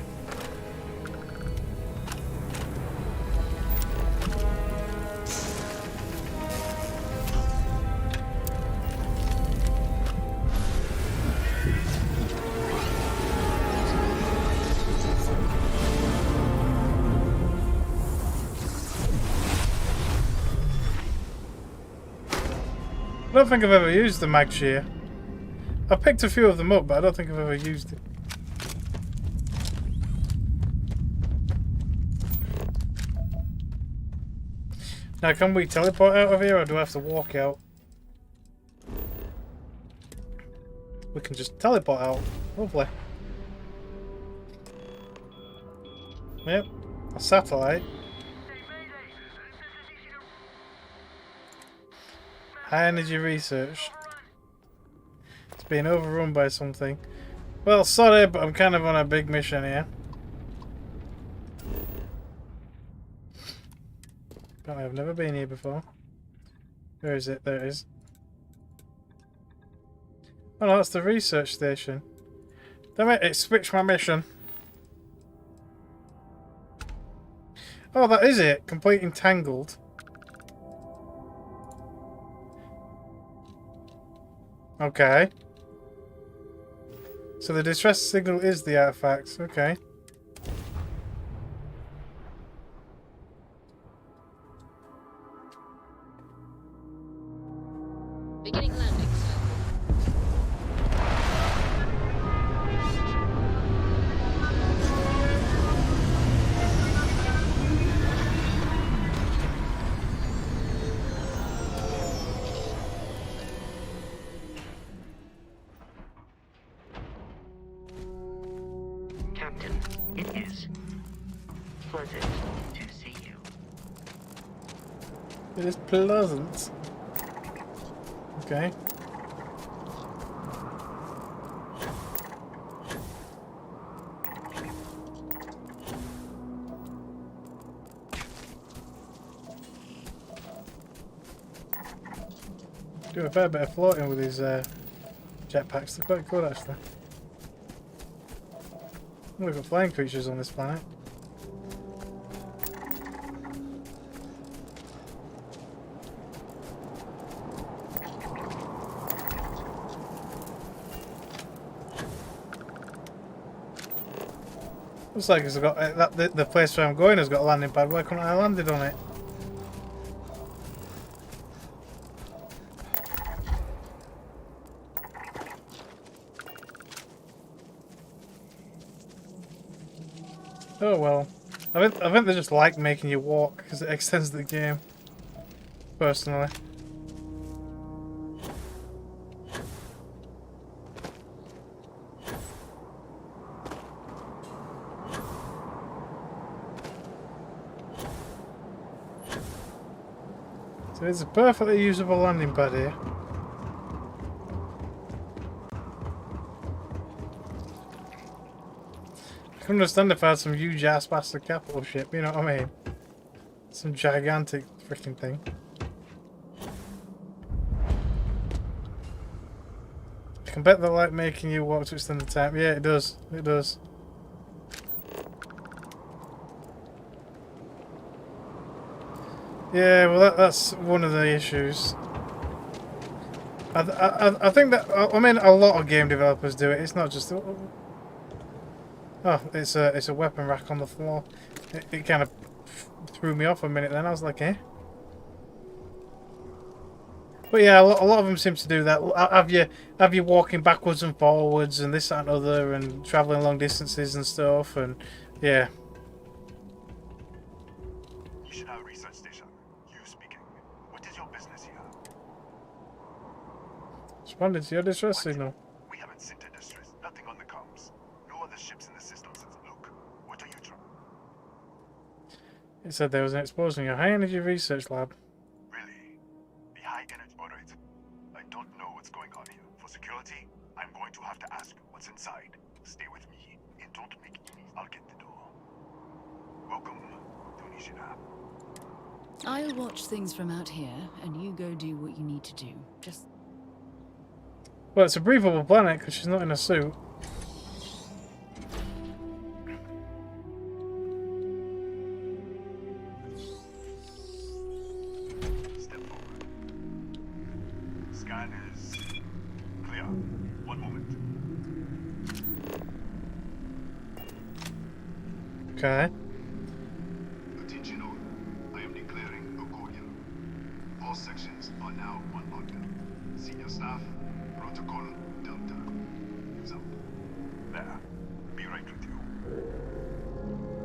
I don't think I've ever used the mag shear. I've picked a few of them up, but I don't think I've ever used it. Now, can we teleport out of here, or do I have to walk out? We can just teleport out. Lovely. Yep. A satellite. High energy research. It's being overrun by something. Well, sorry, but I'm kind of on a big mission here. Apparently I've never been here before. Where is it? There it is. Oh no, that's the research station. Damn it, it switched my mission. Oh, that is it. Complete entangled. Okay. So the distress signal is the artifacts. Okay. Beginning landing. Captain, it is pleasant to see you. It is pleasant. Okay. Do a fair bit of floating with these jetpacks. They're quite good, actually. We've got flying creatures on this planet. Looks like it's got the place where I'm going has got a landing pad. Why couldn't I have landed on it? Oh well. I think they just like making you walk because it extends the game. Personally. So it's a perfectly usable landing pad here. I can understand if I had some huge ass bastard capital ship, you know what I mean? Some gigantic freaking thing. I can bet they like making you walk to extend the time. Yeah, it does. It does. Yeah, well that's one of the issues. I think that, I mean, a lot of game developers do it. It's not just... Oh, it's a weapon rack on the floor. It kind of threw me off a minute then. I was like, eh? But yeah, a lot of them seem to do that. Have you walking backwards and forwards and this, that and other, and travelling long distances and stuff, and yeah. Research station. You speaking. What is your business here? Responding to your distress signal. We haven't sent a distress. Nothing on the comms. No other ships in the system since. Look, what are you trying? It said there was an explosion in a high energy research lab. Really? The high energy. Alright. I don't know what's going on here. For security, I'm going to have to ask what's inside. Stay with me and don't make enemies. I'll get the door. Welcome to Nishina. I'll watch things from out here, and you go do what you need to do. Just... Well, it's a breathable planet because she's not in a suit. Step forward. Scan is clear. One moment. Okay. Attention all. I am declaring a cordial. All sections are now on lockdown. Senior staff, protocol Delta. Example. There. Be right with you.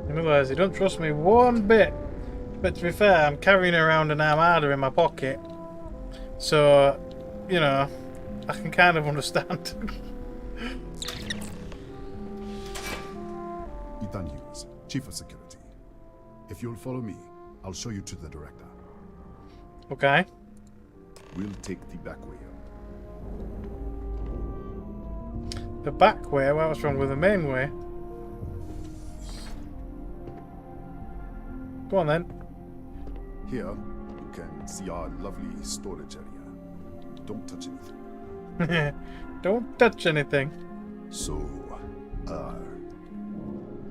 I realize you don't trust me one bit. But to be fair, I'm carrying around an armada in my pocket. So, you know, I can kind of understand. Ethan Hughes, Chief of Security. If you'll follow me, I'll show you to the director. Okay. We'll take the back way up. The back way? What's wrong with the main way? Go on then. Here, you can see our lovely storage area. Don't touch anything. Don't touch anything. So,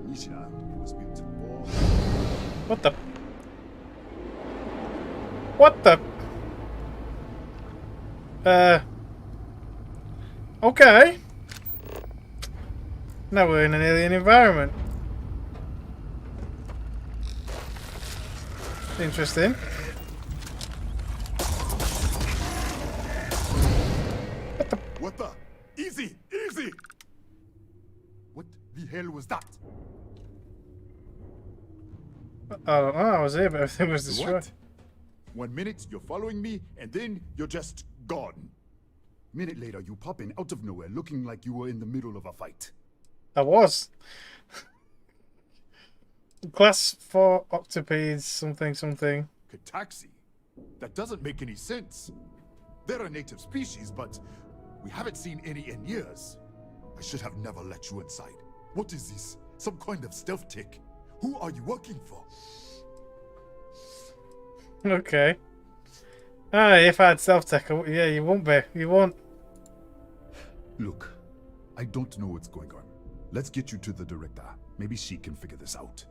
Nishina was built for... What the? What the? Okay. Now we're in an alien environment. Interesting. What the? Easy! Easy! What the hell was that? I don't know, I was here, but everything was destroyed. What? 1 minute, you're following me, and then you're just gone. Minute later, you pop in out of nowhere, looking like you were in the middle of a fight. I was. Class 4 octopedes, something. Taxi? That doesn't make any sense. They're a native species, but we haven't seen any in years. I should have never let you inside. What is this? Some kind of stealth tick? Who are you working for? Okay. If I had self-tech, yeah, you won't be. You won't. Look, I don't know what's going on. Let's get you to the director. Maybe she can figure this out.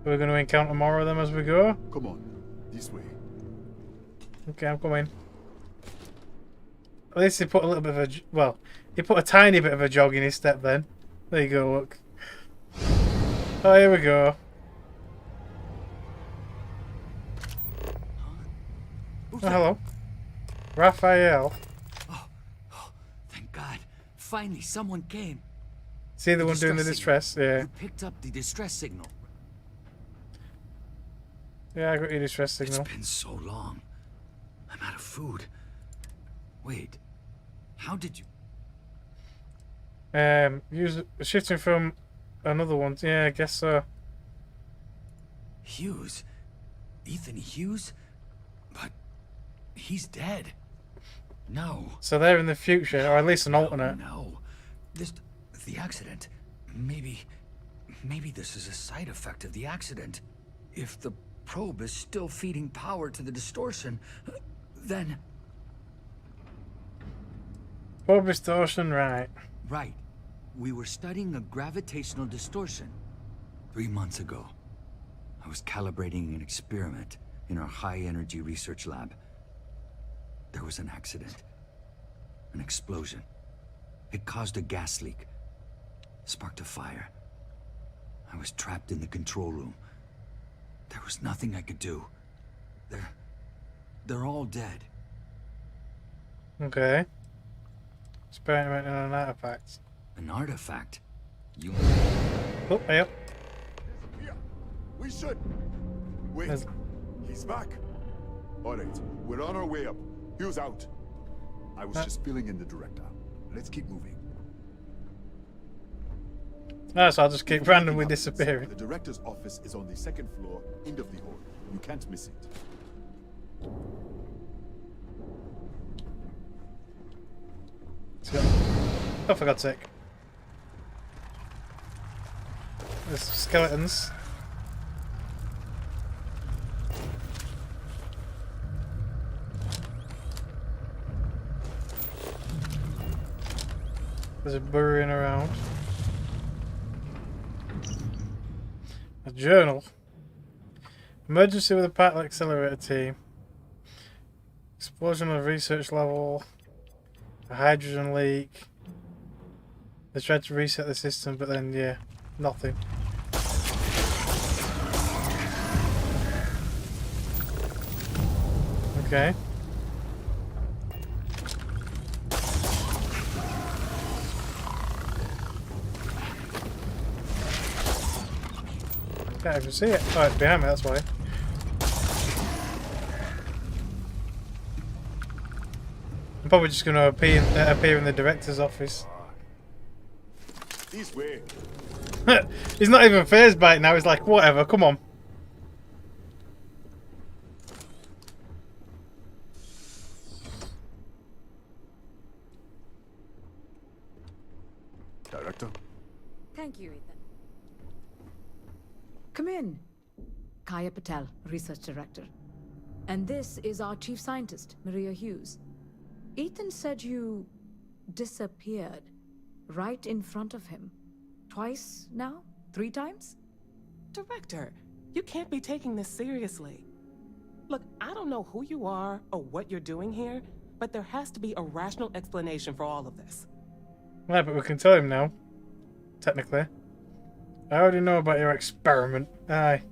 We're going to encounter more of them as we go. Come on, this way. Okay, I'm coming. At least he put a little bit of a... Well, he put a tiny bit of a jog in his step then. There you go, look. Oh, here we go. Oh, hello. Raphael. Thank God. Finally, someone came. See the one doing the distress? Yeah. You picked up the distress signal. Yeah, I got your distress signal. It's been so long. I'm out of food. Wait. How did you... Shifting from another one. Yeah, I guess so. Hughes? Ethan Hughes? But he's dead. No. So they're in the future, or at least an alternate. No. The accident. Maybe this is a side effect of the accident. If the probe is still feeding power to the distortion, then... Probe distortion, right. Right. We were studying a gravitational distortion. 3 months ago, I was calibrating an experiment in our high-energy research lab. There was an accident. An explosion. It caused a gas leak. Sparked a fire. I was trapped in the control room. There was nothing I could do. They're all dead. Okay. Experimenting on an artifact. An artifact? You... Oh, yep. We should... Wait. He's back. Alright, we're on our way up. Hughes out. I was just filling in the director. Let's keep moving. No, so I'll just keep randomly disappearing. The director's office is on the 2nd floor, end of the hall. You can't miss it. Oh, for God's sake. There's skeletons. There's a burrowing around. A journal. Emergency with a particle accelerator team. Explosion of research level. A hydrogen leak. They tried to reset the system, but then, yeah, nothing. Okay. Can't even see it. Oh, it's behind me, that's why. I'm probably just going to appear in the director's office. This way. He's not even phased by it now. He's like, whatever, come on. Director? Thank you, Ethan. Come in. Kaya Patel, Research Director. And this is our Chief Scientist, Maria Hughes. Ethan said you disappeared right in front of him. Twice now? 3 times? Director, you can't be taking this seriously. Look, I don't know who you are or what you're doing here, but there has to be a rational explanation for all of this. Yeah, but we can tell him now. Technically. I already know about your experiment. Aye.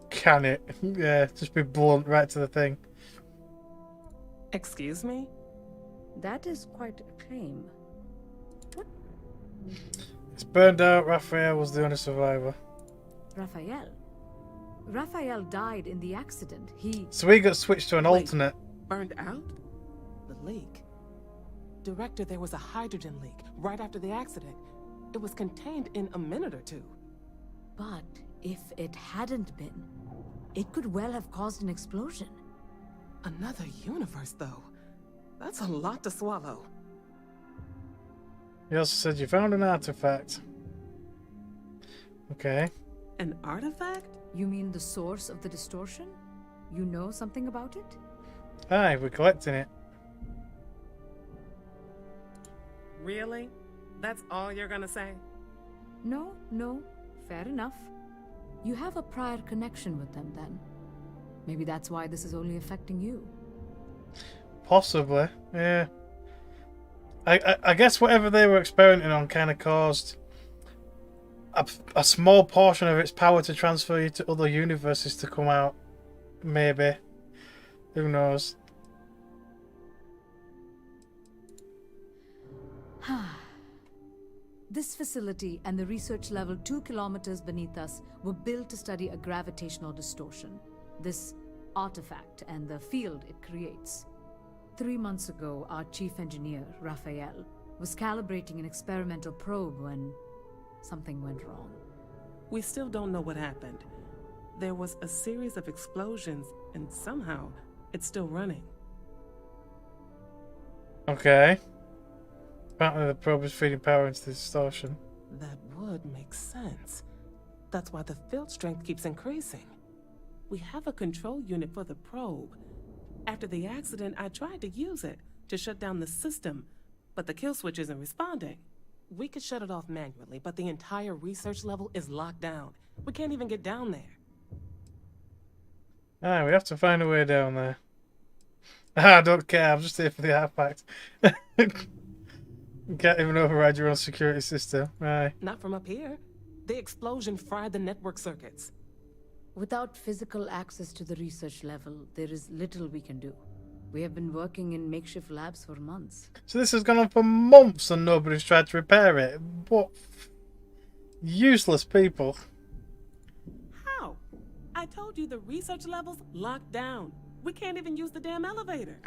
Can it? Yeah, just be blunt right to the thing. Excuse me? That is quite a claim. What? It's burned out. Raphael was the only survivor. Raphael? Raphael died in the accident. So he got switched to an alternate. Burned out? The leak. Director, there was a hydrogen leak right after the accident. It was contained in a minute or 2. But if it hadn't been, it could well have caused an explosion. Another universe, though. That's a lot to swallow. He also said you found an artifact. Okay. An artifact? You mean the source of the distortion? You know something about it? Aye, we're collecting it. Really? That's all you're gonna say? No, fair enough. You have a prior connection with them then. Maybe that's why this is only affecting you. Possibly, yeah. I guess whatever they were experimenting on kind of caused... a small portion of its power to transfer you to other universes to come out. Maybe. Who knows? This facility and the research level 2 kilometers beneath us were built to study a gravitational distortion. This artifact and the field it creates. 3 months ago, our chief engineer, Raphael, was calibrating an experimental probe when something went wrong. We still don't know what happened. There was a series of explosions, and somehow it's still running. Okay. Apparently the probe is feeding power into the distortion. That would make sense. That's why the field strength keeps increasing. We have a control unit for the probe. After the accident, I tried to use it to shut down the system, but the kill switch isn't responding. We could shut it off manually, but the entire research level is locked down. We can't even get down there. Ah, we have to find a way down there. I don't care, I'm just here for the artifact. You can't even override your own security system. Right. Not from up here. The explosion fried the network circuits. Without physical access to the research level, there is little we can do. We have been working in makeshift labs for months. So this has gone on for months and nobody's tried to repair it. What useless people. How? I told you the research level's locked down. We can't even use the damn elevator.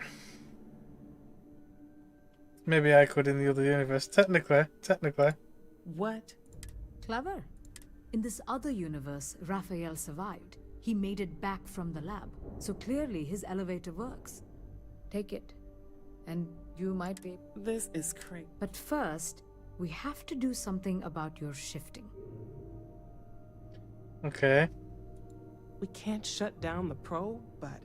Maybe I could in the other universe. Technically. What? Clever. In this other universe, Raphael survived. He made it back from the lab. So clearly his elevator works. Take it. And you might be... This is crazy. But first, we have to do something about your shifting. Okay. We can't shut down the probe, but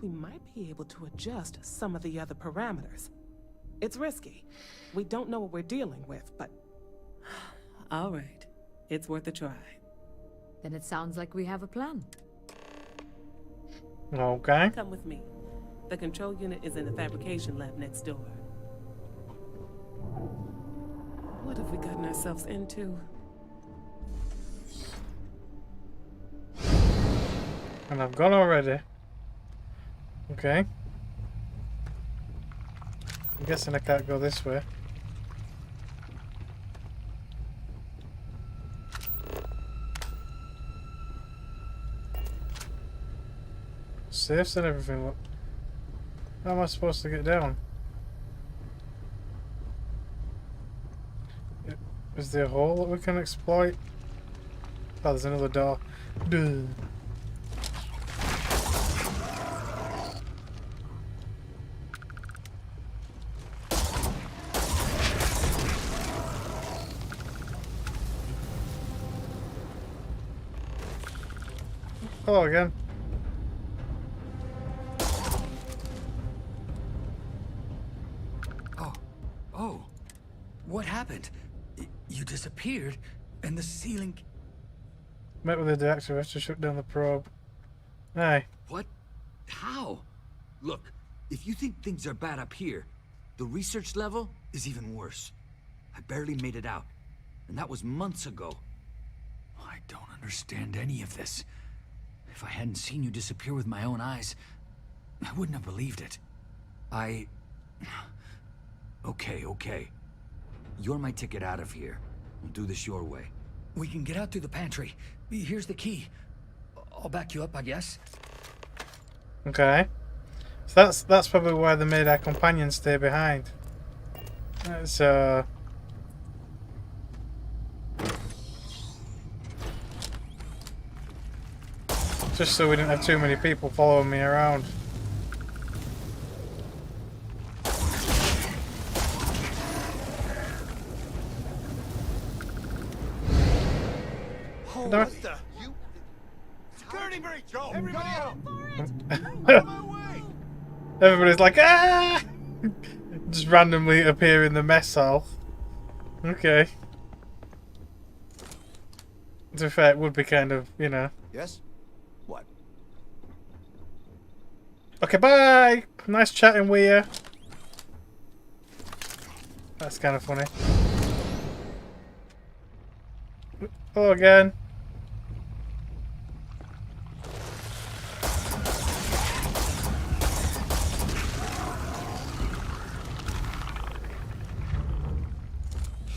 we might be able to adjust some of the other parameters. It's risky. We don't know what we're dealing with, but... All right. It's worth a try. Then it sounds like we have a plan. Okay. Come with me. The control unit is in the fabrication lab next door. What have we gotten ourselves into? And I've gone already. Okay. I'm guessing I can't go this way. Safes and everything. Look. How am I supposed to get down? Is there a hole that we can exploit? Oh, there's another door. Duh. Hello again. Oh, what happened? You disappeared, and the ceiling... Met with the deactivator to shut down the probe. Aye. What? How? Look, if you think things are bad up here, the research level is even worse. I barely made it out, and that was months ago. I don't understand any of this. If I hadn't seen you disappear with my own eyes, I wouldn't have believed it. Okay. You're my ticket out of here. We'll do this your way. We can get out through the pantry. Here's the key. I'll back you up, I guess. Okay. So that's probably why they made our companions stay behind. So... just so we didn't have too many people following me around. Oh, what the? You... Security breach! Go! Everybody out! Everybody's like, ah! Just randomly appear in the mess hall. Okay. To be fair, it would be kind of, you know. Yes? What? Okay, bye! Nice chatting with you. That's kind of funny. Hello again.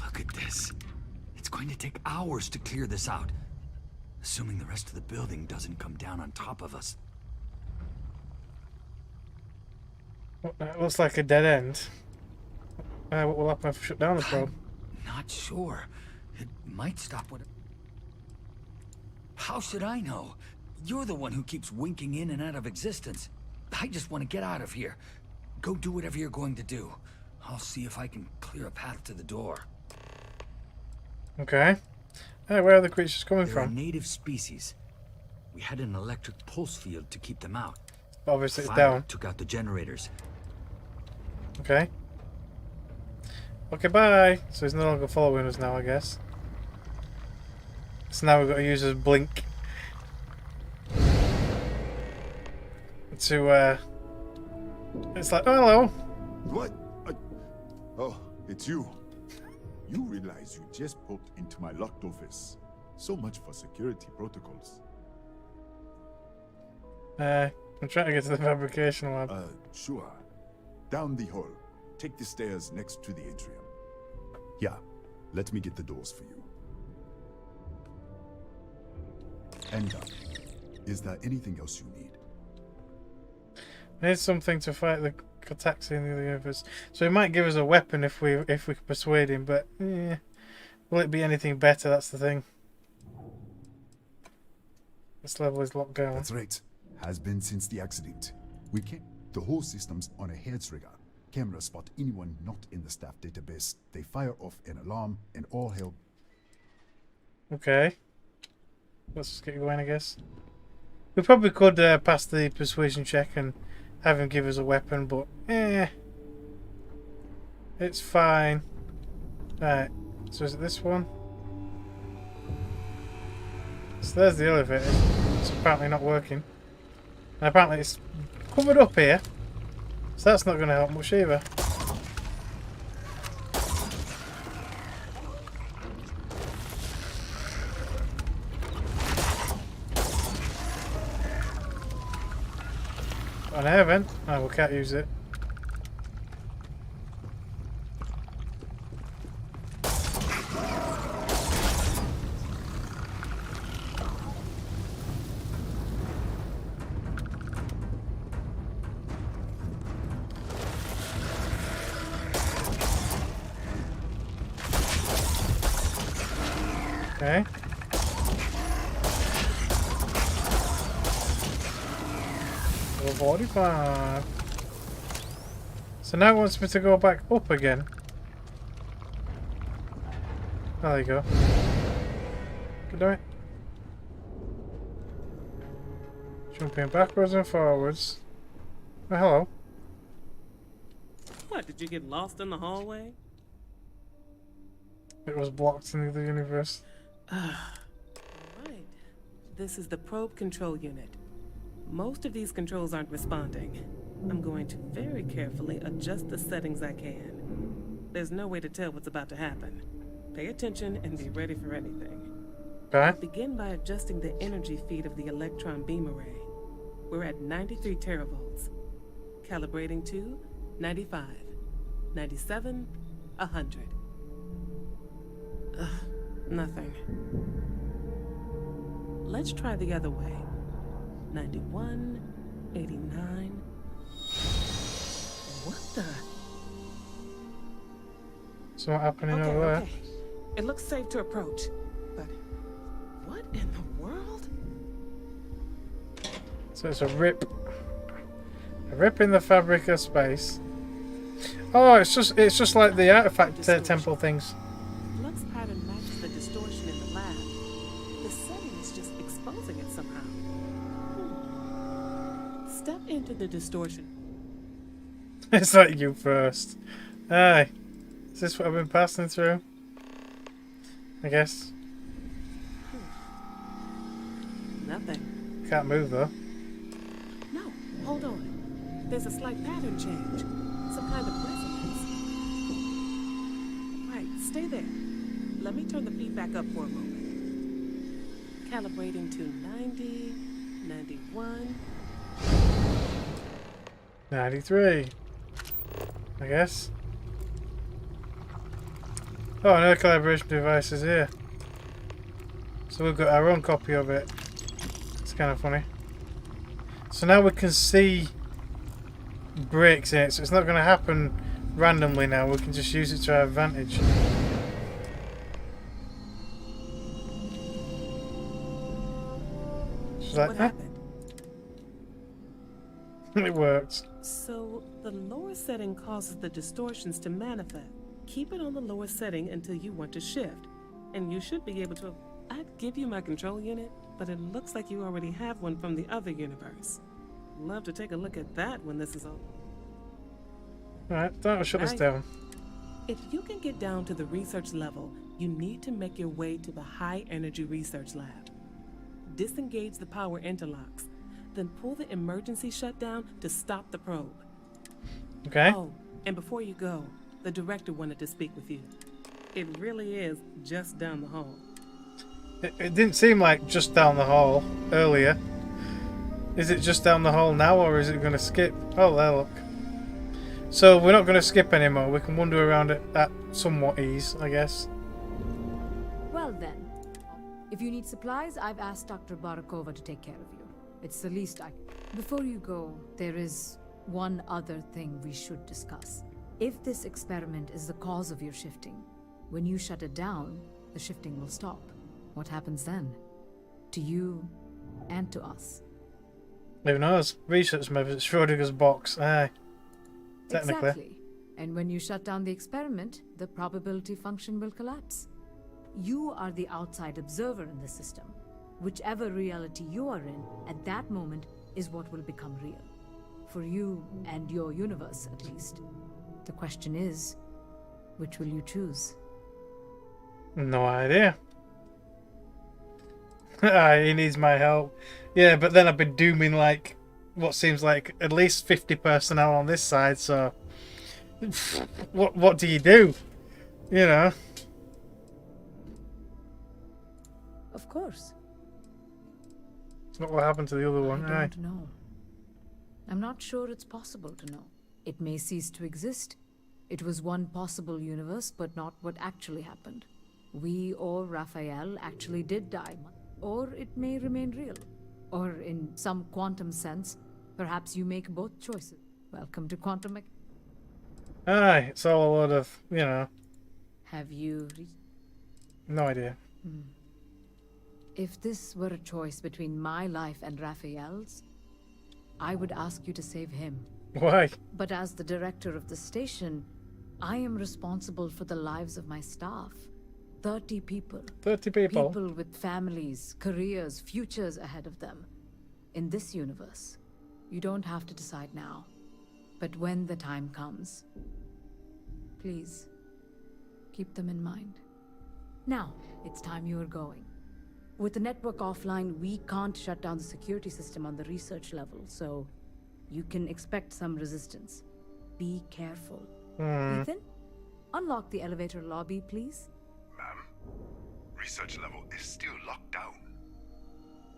Look at this. It's going to take hours to clear this out. Assuming the rest of the building doesn't come down on top of us. That looks like a dead end. What will happen if I shut down the probe? Not sure. It might stop what... How should I know? You're the one who keeps winking in and out of existence. I just want to get out of here. Go do whatever you're going to do. I'll see if I can clear a path to the door. Okay. Hey, where are the creatures coming They're from? a native species. We had an electric pulse field to keep them out. Obviously it's Fire down. took out the generators. Okay. Okay, bye. So he's no longer following us now, I guess. So now we've got to use his blink to it's like, oh, hello. What? Oh, it's you. You realize you just poked into my locked office. So much for security protocols. I'm trying to get to the fabrication lab. Sure. Down the hall. Take the stairs next to the atrium. Yeah, let me get the doors for you. And is there anything else you need? I need something to fight the taxi in the other universe. So he might give us a weapon if we can persuade him, but will it be anything better? That's the thing. This level is locked down. That's right. Has been since the accident. We can't. The whole system's on a hair trigger. Cameras spot anyone not in the staff database. They fire off an alarm and all hell. Okay. Let's just get going, I guess. We probably could pass the persuasion check and have him give us a weapon, but it's fine. Right. So is it this one? So there's the elevator. It's apparently not working. And apparently it's covered up here. So that's not going to help much either. An air vent? No, we can't use it. Okay. Level 45. So now it wants me to go back up again. Oh, there you go. Can do it. Jumping backwards and forwards. Oh, hello. What, did you get lost in the hallway? It was blocked in the other universe. Alright. This is the probe control unit. Most of these controls aren't responding. I'm going to very carefully adjust the settings I can. There's no way to tell what's about to happen. Pay attention and be ready for anything. Okay. Begin by adjusting the energy feed of the electron beam array. We're at 93 teravolts. Calibrating to 95, 97, 100. Nothing. Let's try the other way. 91, 89. What the? So what happening over there? Okay. It looks safe to approach, but what in the world? So it's a rip in the fabric of space. Oh, it's just like the artifact temple things. Flux pattern matches the distortion in the lab. The setting is just exposing it somehow. Step into the distortion. It's like you first. Aye. Is this what I've been passing through? I guess. Nothing. Can't move though. No, hold on. There's a slight pattern change. Some kind of resonance. Right, stay there. Let me turn the feedback up for a moment. Calibrating to 90, 91. 93. I guess. Oh, another calibration device is here. So we've got our own copy of it. It's kind of funny. So now we can see breaks in it, so it's not going to happen randomly now. We can just use it to our advantage. She's like, What happened? It works. So the lower setting causes the distortions to manifest. Keep it on the lower setting until you want to shift, and you should be able to. I'd give you my control unit, but it looks like you already have one from the other universe. Love to take a look at that when this is over. Alright, that'll shut us down. If you can get down to the research level, you need to make your way to the high energy research lab. Disengage the power interlocks, then pull the emergency shutdown to stop the probe. Okay. Oh, and before you go, the director wanted to speak with you. It really is just down the hall. It didn't seem like just down the hall earlier. Is it just down the hall now, or is it going to skip? Oh, there, look. So we're not going to skip anymore. We can wander around it at somewhat ease, I guess. Well then, if you need supplies, I've asked Dr. Barakova to take care of you. It's the least I... Before you go, there is one other thing we should discuss. If this experiment is the cause of your shifting, when you shut it down, the shifting will stop. What happens then? To you and to us. Who knows? Research methods, Schrodinger's box. Aye. Technically. Exactly. And when you shut down the experiment, the probability function will collapse. You are the outside observer in the system. Whichever reality you are in, at that moment, is what will become real. For you and your universe, at least. The question is, which will you choose? No idea. He needs my help. Yeah, but then I've been dooming like what seems like at least 50 personnel on this side, so what do you do? You know. Of course. It's not what happened to the other one. I don't know. I'm not sure it's possible to know. It may cease to exist. It was one possible universe, but not what actually happened. We or Raphael actually did die. Or it may remain real. Or in some quantum sense, perhaps you make both choices. Welcome to quantum mechanics. Aye, it's all a lot of, you know. Have you... No idea. If this were a choice between my life and Raphael's, I would ask you to save him. Why? But as the director of the station, I am responsible for the lives of my staff. 30 people. 30 people? People with families, careers, futures ahead of them. In this universe, you don't have to decide now. But when the time comes, please, keep them in mind. Now, it's time you are going. With the network offline, we can't shut down the security system on the research level, so you can expect some resistance. Be careful. Ethan, unlock the elevator lobby, please. Ma'am, research level is still locked down.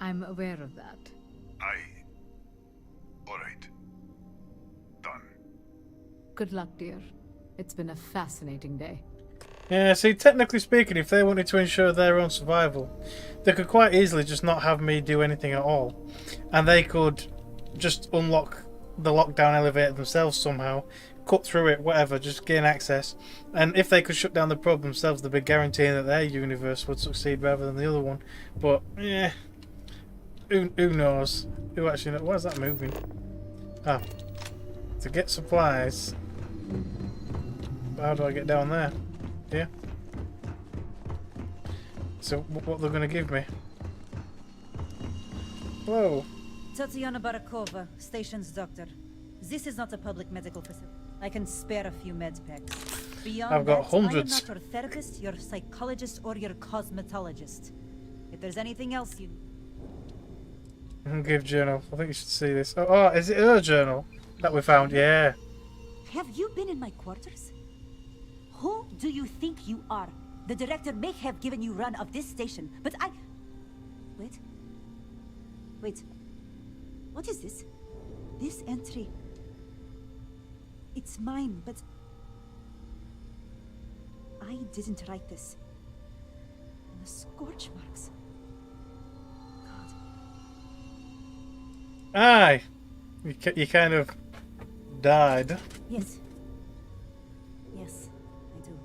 I'm aware of that. Alright. Done. Good luck, dear. It's been a fascinating day. Yeah, see, technically speaking, if they wanted to ensure their own survival, they could quite easily just not have me do anything at all. And they could just unlock the lockdown elevator themselves somehow, cut through it, whatever, just gain access. And if they could shut down the probe themselves, they'd be guaranteeing that their universe would succeed rather than the other one. But, yeah, who knows? Who actually knows? Why is that moving? Ah, to get supplies. How do I get down there? Yeah. So, what they're going to give me? Whoa. Tatiana Barakova, station's doctor. This is not a public medical facility. I can spare a few med packs. Beyond I've got that, hundreds. I am not your therapist, your psychologist, or your cosmetologist. If there's anything else you... Give journal. I think you should see this. Oh, is it her journal that we found? Yeah. Have you been in my quarters? Who do you think you are? The director may have given you run of this station, but Wait. Wait. What is this? This entry. It's mine, but I didn't write this. And the scorch marks. God. Aye. You kind of died. Yes. Yes, I do.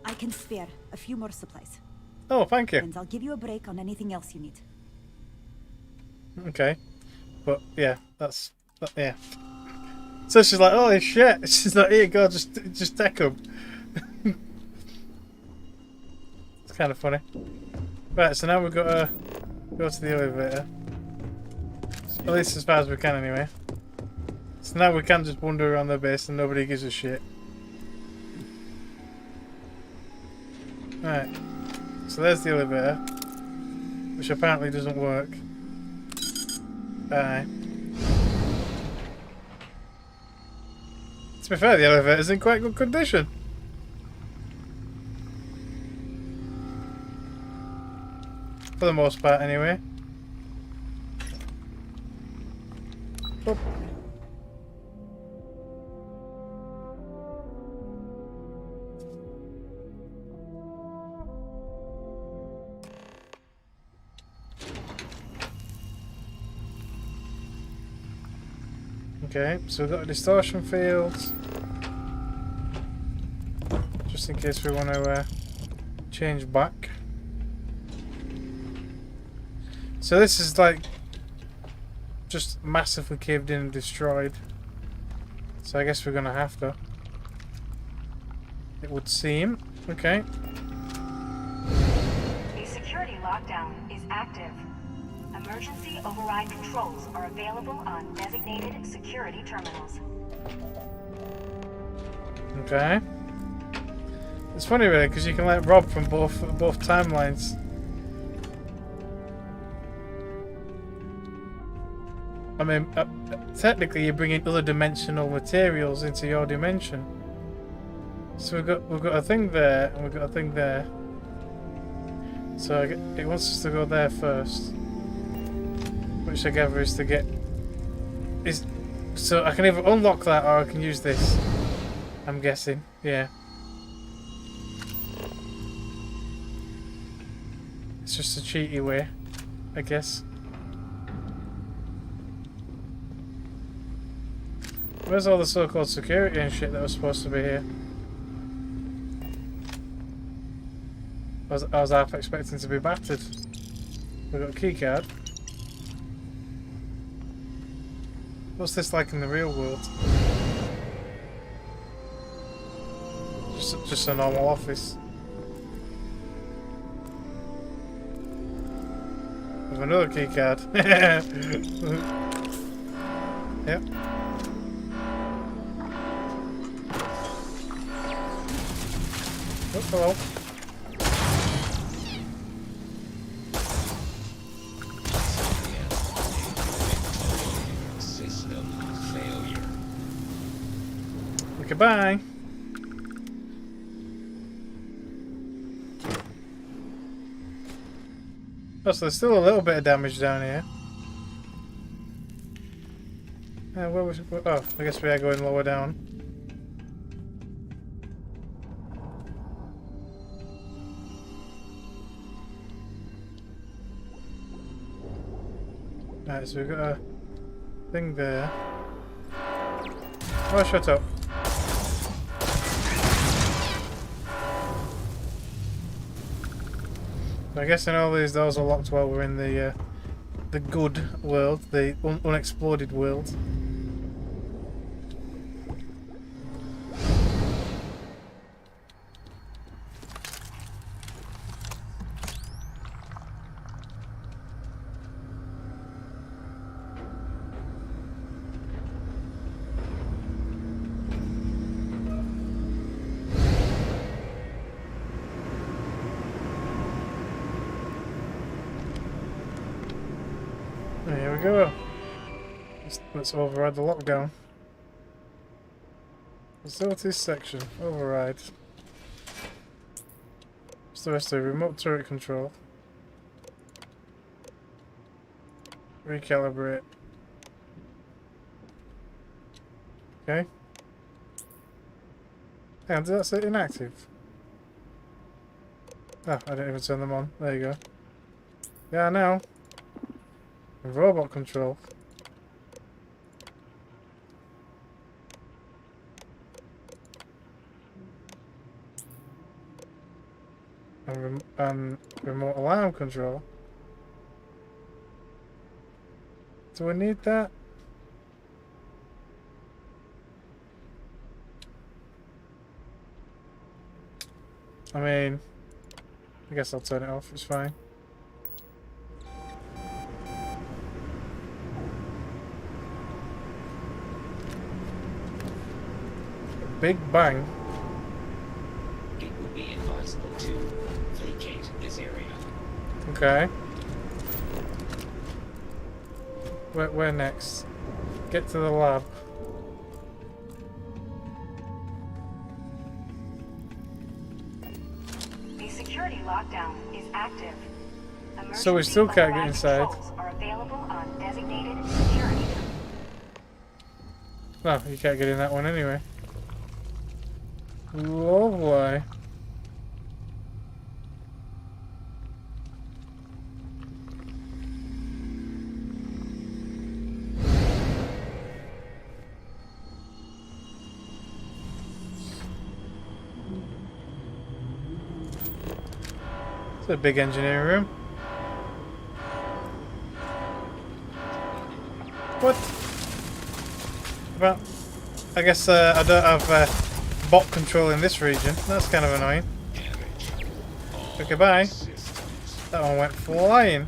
I can spare a few more supplies. Oh, thank you. And I'll give you a break on anything else you need. Okay. But yeah, yeah. So she's like, holy shit. She's like, here you go, just take them. It's kind of funny. Right, so now we've got to go to the elevator. At least as far as we can anyway. So now we can just wander around the base and nobody gives a shit. Right. So there's the elevator. Which apparently doesn't work. Aye. To be fair, the elevator's in quite good condition. For the most part, anyway. Oh. Okay, so we've got a distortion field. Just in case we want to change back. So this is like just massively caved in and destroyed. So I guess we're gonna have to. It would seem. Okay. A security lockdown is active. Emergency override controls are available on designated security terminals. Okay. It's funny really because you can let rob from both timelines. I mean, technically you're bringing other dimensional materials into your dimension. So we've got a thing there and we've got a thing there. So it wants us to go there first, which I gather is to get so I can either unlock that or I can use this. I'm guessing, yeah. It's just a cheaty way, I guess. Where's all the so-called security and shit that was supposed to be here? I was half expecting to be battered. We've got a key card. What's this like in the real world? Just a normal office. With another key card. Yep. Oh, hello. System failure. Goodbye. Oh, so there's still a little bit of damage down here. Where was it? Oh, I guess we are going lower down. Right, so we've got a thing there. Oh, shut up. I guess all these doors are locked while we're in the good world, the unexploded world. Here we go. Let's override the lockdown. Facilities section. Override. What's the rest of it? Remote turret control. Recalibrate. Okay. Hang on, did that say inactive? Oh, I didn't even turn them on. There you go. Yeah, now. Robot control. And remote alarm control. Do I need that? I mean, I guess I'll turn it off, it's fine. Big bang. It would be advisable to vacate this area. Okay. Where next? Get to the lab. The security lockdown is active. So we still can't get inside. Controls are available on designated security. No, you can't get in that one anyway. Lovely. It's a big engineering room. What? Well, I guess I don't have bot control in this region. That's kind of annoying. Okay, bye. That one went flying.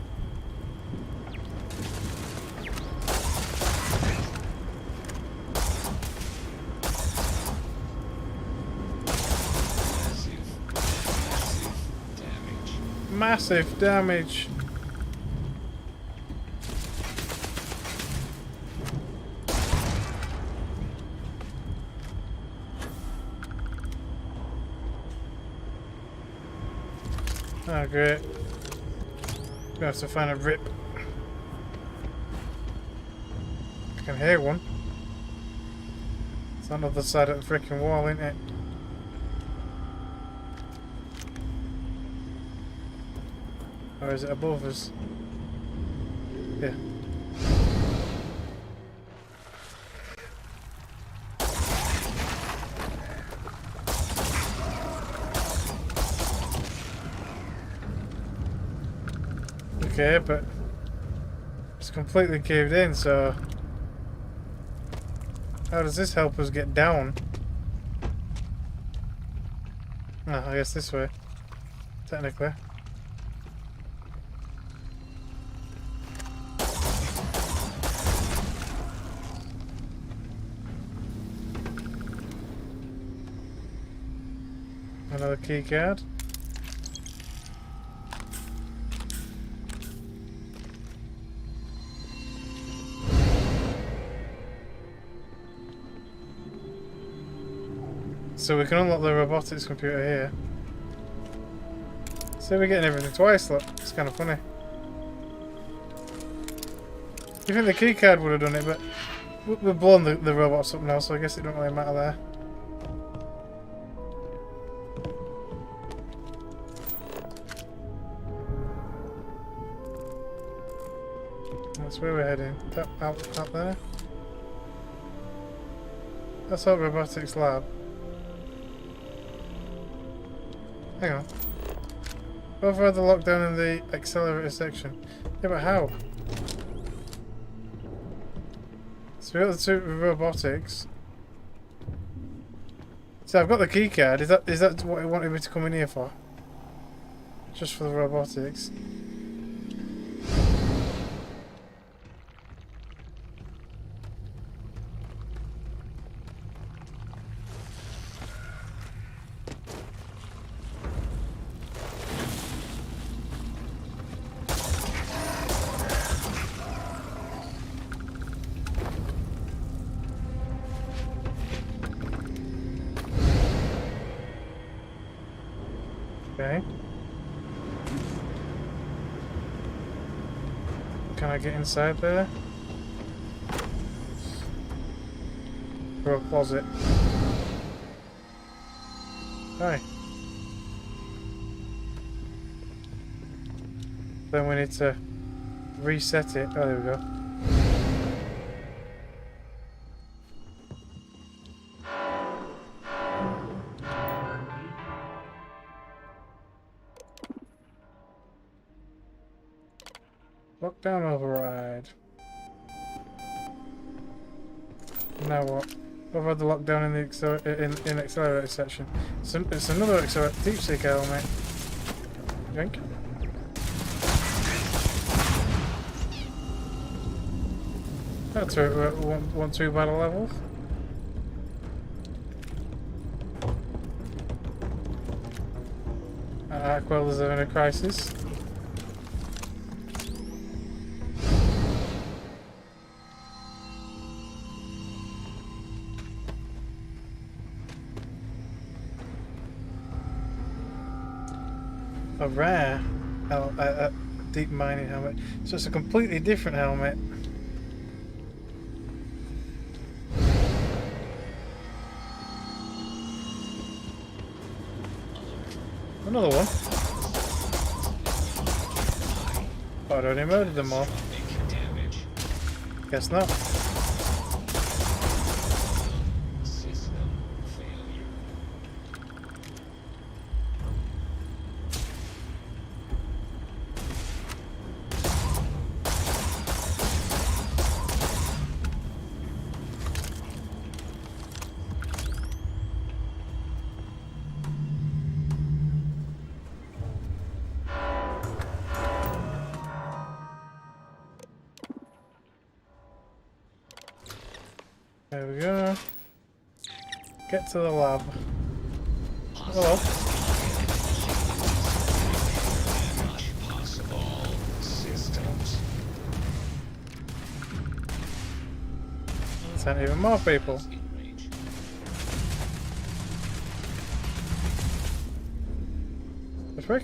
Massive damage. Oh, great. We have to find a rip. I can hear one. It's on the other side of the freaking wall, isn't it? Or is it above us? Yeah. Okay, but it's completely caved in, so how does this help us get down? Oh, I guess this way, technically. Another key card. So we can unlock the robotics computer here. So we're getting everything twice, look. It's kind of funny. You think the key card would have done it, but we've blown the robots up now, so I guess it don't really matter there. That's where we're heading. Out there. That's our robotics lab. Hang on. Override the lockdown in the accelerator section. Yeah, but how? So we got the two robotics. So I've got the key card. Is that what it wanted me to come in here for? Just for the robotics. Can I get inside there? Or a closet? Hi. Then we need to reset it. Oh, there we go. Lockdown override. Now what? I've had the lockdown in the in accelerator section. It's another accelerator deep sea helmet. Drink. That's one too bad a level. Aquel is having a crisis. A rare deep mining helmet. So it's a completely different helmet. Another one. Oh, I'd already murdered them all. Guess not. There we go. Get to the lab. Hello. Possible systems. Sent even more people. The frick?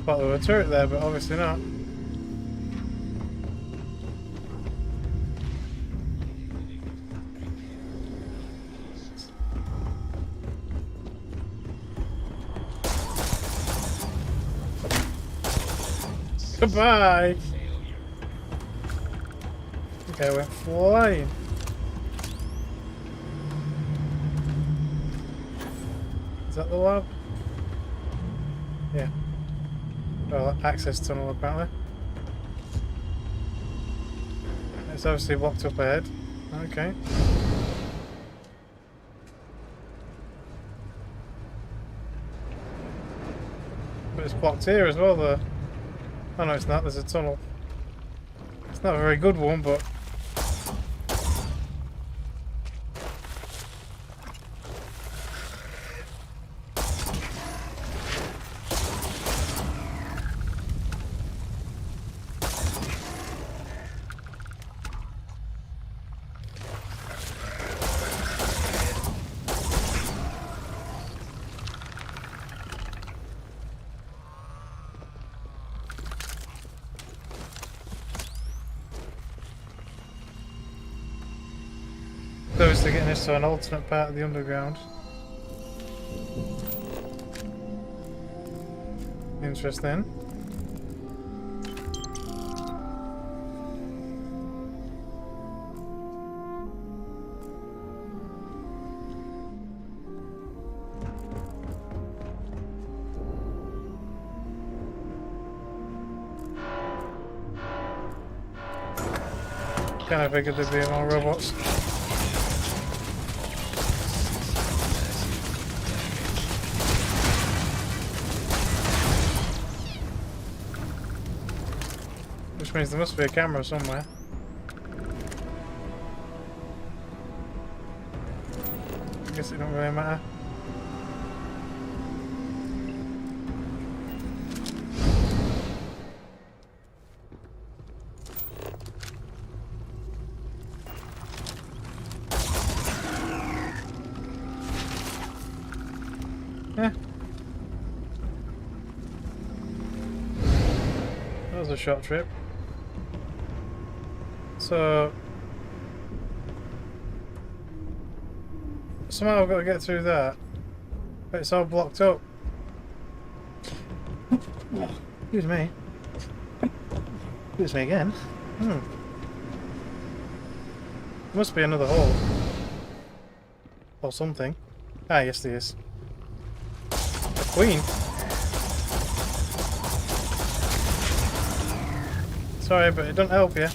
Thought there was a turret there, but obviously not. Goodbye! Okay, I went flying. Is that the lab? Yeah. Well, access tunnel apparently. It's obviously blocked up ahead. Okay. But it's blocked here as well though. Oh no, it's not. There's a tunnel. It's not a very good one, but... They're getting us to an alternate part of the underground. Interesting. Kind of figured there'd be more robots. Which means there must be a camera somewhere. I guess it don't really matter. a short trip. So somehow I've got to get through that. But it's all blocked up. Excuse me. Excuse me again. Must be another hole. Or something. Ah, yes there is. The Queen. Sorry, but it don't help you.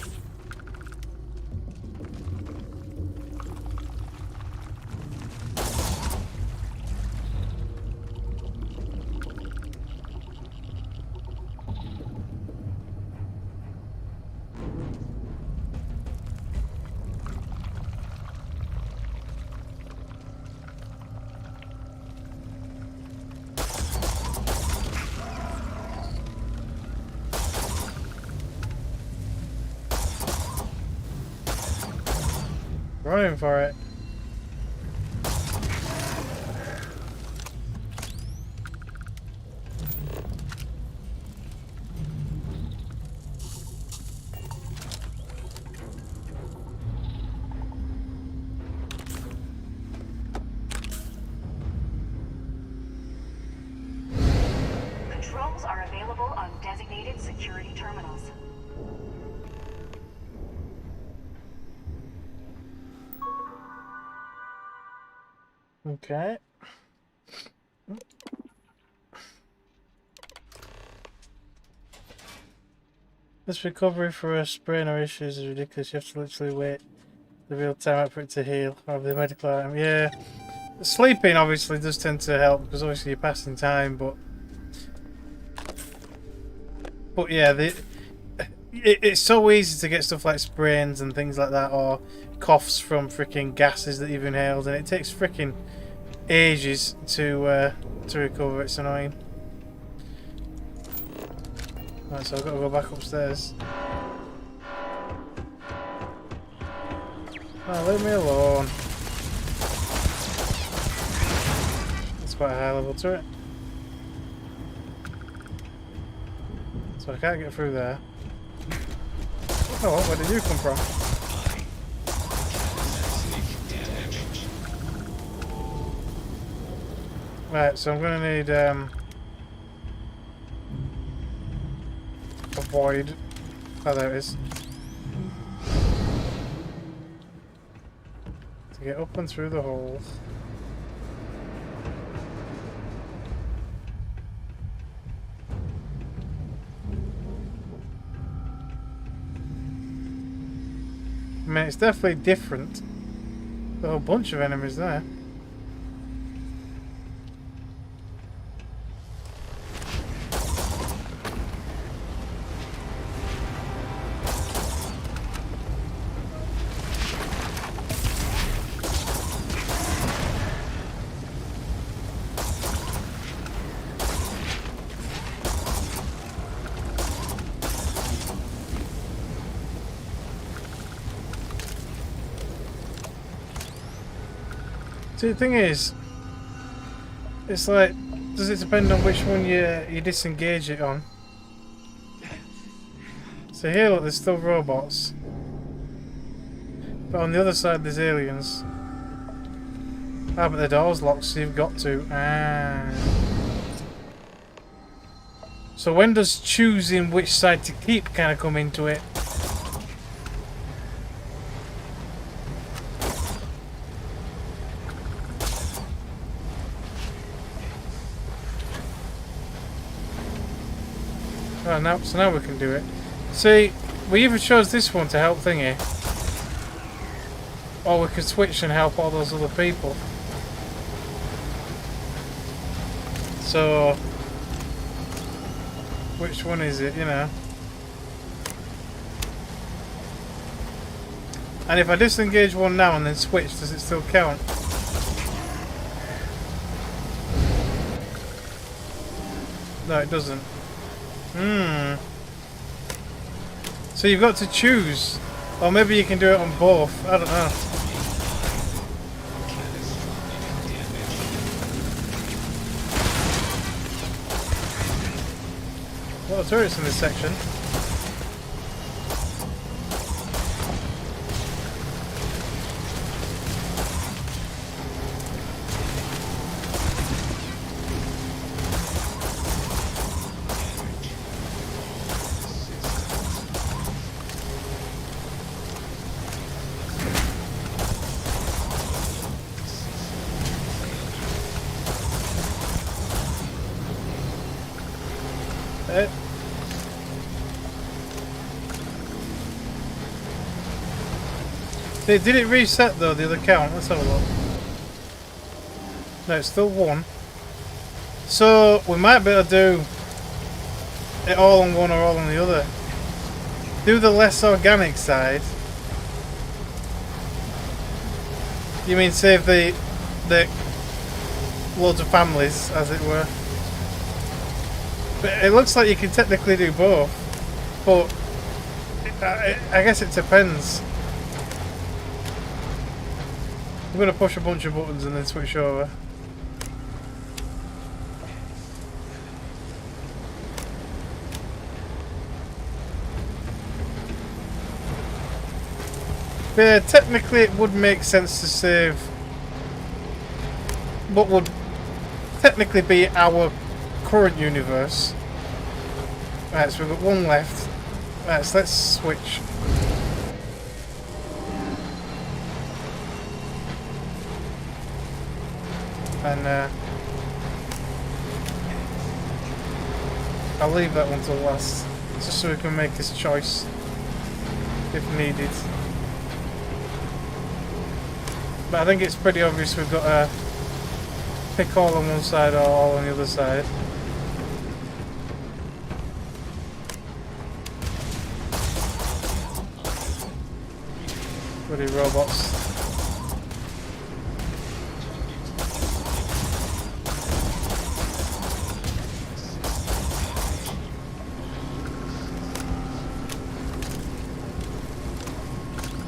Running for it. Controls are available on designated security terminals. Okay. This recovery for a sprain or issues is ridiculous. You have to literally wait the real time for it to heal. Or the medical item. Yeah. Sleeping obviously does tend to help because obviously you're passing time, but yeah, it's so easy to get stuff like sprains and things like that, or coughs from freaking gases that you've inhaled, and it takes freaking ages to recover. It's annoying. Right, so I've got to go back upstairs. Oh, leave me alone. It's quite a high level turret. So I can't get through there. Oh, where did you come from? Right, so I'm going to need a void. Oh, there it is. To get up and through the hole. I mean, it's definitely different. There's a whole bunch of enemies there. See, the thing is, it's like, does it depend on which one you disengage it on? So here, look, there's still robots. But on the other side, there's aliens. Ah, but the door's locked, so you've got to. Ah. So when does choosing which side to keep kind of come into it? Oh, so now we can do it. See, we either chose this one to help thingy, or we could switch and help all those other people. So, which one is it, you know? And if I disengage one now and then switch, does it still count? No, it doesn't. So you've got to choose, or maybe you can do it on both. I don't know. A lot of turrets in this section. Did it reset though, the other count? Let's have a look. No, it's still 1. So we might be able to do it all on one or all on the other. Do the less organic side. You mean save the loads of families, as it were? But it looks like you can technically do both, but I guess it depends. I'm gonna push a bunch of buttons and then switch over. Yeah, technically it would make sense to save what would technically be our current universe. Right, so we've got 1 left. Right, so let's switch. And I'll leave that one till last, just so we can make this choice if needed. But I think it's pretty obvious we've got to pick all on one side or all on the other side. Bloody robots.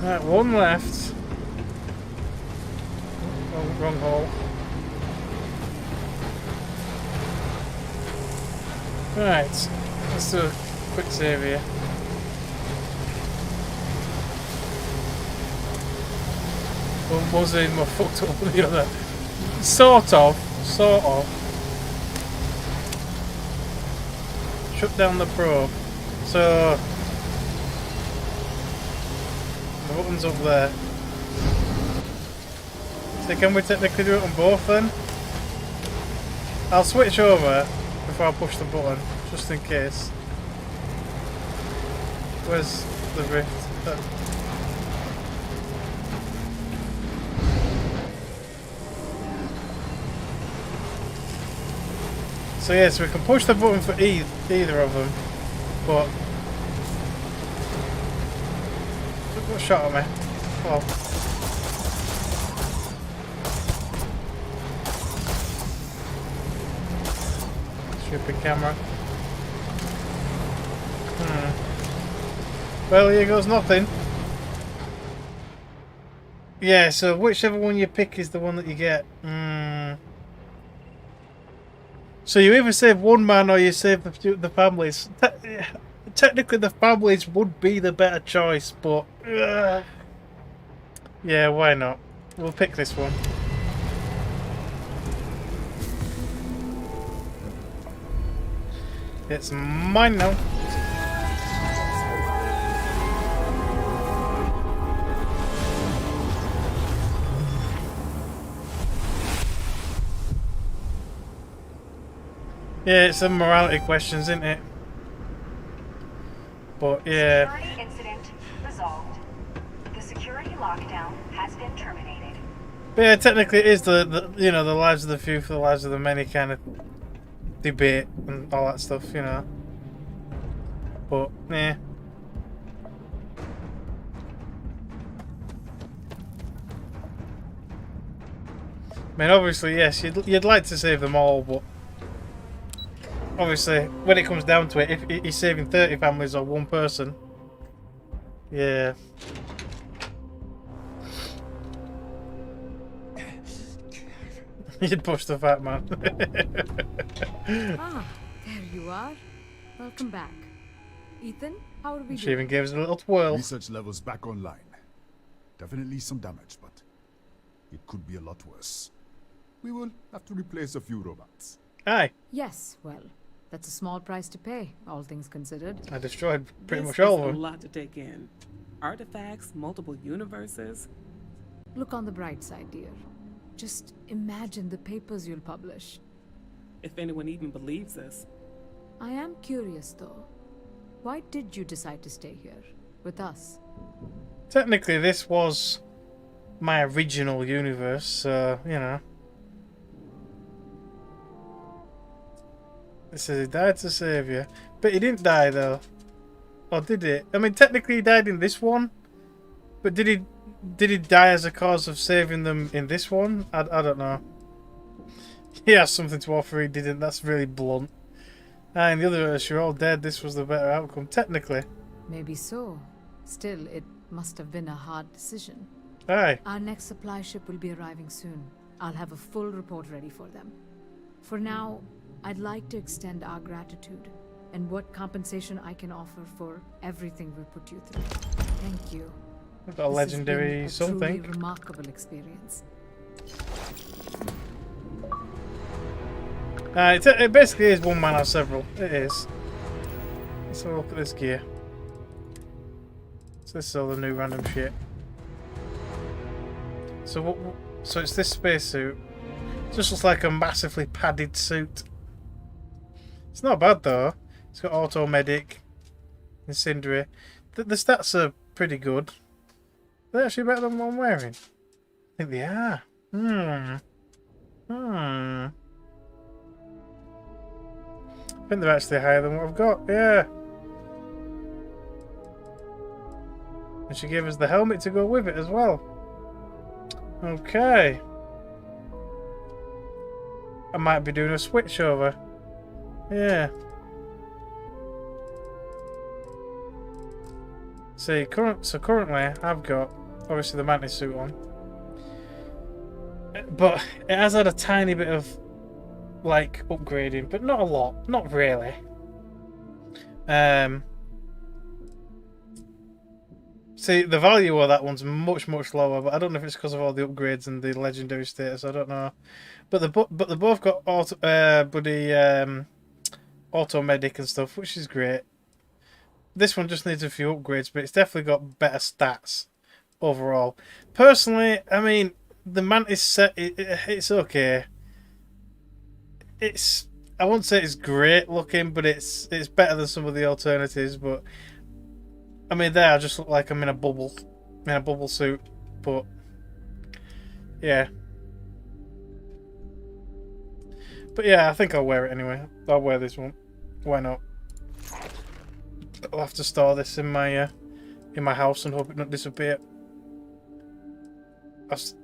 Right, 1 left. Wrong hole. Right, let's do a quick save here. One was in more fucked up than the other. Sort of. Shut down the probe. So the button's up there. So can we technically do it on both then? I'll switch over before I push the button, just in case. Where's the rift? So yes, we can push the button for either of them, but what shot at me? Oh. Stupid camera. Well, here goes nothing. Yeah, so whichever one you pick is the one that you get. So you either save 1 man or you save the families. Technically the families would be the better choice, but yeah, why not? We'll pick this one. It's mine now. Yeah, it's some morality questions, isn't it? But yeah. Security incident resolved. The security lockdown has been terminated. But yeah, technically it is the you know, the lives of the few for the lives of the many kind of debate and all that stuff, you know. But yeah. I mean, obviously, yes, you'd like to save them all, but obviously, when it comes down to it, if you're saving 30 families or 1 person, yeah. You'd push the fat man. Ah, there you are. Welcome back. Ethan, how are we doing? She even gave us a little twirl. Research levels back online. Definitely some damage, but it could be a lot worse. We will have to replace a few robots. Aye. Yes, well, that's a small price to pay, all things considered. I destroyed pretty much all of them. This is a lot to take in. Artifacts, multiple universes. Look on the bright side, dear. Just imagine the papers you'll publish. If anyone even believes this. I am curious, though. Why did you decide to stay here, with us? Technically, this was my original universe, so, you know. It says he died to save you. But he didn't die, though. Or did he? I mean, technically he died in this one. But did he die as a cause of saving them in this one? I don't know. He has something to offer, he didn't. That's really blunt. And the other you're all dead. This was the better outcome, technically. Maybe so. Still, it must have been a hard decision. Aye. Our next supply ship will be arriving soon. I'll have a full report ready for them. For now, I'd like to extend our gratitude and what compensation I can offer for everything we put you through. Thank you. We've got a legendary this has been a something. truly remarkable experience. It basically is one man out of several. It is. Let's have a look at this gear. So this is all the new random shit. So so it's this spacesuit. It just looks like a massively padded suit. It's not bad though. It's got auto medic, incendiary. The stats are pretty good. They're actually better than what I'm wearing. I think they are. I think they're actually higher than what I've got, yeah. And she gave us the helmet to go with it as well. Okay. I might be doing a switch over. Yeah. See, currently I've got obviously the mantis suit on. But it has had a tiny bit of like upgrading, but not a lot, not really. See, the value of that one's much lower, but I don't know if it's because of all the upgrades and the legendary status. I don't know, but they both got auto medic and stuff, which is great. This one just needs a few upgrades, but it's definitely got better stats overall. Personally, I mean, the mantis set it's okay. I won't say it's great looking, but it's better than some of the alternatives. But I mean, there I just look like I'm in a bubble suit. But yeah, I think I'll wear it anyway. I'll wear this one. Why not? I'll have to store this in my house and hope it doesn't disappear.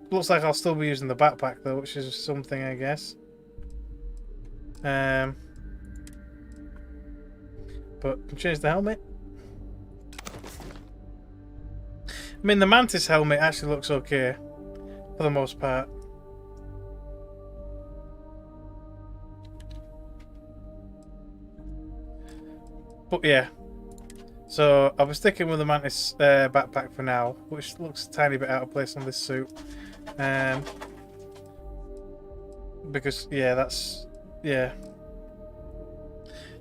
Looks like I'll still be using the backpack though, which is something, I guess. But can change the helmet. I mean, the mantis helmet actually looks okay for the most part. But yeah, so I'll be sticking with the mantis backpack for now, which looks a tiny bit out of place on this suit. Because yeah.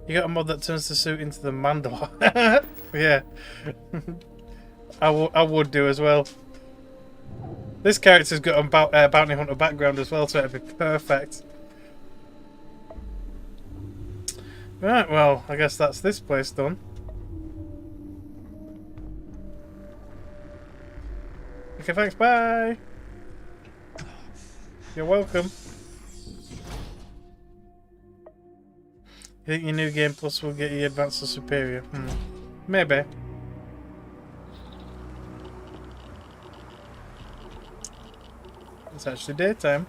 You got a mod that turns the suit into the Mandalore. Yeah. I would do as well. This character's got a bounty hunter background as well, so it'd be perfect. Right, well, I guess that's this place done. Okay, thanks, bye! You're welcome. You think your new game plus will get you advanced or superior? Maybe. It's actually daytime.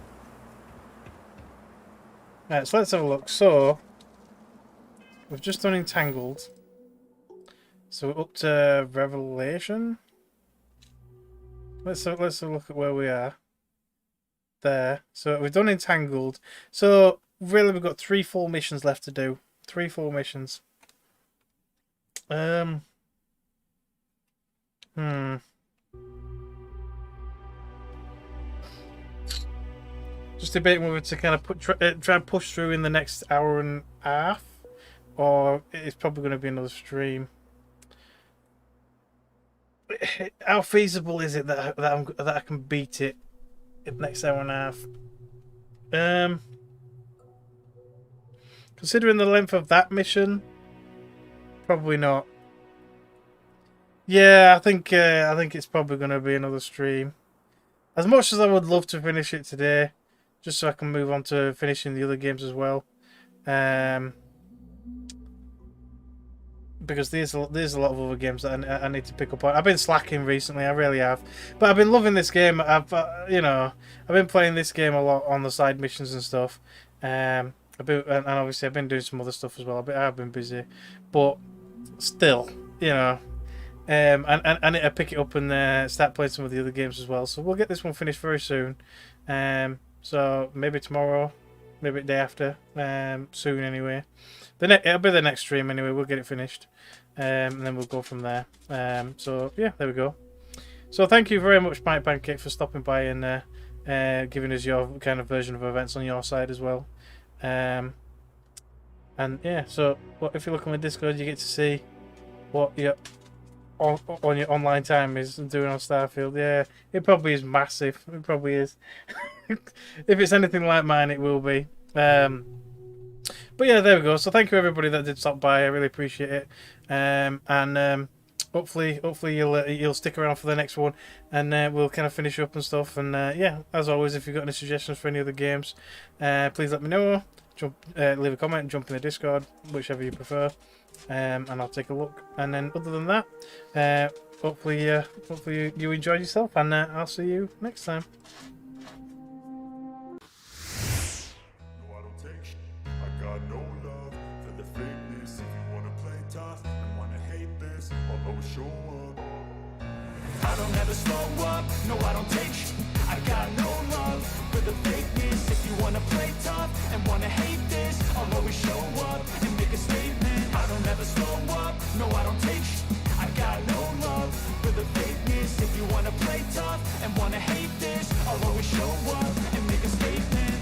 Right, so let's have a look. So, we've just done Entangled. So we're up to Revelation. Let's have a look at where we are. There. So we've done Entangled. So really we've got 3 full missions left to do. 3 full missions. Just debating whether to kind of try and push through in the next hour and a half, or it's probably going to be another stream. How feasible is it that I can beat it in the next hour and a half? Considering the length of that mission, probably not. Yeah, I think it's probably going to be another stream. as much as I would love to finish it today, just so I can move on to finishing the other games as well. Because there's a lot of other games that I need to pick up on. I've been slacking recently, I really have, but I've been loving this game. I've been playing this game a lot on the side missions and stuff. And obviously I've been doing some other stuff as well. I've been busy, but still, I need to pick it up and start playing some of the other games as well. So we'll get this one finished very soon. So maybe tomorrow, maybe the day after, soon anyway. It'll be the next stream anyway. We'll get it finished, and then we'll go from there. So yeah, there we go. So thank you very much, Mike Pancake, for stopping by and giving us your kind of version of events on your side as well. And yeah, so if you look on the Discord, you get to see what your on your online time is doing on Starfield. Yeah, it probably is massive. It probably is. If it's anything like mine, it will be. But yeah, there we go. So thank you everybody that did stop by. I really appreciate it. And hopefully you'll stick around for the next one, and we'll kind of finish up and stuff. And yeah, as always, if you've got any suggestions for any other games, please let me know. Leave a comment, jump in the Discord, whichever you prefer, and I'll take a look. And then other than that, hopefully you enjoyed yourself, and I'll see you next time. I don't ever slow up, no I don't take sh**. I got no love for the fakeness. If you wanna play tough and wanna hate this, I'll always show up and make a statement. I don't ever slow up, no I don't take sh**. I got no love for the fakeness. If you wanna play tough and wanna hate this, I'll always show up